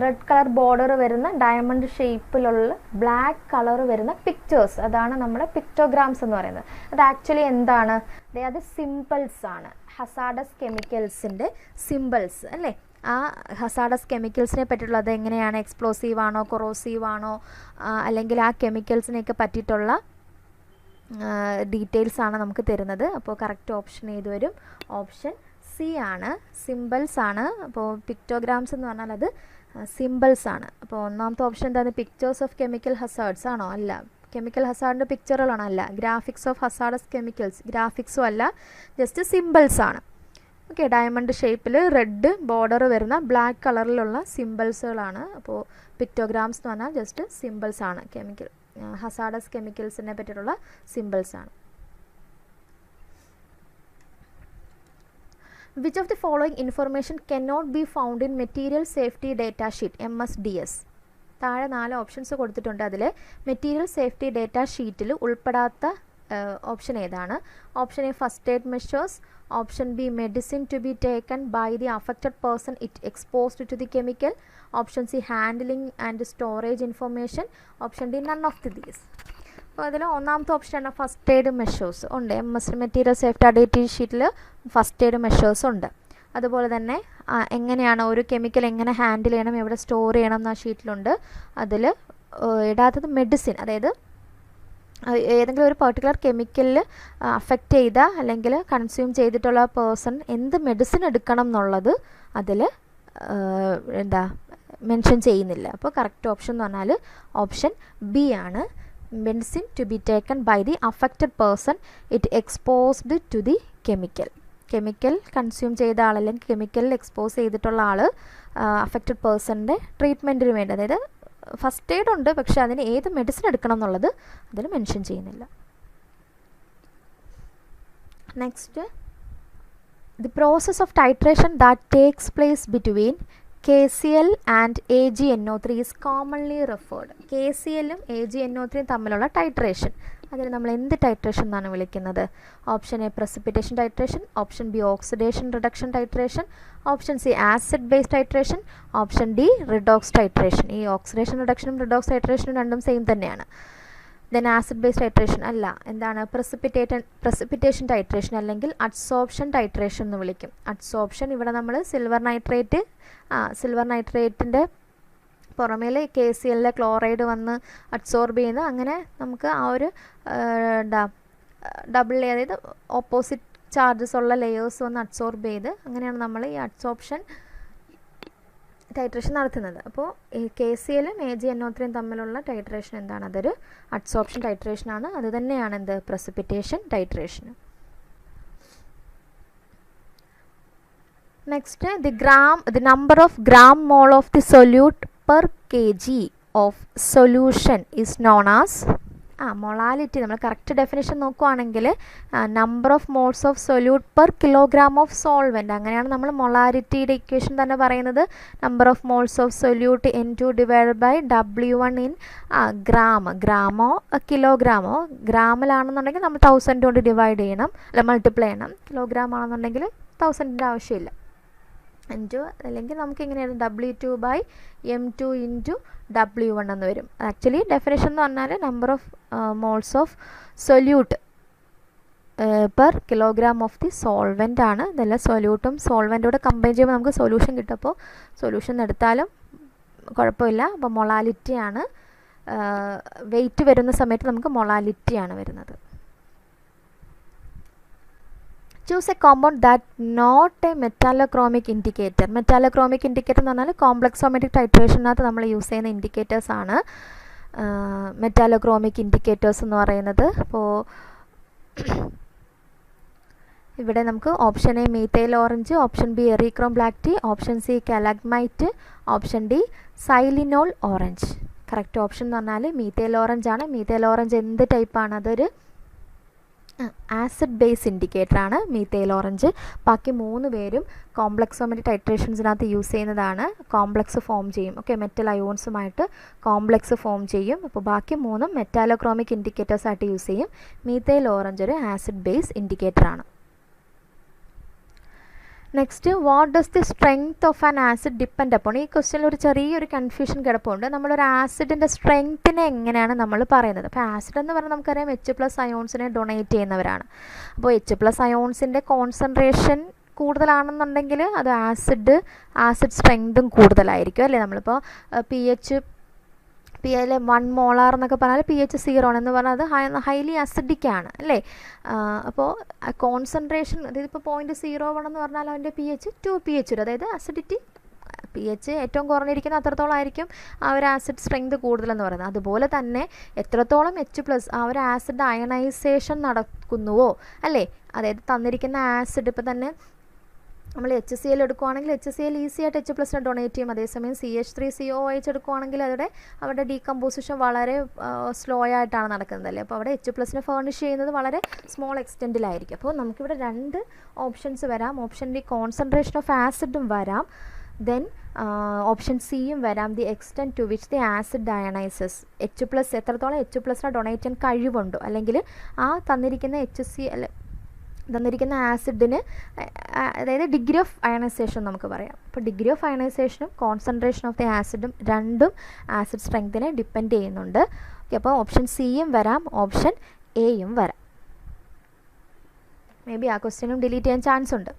റെഡ് കളർ ബോർഡർ വരുന്ന ഡയമണ്ട് ഷേപ്പിലുള്ള ബ്ലാക്ക് കളർ വരുന്ന പിക്ചേഴ്സ്, അതാണ് നമ്മുടെ പിക്ടോഗ്രാംസ് എന്ന് പറയുന്നത്. അത് ആക്ച്വലി എന്താണ്? അത് സിമ്പിൾസ് ആണ്, ഹസാഡസ് കെമിക്കൽസിൻ്റെ സിമ്പിൾസ് അല്ലേ. ആ ഹസാഡസ് കെമിക്കൽസിനെ പറ്റിയിട്ടുള്ള അത് എങ്ങനെയാണ്, എക്സ്പ്ലോസീവ് ആണോ, കൊറോസീവ് ആണോ, അല്ലെങ്കിൽ ആ കെമിക്കൽസിനെയൊക്കെ പറ്റിയിട്ടുള്ള ഡീറ്റെയിൽസ് ആണ് നമുക്ക് തരുന്നത്. അപ്പോൾ കറക്റ്റ് ഓപ്ഷൻ ഏത് വരും? ഓപ്ഷൻ സി ആണ്, സിമ്പിൾസ് ആണ്. അപ്പോൾ പിക്ടോഗ്രാംസ് എന്ന് പറഞ്ഞാൽ അത് സിമ്പിൾസ് ആണ്. അപ്പോൾ ഒന്നാമത്തെ ഓപ്ഷൻ എന്താണ്? പിക്ചേഴ്സ് ഓഫ് കെമിക്കൽ ഹസാർഡ്സ് ആണോ? അല്ല. കെമിക്കൽ ഹസാർഡിൻ്റെ പിക്ചറുകളാണോ? അല്ല. ഗ്രാഫിക്സ് ഓഫ് ഹസാഡസ് കെമിക്കൽസ്, ഗ്രാഫിക്സും അല്ല, ജസ്റ്റ് സിമ്പിൾസ് ആണ്. ഓക്കെ, ഡയമണ്ട് ഷേപ്പിൽ റെഡ് ബോർഡർ വരുന്ന ബ്ലാക്ക് കളറിലുള്ള സിമ്പിൾസുകളാണ്. അപ്പോൾ പിക്ടോഗ്രാംസ് എന്ന് പറഞ്ഞാൽ ജസ്റ്റ് സിമ്പിൾസ് ആണ്, കെമിക്കൽ ഹസാഡസ് കെമിക്കൽസിനെ പറ്റിയിട്ടുള്ള സിമ്പിൾസ് ആണ്. Which of the following information cannot be found in Material Safety Data Sheet MSDS? താഴെ 4 ഓപ്ഷൻസ് കൊടുത്തിട്ടുണ്ട്. അതിൽ മെറ്റീരിയൽ സേഫ്റ്റി ഡേറ്റ ഷീറ്റിൽ ഉൾപ്പെടാത്ത ഓപ്ഷൻ ഏതാണ്? Option A first aid measures, option B medicine to be taken by the affected person it exposed to the chemical, option C handling and storage information, option D none of these. അപ്പോൾ അതിൽ ഒന്നാമത്തെ ഓപ്ഷനാണ് first aid measures ഉണ്ട്. Material safety data ഷീറ്റിൽ first aid measures ഉണ്ട്. അതുപോലെ തന്നെ എങ്ങനെയാണ് ഒരു കെമിക്കൽ എങ്ങനെ ഹാൻഡിൽ ചെയ്യണം, എവിടെ സ്റ്റോർ ചെയ്യണം എന്ന ഷീറ്റിലുണ്ട്. അതിൽ ഇടാത്തത് മെഡിസിൻ, അതായത് ഏതെങ്കിലും ഒരു പെർട്ടിക്കുലർ കെമിക്കലിൽ അഫക്റ്റ് ചെയ്ത അല്ലെങ്കിൽ കൺസ്യൂം ചെയ്തിട്ടുള്ള പേഴ്സൺ എന്ത് മെഡിസിൻ എടുക്കണം എന്നുള്ളത് അതിൽ മെൻഷൻ ചെയ്യുന്നില്ല. അപ്പോൾ കറക്റ്റ് ഓപ്ഷൻ എന്ന് പറഞ്ഞാൽ ഓപ്ഷൻ ബി ആണ്. Medicine to be taken by the affected person it exposed to the chemical. Chemical consume ചെയ്ത ആൾ അല്ലെങ്കിൽ കെമിക്കലിൽ എക്സ്പോസ് ചെയ്തിട്ടുള്ള ആൾ അഫക്റ്റഡ് പേഴ്സണിൻ്റെ ട്രീറ്റ്മെൻറ്റിന് വേണ്ടി, അതായത് ഫസ്റ്റ് എയ്ഡ് ഉണ്ട്, പക്ഷേ അതിന് ഏത് മെഡിസിൻ എടുക്കണം എന്നുള്ളത് അതിൽ മെൻഷൻ ചെയ്യുന്നില്ല. Next, the process of titration that takes place between KCl and AgNO3 is commonly referred. KClഉം AgNO3യും തമ്മിലുള്ള ടൈട്രേഷൻ, അതിന് നമ്മൾ എന്ത് ടൈട്രേഷൻ എന്നാണ് വിളിക്കുന്നത്? Option A precipitation titration, option B oxidation reduction titration, option C acid base titration, option D redox titration. ഈ oxidation റിഡക്ഷനും റിഡോക്സ് ടൈട്രേഷനും രണ്ടും സെയിം തന്നെയാണ്. ദെൻ ആസിഡ് ബേസ് ടൈട്രേഷൻ അല്ല, എന്താണ്? പ്രസിപ്പിറ്റേഷൻ ടൈട്രേഷൻ അല്ലെങ്കിൽ അഡ്സോർപ്ഷൻ ടൈട്രേഷൻ എന്ന് വിളിക്കും. അഡ്സോർപ്ഷൻ ഇവിടെ നമ്മൾ സിൽവർ നൈട്രേറ്റിൻ്റെ പുറമേൽ KClലെ ക്ലോറൈഡ് വന്ന് അഡ്സോർബ് ചെയ്യുന്ന, അങ്ങനെ നമുക്ക് ആ ഒരു ഡബിൾ ലെയർ, അതായത് ഓപ്പോസിറ്റ് ചാർജസ് ഉള്ള ലെയേഴ്സ് വന്ന് അഡ്സോർബ് ചെയ്ത്, അങ്ങനെയാണ് നമ്മൾ ഈ അഡ്സോർപ്ഷൻ ടൈട്രേഷൻ നടത്തുന്നത്. അപ്പോൾ KClഉം AgNO3യും തമ്മിലുള്ള ടൈട്രേഷൻ എന്താണ്? അതൊരു അഡ്സോർപ്ഷൻ ടൈട്രേഷനാണ്. അത് തന്നെയാണ് എന്ത്? Precipitation titration. Next, the number of gram mole of the solute per kg of solution is known as molality. നമ്മൾ കറക്റ്റ് ഡെഫിനേഷൻ നോക്കുവാണെങ്കിൽ number of moles of solute per kilogram of solvent, അങ്ങനെയാണ് നമ്മൾ മൊളാലിറ്റിയുടെ equation തന്നെ പറയുന്നത്. Number of moles of solute N2 divided by W1 in ഗ്രാമോ കിലോഗ്രാമോ. ഗ്രാമിലാണെന്നുണ്ടെങ്കിൽ നമ്മൾ 1000 കൊണ്ട് ഡിവൈഡ് ചെയ്യണം, അല്ല മൾട്ടിപ്ലൈ ചെയ്യണം. കിലോഗ്രാം ആണെന്നുണ്ടെങ്കിൽ 1000ൻ്റെ ആവശ്യമില്ല. N2 അല്ലെങ്കിൽ നമുക്ക് എങ്ങനെയാണ് W2 by M2 into W1 എന്ന് വരും. ആക്ച്വലി ഡെഫിനേഷൻ എന്ന് പറഞ്ഞാൽ number of moles of solute per kilogram of the solvent ആണ്. ഇതെല്ലാം സൊല്യൂട്ടും സോൾവെൻ്റും കൂടെ കമ്പൈൻ ചെയ്യുമ്പോൾ നമുക്ക് സൊല്യൂഷൻ കിട്ടും. അപ്പോൾ സൊല്യൂഷൻ എടുത്താലും കുഴപ്പമില്ല. അപ്പോൾ മൊളാലിറ്റിയാണ് വെയിറ്റ് വരുന്ന സമയത്ത് നമുക്ക് മൊളാലിറ്റിയാണ് വരുന്നത്. Choose a compound that not a metallochromic indicator. Metallochromic indicator എന്ന് പറഞ്ഞാൽ കോംപ്ലക്സോമെട്രിക് ടൈട്രേഷനകത്ത് നമ്മൾ യൂസ് ചെയ്യുന്ന ഇൻഡിക്കേറ്റേഴ്സാണ് മെറ്റാലോക്രോമിക് ഇൻഡിക്കേറ്റേഴ്സ് എന്ന് പറയുന്നത്. അപ്പോൾ ഇവിടെ നമുക്ക് option A methyl orange, option B eriochrome black T, option C calmagite, option D xylenol orange. Correct option എന്ന് പറഞ്ഞാൽ മീത്തൈൽ ഓറഞ്ച് ആണ്. മീത്തൈൽ ഓറഞ്ച് എന്ത് ടൈപ്പാണ്? അതൊരു ആസിഡ് ബേസ് ഇൻഡിക്കേറ്ററാണ് മീത്തൈൽ ഓറഞ്ച്. ബാക്കി 3 പേരും കോംപ്ലക്സോമെട്രി ടൈട്രേഷൻസിനകത്ത് യൂസ് ചെയ്യുന്നതാണ്. കോംപ്ലക്സ് ഫോം ചെയ്യും. ഓക്കെ, മെറ്റൽ അയോൺസുമായിട്ട് കോംപ്ലക്സ് ഫോം ചെയ്യും. അപ്പോൾ ബാക്കി 3 മെറ്റാലോക്രോമിക് ഇൻഡിക്കേറ്റേഴ്സായിട്ട് യൂസ് ചെയ്യും. മീത്തൈൽ ഓറഞ്ച് ഒരു ആസിഡ് ബേസ് ഇൻഡിക്കേറ്ററാണ്. Next, what does the strength of an acid depend upon? ഈ ക്വസ്റ്റ്യനിൽ ഒരു ചെറിയൊരു കൺഫ്യൂഷൻ കിടപ്പുണ്ട്. നമ്മളൊരു ആസിഡിൻ്റെ സ്ട്രെങ്ത്തിനെ എങ്ങനെയാണ് നമ്മൾ പറയുന്നത്? അപ്പോൾ ആസിഡ് എന്ന് പറഞ്ഞാൽ നമുക്കറിയാം H+ അയോൺസിനെ ഡൊണേറ്റ് ചെയ്യുന്നവരാണ്. അപ്പോൾ H+ അയോൺസിൻ്റെ കോൺസെൻട്രേഷൻ കൂടുതലാണെന്നുണ്ടെങ്കിൽ അത് ആസിഡ് സ്ട്രെങ്തും കൂടുതലായിരിക്കും അല്ലേ? നമ്മളിപ്പോൾ പി എൽ 1 മോളാർ എന്നൊക്കെ പറഞ്ഞാൽ pH 0 എന്ന് പറഞ്ഞാൽ അത് ഹൈലി അസിഡിക്കാണ് അല്ലേ? അപ്പോൾ കോൺസെൻട്രേഷൻ, അതായത് ഇപ്പോൾ 0.01 എന്ന് പറഞ്ഞാൽ അതിൻ്റെ pH 2 pH വരും. അതായത് അസിഡിറ്റി pH ഏറ്റവും കുറഞ്ഞിരിക്കുന്ന അത്രത്തോളം ആയിരിക്കും ആ ഒരു ആസിഡ് സ്ട്രെങ്ത് കൂടുതലെന്ന് പറയുന്നത്. അതുപോലെ തന്നെ എത്രത്തോളം H+ ആ ഒരു ആസിഡ് അയണൈസേഷൻ നടക്കുന്നുവോ അല്ലേ? അതായത് തന്നിരിക്കുന്ന ആസിഡ് ഇപ്പോൾ തന്നെ നമ്മൾ HCl എടുക്കുകയാണെങ്കിൽ HCl ഈസി ആയിട്ട് H+നെ ഡൊണേറ്റ് ചെയ്യും. അതേസമയം CH3COOH എടുക്കുകയാണെങ്കിൽ അവരുടെ ഡീകമ്പോസിഷൻ വളരെ സ്ലോ ആയിട്ടാണ് നടക്കുന്നത് അല്ലേ? അപ്പോൾ അവിടെ H+നെ ഫേർണിഷ് ചെയ്യുന്നത് വളരെ സ്മോൾ എക്സ്റ്റെൻറ്റിലായിരിക്കും. അപ്പോൾ നമുക്കിവിടെ 2 ഓപ്ഷൻസ് വരാം. ഓപ്ഷൻ ഡി കോൺസെൻട്രേഷൻ ഓഫ് ആസിഡും വരാം. ദെൻ ഓപ്ഷൻ സിയും വരാം, the extent to which the acid ionizes. H+ എത്രത്തോളം H+നെ ഡൊണേറ്റ് ചെയ്യാൻ കഴിവുണ്ടോ, അല്ലെങ്കിൽ ആ തന്നിരിക്കുന്ന ആസിഡിന്, അതായത് ഡിഗ്രി ഓഫ് അയണൈസേഷൻ നമുക്ക് പറയാം. അപ്പോൾ ഡിഗ്രി ഓഫ് അയണൈസേഷനും കോൺസെൻട്രേഷൻ ഓഫ് ദി ആസിഡും രണ്ടും ആസിഡ് സ്ട്രെങ്തിനെ ഡിപ്പെൻഡ് ചെയ്യുന്നുണ്ട്. ഓക്കെ, അപ്പോൾ ഓപ്ഷൻ സിയും വരാം, ഓപ്ഷൻ എയും വരാം. മേ ബി ആ ക്വസ്റ്റ്യനും ഡിലീറ്റ് ചെയ്യാൻ ചാൻസ് ഉണ്ട്.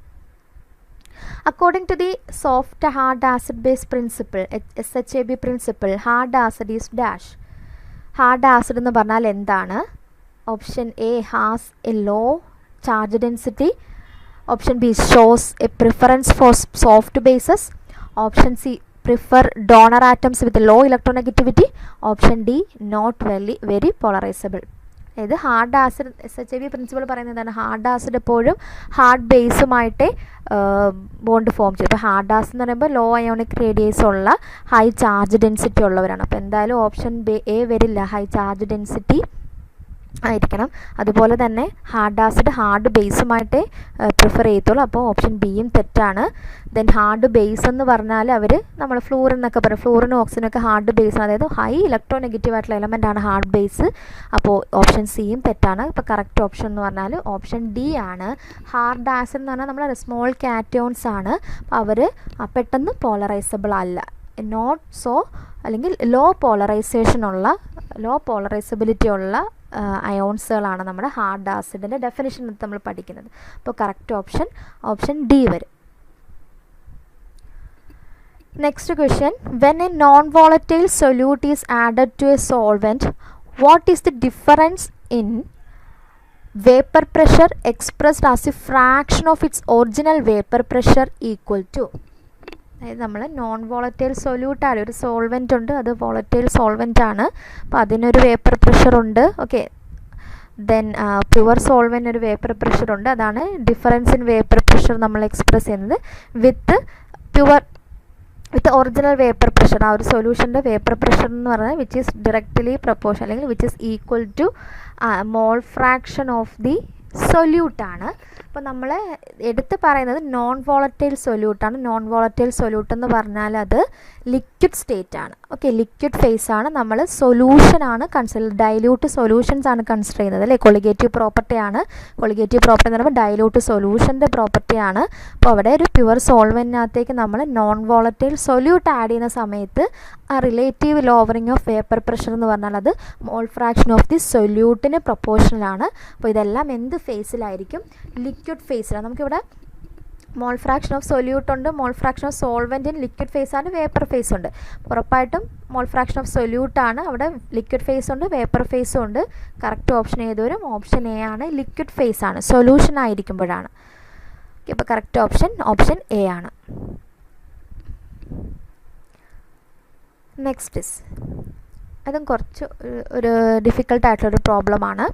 According to the soft hard acid base principle, SHAB principle, hard acid is dash. Hard acid എന്ന് പറഞ്ഞാൽ എന്താണ്? Option A has a low charge density. Option B shows a preference for soft bases. Option C prefer donor atoms with low electronegativity. Option D not very polarizable. അതായത് hard acid SHAB principle പറയുന്നതാണ് hard acid എപ്പോഴും hard ബേസുമായിട്ട് bond form ചെയ്യും. ഇപ്പോൾ hard acid എന്ന് പറയുമ്പോൾ law ionic radius ഉള്ള high charge density ഉള്ളവരാണ്. അപ്പോൾ എന്തായാലും ഓപ്ഷൻ എ വരില്ല, ഹൈ ചാർജ് ഡെൻസിറ്റി ആയിരിക്കണം. അതുപോലെ തന്നെ ഹാർഡ് ആസിഡ് ഹാർഡ് ബേസുമായിട്ടേ പ്രിഫർ ചെയ്യത്തുള്ളൂ. അപ്പോൾ ഓപ്ഷൻ ബിയും തെറ്റാണ്. ദെൻ ഹാർഡ് ബേസ് എന്ന് പറഞ്ഞാൽ നമ്മൾ ഫ്ലൂറിൻ എന്നൊക്കെ പറയും, ഫ്ലൂറിനും ഓക്സിജനൊക്കെ ഹാർഡ് ബേസാണ്, അതായത് ഹൈ ഇലക്ട്രോനെഗറ്റീവ് ആയിട്ടുള്ള എലമെൻ്റ് ആണ് ഹാർഡ് ബേസ്. അപ്പോൾ ഓപ്ഷൻ സിയും തെറ്റാണ്. ഇപ്പോൾ കറക്റ്റ് ഓപ്ഷൻ എന്ന് പറഞ്ഞാൽ ഓപ്ഷൻ ഡി ആണ്. ഹാർഡ് ആസിഡ് എന്ന് പറഞ്ഞാൽ നമ്മൾ സ്മോൾ കാറ്റയോൺസ് ആണ്. അപ്പോൾ അവർ പെട്ടെന്ന് പോളറൈസബിൾ അല്ല, നോട്ട് സോ, അല്ലെങ്കിൽ ലോ പോളറൈസബിലിറ്റി ഉള്ള അയോൺസുകളാണ് നമ്മുടെ ഹാർഡ് ആസിഡിൻ്റെ ഡെഫിനിഷൻ നമ്മൾ പഠിക്കുന്നത്. അപ്പോൾ കറക്റ്റ് ഓപ്ഷൻ ഡി വരും. Next question, when a non volatile solute is added to a solvent, what is the difference in vapour pressure expressed as a fraction of its original vapour pressure equal to? അതായത് നമ്മൾ non volatile സൊല്യൂട്ടാണ്, ഒരു solvent ഉണ്ട്, അത് volatile solvent ആണ്. അപ്പോൾ അതിനൊരു vapour pressure ഉണ്ട്. Okay, then pure solvent ഒരു വേപ്പർ പ്രഷർ ഉണ്ട്. അതാണ് ഡിഫറൻസ് ഇൻ വേപ്പർ പ്രഷർ നമ്മൾ എക്സ്പ്രസ് ചെയ്യുന്നത്. വിത്ത് ഒറിജിനൽ വേപ്പർ പ്രഷർ, ആ ഒരു സൊല്യൂഷൻ്റെ വേപ്പർ പ്രഷർ എന്ന് പറഞ്ഞാൽ വിച്ച് ഈസ് ഡയറക്റ്റ്ലി പ്രൊപ്പോർഷൻ, അല്ലെങ്കിൽ which is equal to mole fraction of the സൊല്യൂട്ടാണ്. അപ്പോൾ നമ്മൾ എടുത്ത് പറയുന്നത് നോൺ വോളറ്റൈൽ സൊല്യൂട്ടാണ്. നോൺ വോളറ്റൈൽ സൊല്യൂട്ട് എന്ന് പറഞ്ഞാൽ അത് ലിക്വിഡ് സ്റ്റേറ്റ് ആണ്. ഓക്കെ, ലിക്വിഡ് ഫേസ് ആണ്. നമ്മൾ സൊല്യൂഷനാണ് ഡൈല്യൂട്ട് സൊല്യൂഷൻസ് ആണ് കൺസിഡർ ചെയ്യുന്നത് അല്ലേ? കൊളിഗേറ്റീവ് പ്രോപ്പർട്ടിയാണ്. കൊളിഗേറ്റീവ് പ്രോപ്പർട്ടി എന്ന് പറയുമ്പോൾ ഡൈല്യൂട്ട് സൊല്യൂഷൻ്റെ പ്രോപ്പർട്ടിയാണ്. അപ്പോൾ അവിടെ ഒരു പ്യുവർ സോൾവെൻറ്റിനകത്തേക്ക് നമ്മൾ നോൺ വോളറ്റൈൽ സൊല്യൂട്ട് ആഡ് ചെയ്യുന്ന സമയത്ത് ആ relative lowering of vapour pressure എന്ന് പറഞ്ഞാൽ അത് മോൾ ഫ്രാക്ഷൻ ഓഫ് ദി സൊല്യൂട്ടിന് പ്രൊപ്പോർഷണലാണ്. അപ്പോൾ ഇതെല്ലാം എന്ത് ഫേസിലായിരിക്കും? ലിക്വിഡ് ഫേസിലാണ്. നമുക്കിവിടെ മോൾ ഫ്രാക്ഷൻ ഓഫ് സൊല്യൂട്ട് ഉണ്ട്, മോൾ fraction of solvent in liquid phase ആണ്, വേപ്പർ ഫേസ് ഉണ്ട്. ഉറപ്പായിട്ടും മോൾ ഫ്രാക്ഷൻ ഓഫ് സൊല്യൂട്ടാണ്, അവിടെ ലിക്വിഡ് ഫേസ് ഉണ്ട്, വേപ്പർ ഫേസും ഉണ്ട്. കറക്റ്റ് ഓപ്ഷൻ ഏത് വരും? ഓപ്ഷൻ എ ആണ്. ലിക്വിഡ് ഫേസ് ആണ്, സൊല്യൂഷൻ ആയിരിക്കുമ്പോഴാണ്. ഓക്കെ, അപ്പോൾ കറക്റ്റ് ഓപ്ഷൻ എ ആണ്. നെക്സ്റ്റ് ഇസ്, അതും കുറച്ച് ഒരു ഡിഫിക്കൽട്ടായിട്ടുള്ളൊരു പ്രോബ്ലമാണ്.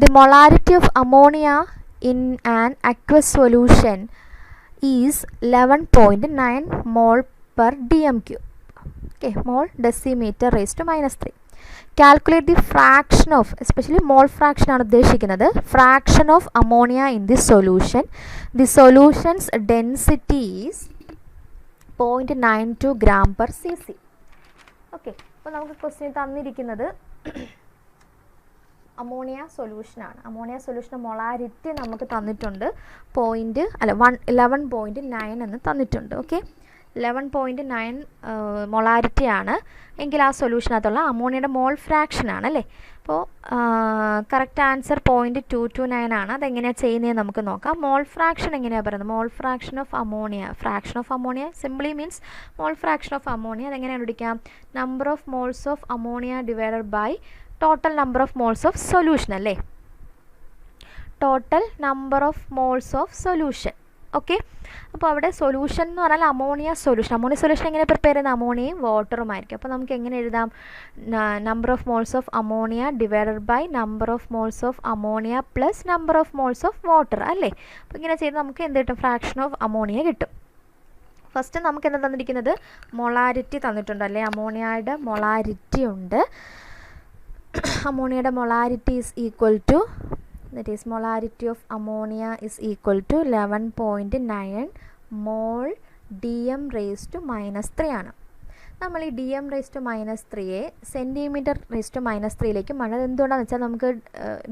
The molarity of ammonia in an aqueous solution is 11.9 mol per dm cube. Okay, mol decimeter raised to -3. Calculate the fraction of, especially mole fraction ആണ് ഉദ്ദേശിക്കുന്നത്, fraction of ammonia in the solution. The solutions density is 0.92 gram per cc. Okay, അപ്പോൾ നമുക്ക് question തന്നിരിക്കുന്നത് ammonia സൊല്യൂഷനാണ്. Ammonia സൊല്യൂഷൻ്റെ molarity നമുക്ക് തന്നിട്ടുണ്ട് 11.9 എന്ന് തന്നിട്ടുണ്ട്. Okay, 11.9 molarity ആണ് എങ്കിൽ ആ സൊല്യൂഷനകത്തുള്ള അമോണിയയുടെ മോൾ ഫ്രാക്ഷൻ ആണ് അല്ലേ. അപ്പോൾ കറക്റ്റ് ആൻസർ 0.229 ആണ്. അതെങ്ങനെയാണ് ചെയ്യുന്നതെന്ന് നമുക്ക് നോക്കാം. മോൾ ഫ്രാക്ഷൻ എങ്ങനെയാണ് പറയുന്നത്? Mole fraction of ammonia, fraction of ammonia simply means mole fraction of ammonia. അതെങ്ങനെയാണ് പിടിക്കാം? Number of moles of ammonia divided by total number of moles of solution അല്ലേ. Total number of moles of solution. Okay, അപ്പോൾ അവിടെ solution എന്ന് പറഞ്ഞാൽ ammonia solution. Ammonia solution എങ്ങനെ prepare ചെയ്യുന്നത്? അമോണിയയും വാട്ടറുമായിരിക്കും. അപ്പോൾ നമുക്ക് എങ്ങനെ എഴുതാം? Number of moles of ammonia divided by number of moles of ammonia plus number of moles of water അല്ലേ. അപ്പോൾ ഇങ്ങനെ ചെയ്ത് നമുക്ക് എന്ത് കിട്ടും? ഫ്രാക്ഷൻ ഓഫ് അമോണിയ കിട്ടും. ഫസ്റ്റ് നമുക്ക് എന്താ തന്നിരിക്കുന്നത്? മൊളാരിറ്റി തന്നിട്ടുണ്ട് അല്ലേ. അമോണിയയുടെ മൊളാരിറ്റി ഉണ്ട്. അമോണിയയുടെ molarity is equal to, that is molarity of ammonia is equal to 11.9 mole dm raised to -3 ആണ്. നമ്മൾ ഈ dm raised to -3യെ സെൻറ്റിമീറ്റർ raised to -3യിലേക്ക് മാറ്റുന്നത് എന്തുകൊണ്ടാണെന്ന് വെച്ചാൽ നമുക്ക്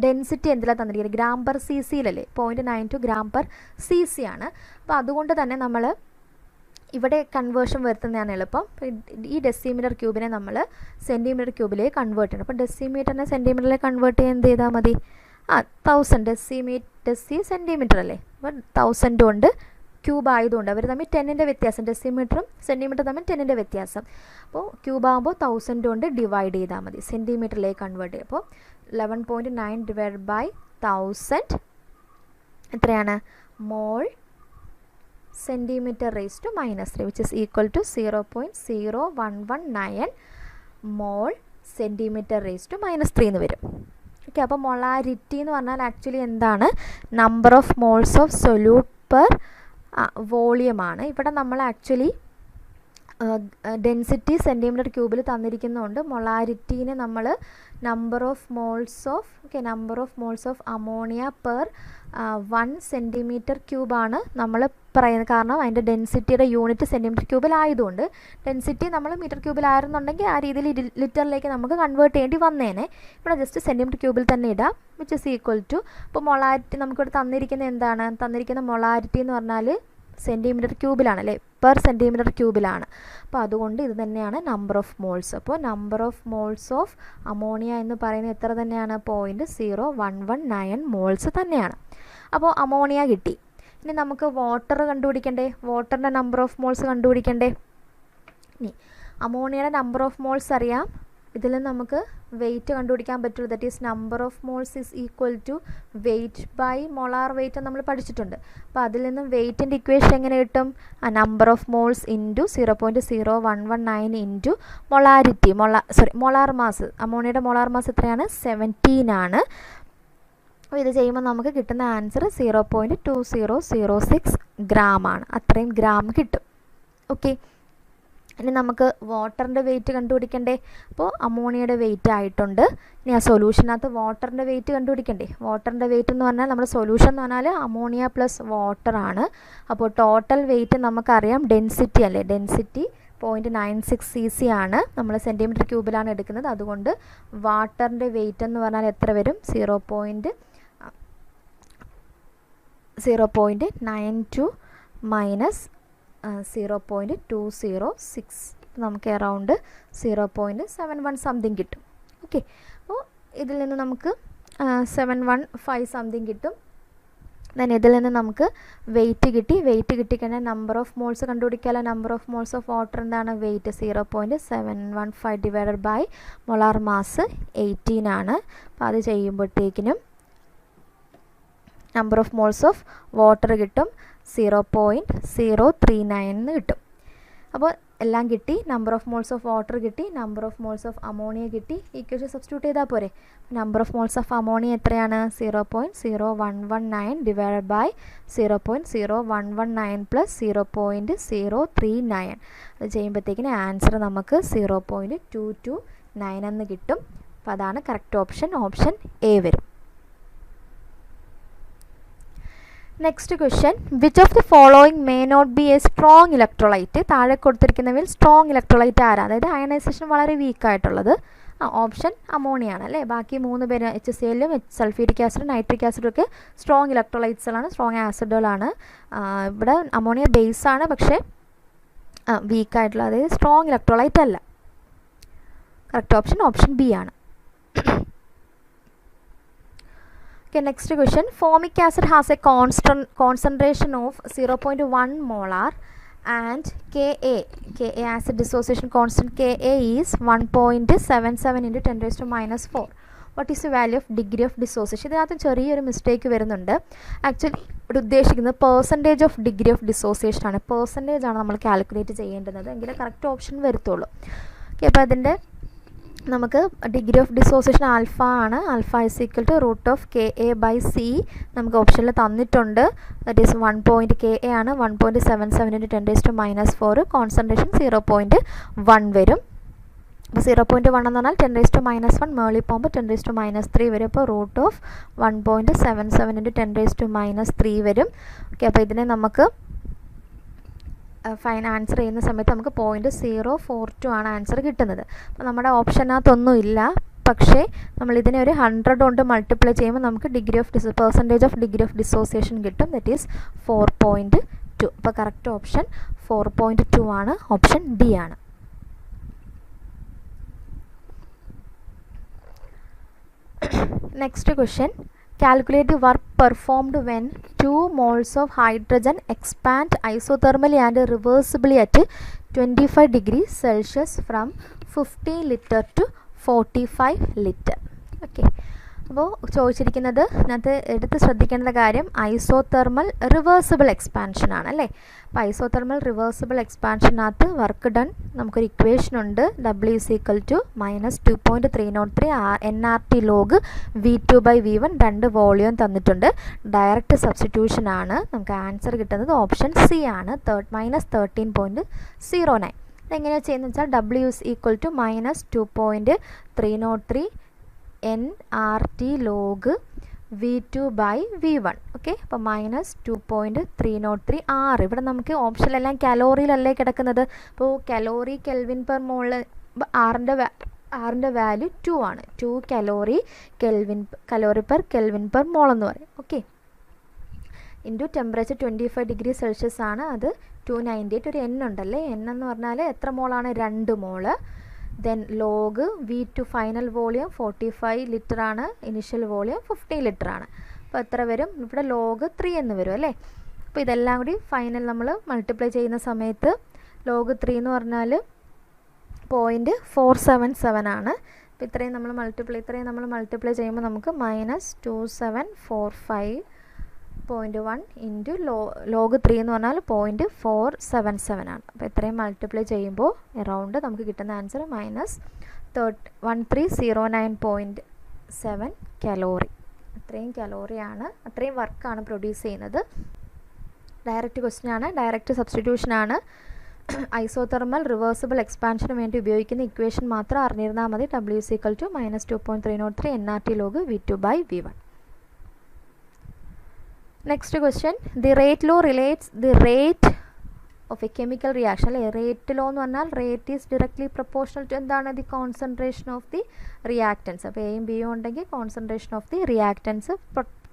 ഡെൻസിറ്റി എന്തിലാണ് തന്നിരിക്കുന്നത്? ഗ്രാം പെർ സി സിയിലല്ലേ. 0.92 gram per cc ആണ്. അപ്പോൾ അതുകൊണ്ട് തന്നെ നമ്മൾ ഇവിടെ കൺവേർഷൻ വരുത്തുന്നതാണ് എളുപ്പം. ഈ ഡെസിമീറ്റർ ക്യൂബിനെ നമ്മൾ സെൻറ്റിമീറ്റർ ക്യൂബിലേക്ക് കൺവേർട്ട് ചെയ്യണം. അപ്പോൾ ഡെസിമീറ്ററിനെ സെൻറ്റിമീറ്ററിലേക്ക് കൺവേർട്ട് ചെയ്യാൻ എന്ത് ചെയ്താൽ മതി? 1000 ഡെസി സെൻറ്റിമീറ്റർ അല്ലേ. അപ്പോൾ 1000 കൊണ്ട് ക്യൂബ് ആയതുകൊണ്ട് അവർ തമ്മിൽ 10ൻ്റെ വ്യത്യാസം, ഡെസിമീറ്ററും സെൻറ്റിമീറ്ററും തമ്മിൽ 10ൻ്റെ വ്യത്യാസം. അപ്പോൾ ക്യൂബ് ആകുമ്പോൾ 1000 കൊണ്ട് ഡിവൈഡ് ചെയ്താൽ മതി, സെൻറ്റിമീറ്ററിലേക്ക് കൺവേർട്ട് ചെയ്യും. അപ്പോൾ 11.9 ഡിവൈഡ് ബൈ 1000 എത്രയാണ്? Mole centimetre raise to -3 which is equal to 0.0119 mole centimetre raise to -3 എന്ന് വരും. ഓക്കെ, അപ്പോൾ മൊളാരിറ്റി എന്ന് പറഞ്ഞാൽ ആക്ച്വലി എന്താണ്? Number of moles of solute per വോളിയമാണ്. ഇവിടെ നമ്മൾ ആക്ച്വലി ഡെൻസിറ്റി സെൻറ്റിമീറ്റർ ക്യൂബിൽ തന്നിരിക്കുന്നതുകൊണ്ട് മൊളാരിറ്റീനെ നമ്മൾ number of moles of ammonia per 1 centimetre ക്യൂബാണ് നമ്മൾ പറയുന്നത്. കാരണം അതിൻ്റെ ഡെൻസിറ്റിയുടെ യൂണിറ്റ് സെൻറ്റിമീറ്റർ ക്യൂബിലായതുകൊണ്ട്, ഡെൻസിറ്റി നമ്മൾ മീറ്റർ ക്യൂബിലായിരുന്നുണ്ടെങ്കിൽ ആ രീതിയിൽ ലിറ്ററിലേക്ക് നമുക്ക് കൺവേർട്ട് ചെയ്യേണ്ടി വന്നേനെ. ഇവിടെ ജസ്റ്റ് സെൻറ്റിമീറ്റർ ക്യൂബിൽ തന്നെ ഇടാം, വിച്ച് ഇസ് ഈക്വൽ ടു. ഇപ്പോൾ മൊളാരിറ്റി നമുക്കിവിടെ തന്നിരിക്കുന്നത് എന്താണ്? തന്നിരിക്കുന്ന മൊളാരിറ്റി എന്ന് പറഞ്ഞാൽ സെൻറ്റിമീറ്റർ ക്യൂബിലാണല്ലേ, പെർ സെൻറ്റിമീറ്റർ ക്യൂബിലാണ്. അപ്പോൾ അതുകൊണ്ട് ഇത് തന്നെയാണ് നമ്പർ ഓഫ് മോൾസ്. അപ്പോൾ number of moles of ammonia എന്ന് പറയുന്നത് എത്ര തന്നെയാണ്? 0.0119 മോൾസ് തന്നെയാണ്. അപ്പോൾ അമോണിയ കിട്ടി. ഇനി നമുക്ക് വാട്ടർ കണ്ടുപിടിക്കണ്ടേ? വാട്ടറിൻ്റെ നമ്പർ ഓഫ് മോൾസ് കണ്ടുപിടിക്കണ്ടേ? ഇനി അമോണിയയുടെ നമ്പർ ഓഫ് മോൾസ് അറിയാം. ഇതിൽ നമുക്ക് വെയിറ്റ് കണ്ടുപിടിക്കാൻ പറ്റുള്ളൂ. That is number of moles is equal to weight by molar weight നമ്മൾ പഠിച്ചിട്ടുണ്ട്. അപ്പോൾ അതിൽ നിന്നും വെയിറ്റിൻ്റെ ഇക്വേഷൻ എങ്ങനെ കിട്ടും? Number of moles into 0.0119 into molarity, molar mass. അമോണിയയുടെ മൊളാർ മാസ് എത്രയാണ്? 17 ആണ്. അപ്പോൾ ഇത് ചെയ്യുമ്പോൾ നമുക്ക് കിട്ടുന്ന ആൻസർ 0.2006 gram ആണ്. അത്രയും ഗ്രാം കിട്ടും. ഓക്കെ, ഇനി നമുക്ക് വാട്ടറിൻ്റെ വെയിറ്റ് കണ്ടുപിടിക്കണ്ടേ? അപ്പോൾ അമോണിയയുടെ വെയിറ്റ് ആയിട്ടുണ്ട്. ഇനി ആ സൊല്യൂഷനകത്ത് വാട്ടറിൻ്റെ വെയിറ്റ് കണ്ടുപിടിക്കണ്ടേ? വാട്ടറിൻ്റെ വെയിറ്റ് എന്ന് പറഞ്ഞാൽ നമ്മുടെ സൊല്യൂഷൻ എന്ന് പറഞ്ഞാൽ അമോണിയ പ്ലസ് വാട്ടർ ആണ്. അപ്പോൾ ടോട്ടൽ വെയിറ്റ് നമുക്കറിയാം, ഡെൻസിറ്റി അല്ലേ. ഡെൻസിറ്റി 0.96 cc ആണ്. നമ്മൾ സെൻറ്റിമീറ്റർ ക്യൂബിലാണ് എടുക്കുന്നത്. അതുകൊണ്ട് വാട്ടറിൻ്റെ വെയിറ്റ് എന്ന് പറഞ്ഞാൽ എത്ര വരും? 0.92 മൈനസ് 0.206, നമുക്ക് അറൗണ്ട് 0.71 സംതിങ് കിട്ടും. ഓക്കെ, അപ്പോൾ ഇതിൽ നിന്ന് നമുക്ക് 715 സംതിങ് കിട്ടും. ദെൻ ഇതിൽ നിന്ന് നമുക്ക് വെയിറ്റ് കിട്ടി. വെയിറ്റ് കിട്ടിക്കഴിഞ്ഞാൽ നമ്പർ ഓഫ് മോൾസ് കണ്ടുപിടിക്കാമല്ലോ. Number of moles of water എന്താണ്? Weight 0.715 divided by molar mass 18 ആണ്. അപ്പോൾ അത് ചെയ്യുമ്പോഴത്തേക്കിനും number of moles of water കിട്ടും 0.039 എന്ന് കിട്ടും. അപ്പോൾ എല്ലാം കിട്ടി. Number of moles of water കിട്ടി, number of moles of ammonia കിട്ടി. ഇക്വേഷൻ സബ്സ്റ്റിറ്റ്യൂട്ട് ചെയ്താൽ പോരെ. Number of moles of ammonia എത്രയാണ്? 0.0119 ഡിവൈഡഡ് ബൈ 0.0119 പ്ലസ് 0.039. അത് ചെയ്യുമ്പോഴത്തേക്കിന് ആൻസർ നമുക്ക് 0.22 9 എന്ന് കിട്ടും. അപ്പോൾ അതാണ് കറക്റ്റ് ഓപ്ഷൻ, ഓപ്ഷൻ എ വരും. Next question, which of the following may not be a strong electrolyte? താഴെ കൊടുത്തിരിക്കുന്നവയിൽ സ്ട്രോങ് ഇലക്ട്രോലൈറ്റ് ആരാണ്? അതായത് അയണൈസേഷൻ വളരെ വീക്കായിട്ടുള്ളത്. ഓപ്ഷൻ അമോണിയ ആണ് അല്ലേ. ബാക്കി 3 പേര് HCl-ലും സൾഫ്യൂരിക് ആസിഡ്, നൈട്രിക് ആസിഡും ഒക്കെ സ്ട്രോങ് ഇലക്ട്രോലൈറ്റ്സുകളാണ്, സ്ട്രോങ് ആസിഡുകളാണ്. ഇവിടെ അമോണിയ ബേസ് ആണ്, പക്ഷേ വീക്കായിട്ടുള്ള, അതായത് സ്ട്രോങ് ഇലക്ട്രോലൈറ്റ് അല്ല. കറക്റ്റ് ഓപ്ഷൻ ഓപ്ഷൻ ബി ആണ്. Next question, formic acid has a concentration of 0.1 molar and Ka acid dissociation constant Ka is 1.77 into 10 raised to minus 4. What is the value of degree of dissociation? ഇതിനകത്ത് ചെറിയൊരു mistake വരുന്നുണ്ട്. Actually ഇവിടെ ഉദ്ദേശിക്കുന്നത് percentage of degree of dissociation ആണ്. Percentage ആണ് നമ്മൾ calculate ചെയ്യേണ്ടത്, എങ്കിലേ കറക്റ്റ് ഓപ്ഷൻ വരത്തുള്ളൂ. ഓക്കെ, അപ്പോൾ അതിൻ്റെ നമുക്ക് ഡിഗ്രി ഓഫ് ഡിസോസിയേഷൻ ആൽഫ ആണ്. Alpha is equal to root of KA/C നമുക്ക് ഓപ്ഷനിൽ തന്നിട്ടുണ്ട്. ദറ്റ് ഈസ് 1 KA ആണ്. 1.77 into 10 raised to minus 4. Concentration 0.1 വരും. അപ്പോൾ 0.1 എന്ന് പറഞ്ഞാൽ 10 raised to minus 1 മേളിൽ പോകുമ്പോൾ 10 raised to minus 3 വരും. അപ്പോൾ root of 1.77 into 10 raised to minus 3 വരും. ഓക്കെ, അപ്പോൾ ഇതിനെ നമുക്ക് ഫൈൻ ആൻസർ ചെയ്യുന്ന സമയത്ത് നമുക്ക് 0.042 ആണ് ആൻസർ കിട്ടുന്നത്. അപ്പോൾ നമ്മുടെ ഓപ്ഷനകത്തൊന്നും ഇല്ല, പക്ഷേ നമ്മൾ ഇതിനെ ഒരു 100 കൊണ്ട് മൾട്ടിപ്ലൈ ചെയ്യുമ്പോൾ നമുക്ക് percentage of degree of dissociation കിട്ടും. That is 4.2. അപ്പോൾ കറക്റ്റ് ഓപ്ഷൻ 4.2 ആണ്, ഓപ്ഷൻ ഡി ആണ്. Next question, calculate the work performed when 2 moles of hydrogen expand isothermally and reversibly at 25 degrees Celsius from 50 liter to 45 liter. Okay, അപ്പോൾ ചോദിച്ചിരിക്കുന്നത് ഇതിനകത്ത് എടുത്ത് ശ്രദ്ധിക്കേണ്ട കാര്യം ഐസോതെർമൽ റിവേഴ്സിബിൾ എക്സ്പാൻഷൻ ആണ് അല്ലേ. അപ്പോൾ ഐസോതെർമൽ റിവേഴ്സിബിൾ എക്സ്പാൻഷനകത്ത് വർക്ക് ഡൺ നമുക്കൊരു ഇക്വേഷൻ ഉണ്ട്. W is equal to -2.303 nRT log V2/V1 2 volume തന്നിട്ടുണ്ട്. ഡയറക്റ്റ് സബ്സ്റ്റിറ്റ്യൂഷൻ ആണ്. നമുക്ക് ആൻസർ കിട്ടുന്നത് ഓപ്ഷൻ സി ആണ്, -13.09. ഇതെങ്ങനെയാണ് ചെയ്യുന്നത് വെച്ചാൽ W is equal to -2.303 nRT log V2/V1. Okay, അപ്പോൾ -2.303 R. ഇവിടെ നമുക്ക് ഓപ്ഷനിലെല്ലാം കലോറിയിലല്ലേ കിടക്കുന്നത്. അപ്പോൾ കലോറി കെൽവിൻ പെർ മോൾ, ആറിൻ്റെ വാല്യൂ 2 ആണ്. 2 calorie per kelvin per mole എന്ന് പറയും. Okay, into temperature 25 degree Celsius ആണ്. അത് 298. ഒരു N ഉണ്ടല്ലേ, N എന്ന് പറഞ്ഞാൽ എത്ര മോളാണ്? 2 മോള്. Then log V2 final volume 45 litre ആണ്, ഇനിഷ്യൽ വോളിയം 15 ലിറ്റർ ആണ്. അപ്പോൾ എത്ര വരും? ഇവിടെ ലോഗ് 3 എന്ന് വരും അല്ലേ. അപ്പോൾ ഇതെല്ലാം കൂടി ഫൈനൽ നമ്മൾ മൾട്ടിപ്ലൈ ചെയ്യുന്ന സമയത്ത് ലോഗ് 3 എന്ന് പറഞ്ഞാൽ 0.477 ആണ്. അപ്പോൾ ഇത്രയും നമ്മൾ മൾട്ടിപ്ലൈ ചെയ്യുമ്പോൾ നമുക്ക് -2745.1 ഇൻറ്റു ലോഗ് 3 എന്ന് പറഞ്ഞാൽ 0.477 ആണ്. അപ്പോൾ ഇത്രയും മൾട്ടിപ്ലൈ ചെയ്യുമ്പോൾ എറൗണ്ട് നമുക്ക് കിട്ടുന്ന ആൻസർ -1309.7 കലോറി. അത്രയും കലോറിയാണ്, അത്രയും വർക്കാണ് പ്രൊഡ്യൂസ് ചെയ്യുന്നത്. ഡയറക്റ്റ് ക്വസ്റ്റ്യൻ ആണ്, ഡയറക്റ്റ് സബ്സ്റ്റിറ്റ്യൂഷൻ ആണ്. ഐസോതെർമൽ റിവേഴ്സിബിൾ എക്സ്പാൻഷന് വേണ്ടി ഉപയോഗിക്കുന്ന ഇക്വേഷൻ മാത്രം അറിഞ്ഞിരുന്നാൽ മതി. W is equal to -2.303 nRT log V2/V1. Next question, the rate law relates the rate of a chemical reaction. അല്ലേ, റേറ്റ് ലോ എന്ന് പറഞ്ഞാൽ rate is directly proportional to എന്താണ്? The concentration of the reactants. അപ്പോൾ എയും ബിയും ഉണ്ടെങ്കിൽ concentration of the reactants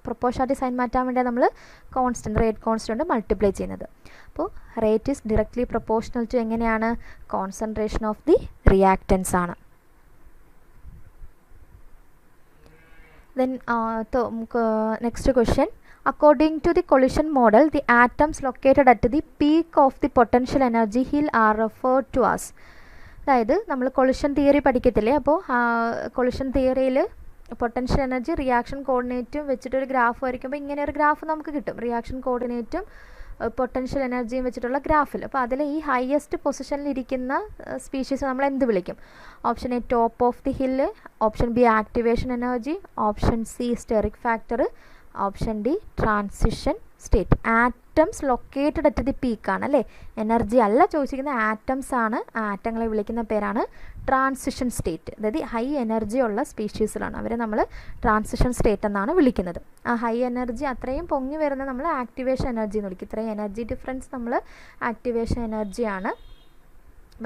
proportionality sign മാറ്റാൻ വേണ്ടി നമ്മൾ റേറ്റ് കോൺസ്റ്റന്റ് മൾട്ടിപ്ലൈ ചെയ്യുന്നത്. അപ്പോൾ rate is directly proportional to എങ്ങനെയാണ്? കോൺസെൻട്രേഷൻ ഓഫ് ദി റിയാക്റ്റൻസ് ആണ്. Then next question, according to the collision model, the atoms located at the peak of the potential energy hill are referred to as. അതായത് നമ്മൾ collision theory പഠിക്കത്തില്ലേ, അപ്പോൾ collision തിയറിയിൽ potential energy reaction കോർഡിനേറ്റും വെച്ചിട്ടൊരു graph വരയ്ക്കുമ്പോൾ ഇങ്ങനെ ഒരു graph നമുക്ക് കിട്ടും. റിയാക്ഷൻ കോർഡിനേറ്റും പൊട്ടൻഷ്യൽ എനർജിയും വെച്ചിട്ടുള്ള ഗ്രാഫിൽ. അപ്പോൾ അതിൽ ഈ ഹയസ്റ്റ് പൊസിഷനിൽ ഇരിക്കുന്ന സ്പീഷീസ് നമ്മൾ എന്ത് വിളിക്കും? Option A top of the hill, option B activation energy, option C steric factor, option D transition state. Atoms located at the പീക്കാണ് അല്ലേ. എനർജി അല്ല ചോദിച്ചിരിക്കുന്ന ആറ്റംസ് ആണ്. ആറ്റങ്ങളെ വിളിക്കുന്ന പേരാണ് ട്രാൻസിഷൻ സ്റ്റേറ്റ്. അതായത് ഹൈ എനർജി ഉള്ള സ്പീഷീസിലാണ് അവരെ നമ്മൾ ട്രാൻസിഷൻ സ്റ്റേറ്റ് എന്നാണ് വിളിക്കുന്നത്. ആ ഹൈ എനർജി അത്രയും പൊങ്ങി വരുന്നത് നമ്മൾ ആക്ടിവേഷൻ എനർജി എന്ന് വിളിക്കും. ഇത്രയും എനർജി ഡിഫറൻസ് നമ്മൾ ആക്ടിവേഷൻ എനർജിയാണ്.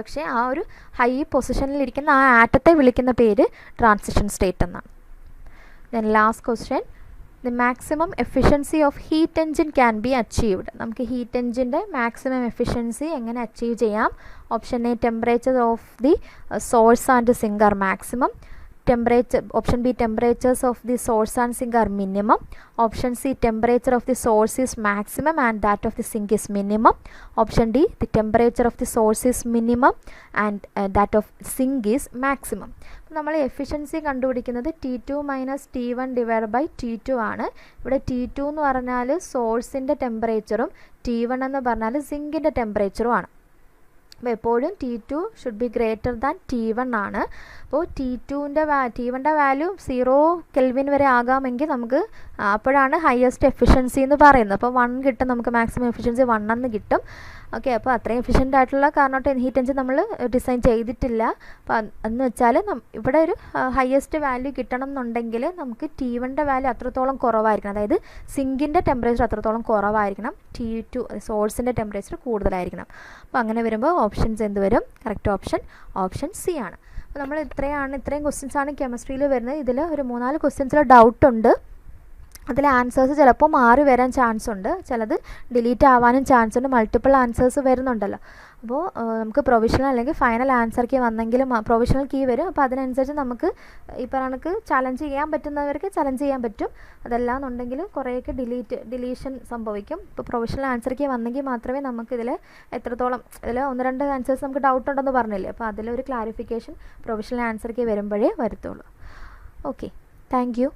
പക്ഷേ ആ ഒരു ഹൈ പൊസിഷനിലിരിക്കുന്ന ആ ആറ്റത്തെ വിളിക്കുന്ന പേര് ട്രാൻസിഷൻ സ്റ്റേറ്റ് എന്നാണ്. Then last question, the maximum efficiency of heat engine can be achieved. നമുക്ക് ഹീറ്റ് എൻജിൻ്റെ മാക്സിമം എഫിഷ്യൻസി എങ്ങനെ അച്ചീവ് ചെയ്യാം? Option A, temperature of the source and sink are maximum. Option B, temperatures of the source and sink are minimum. Option C, temperature of the source is maximum and that of the sink is minimum. Option D, the temperature of the source is minimum and that of sink is maximum. നമ്മൾ efficiency കണ്ടുപിടിക്കുന്നത് T2 - T1 / T2 ആണ്. ഇവിടെ T2 എന്ന് പറഞ്ഞാൽ സോഴ്സിൻ്റെ ടെമ്പറേച്ചറും T1 എന്ന് പറഞ്ഞാൽ സിങ്കിൻ്റെ ടെമ്പറേച്ചറും ആണ്. അപ്പോൾ എപ്പോഴും T2 should be greater than T1 ആണ്. അപ്പോൾ T1ൻ്റെ വാല്യൂ 0 കെൽവിൻ വരെ ആകാമെങ്കിൽ നമുക്ക് അപ്പോഴാണ് ഹയസ്റ്റ് എഫിഷ്യൻസി എന്ന് പറയുന്നത്. അപ്പോൾ 1 കിട്ടും, നമുക്ക് മാക്സിമം എഫിഷ്യൻസി 1 എന്ന് കിട്ടും. ഓക്കെ, അപ്പോൾ അത്രയും എഫിഷ്യൻ്റ് ആയിട്ടുള്ള കാരണം ഹീറ്റ് എൻജിൻ നമ്മൾ ഡിസൈൻ ചെയ്തിട്ടില്ല. അപ്പോൾ എന്ന് വെച്ചാൽ ഇവിടെ ഒരു ഹയസ്റ്റ് വാല്യൂ കിട്ടണം എന്നുണ്ടെങ്കിൽ നമുക്ക് T1ൻ്റെ വാല്യൂ അത്രത്തോളം കുറവായിരിക്കണം. അതായത് സിങ്കിൻ്റെ ടെമ്പറേച്ചർ അത്രത്തോളം കുറവായിരിക്കണം, T2 സോഴ്സിൻ്റെ ടെമ്പറേച്ചർ കൂടുതലായിരിക്കണം. അപ്പോൾ അങ്ങനെ വരുമ്പോൾ ഓപ്ഷൻസ് എന്ത് വരും? കറക്റ്റ് ഓപ്ഷൻ സി ആണ്. അപ്പോൾ നമ്മൾ ഇത്രയും ക്വസ്റ്റ്യൻസാണ് കെമിസ്ട്രിയിൽ വരുന്നത്. ഇതിൽ ഒരു 3-4 ക്വസ്റ്റ്യൻസിൽ ഡൗട്ടുണ്ട്. അതിൽ ആൻസേഴ്സ് ചിലപ്പോൾ മാറി വരാൻ ചാൻസ് ഉണ്ട്, ചിലത് ഡിലീറ്റ് ആവാനും ചാൻസ് ഉണ്ട്, മൾട്ടിപ്പിൾ ആൻസേഴ്സ് വരുന്നുണ്ടല്ലോ. അപ്പോൾ നമുക്ക് പ്രൊവിഷണൽ അല്ലെങ്കിൽ ഫൈനൽ ആൻസർ കീ വന്നെങ്കിലും പ്രൊവിഷണൽ കീ വരും. അപ്പോൾ അതിനനുസരിച്ച് നമുക്ക് ഇപ്പോൾ നമുക്ക് ചലഞ്ച് ചെയ്യാൻ പറ്റുന്നവർക്ക് ചലഞ്ച് ചെയ്യാൻ പറ്റും. അതല്ല എന്നുണ്ടെങ്കിൽ കുറേയൊക്കെ ഡിലീഷൻ സംഭവിക്കും. ഇപ്പോൾ പ്രൊവിഷണൽ ആൻസർ കീ വന്നെങ്കിൽ മാത്രമേ നമുക്ക് ഇതിൽ എത്രത്തോളം ഇതിൽ 1-2 ആൻസേഴ്സ് നമുക്ക് ഡൗട്ട് ഉണ്ടെന്ന് പറഞ്ഞില്ലേ. അപ്പോൾ അതിലൊരു ക്ലാരിഫിക്കേഷൻ പ്രൊവിഷണൽ ആൻസർ കീ വരുമ്പോഴേ വരത്തുള്ളൂ. Okay, thank you.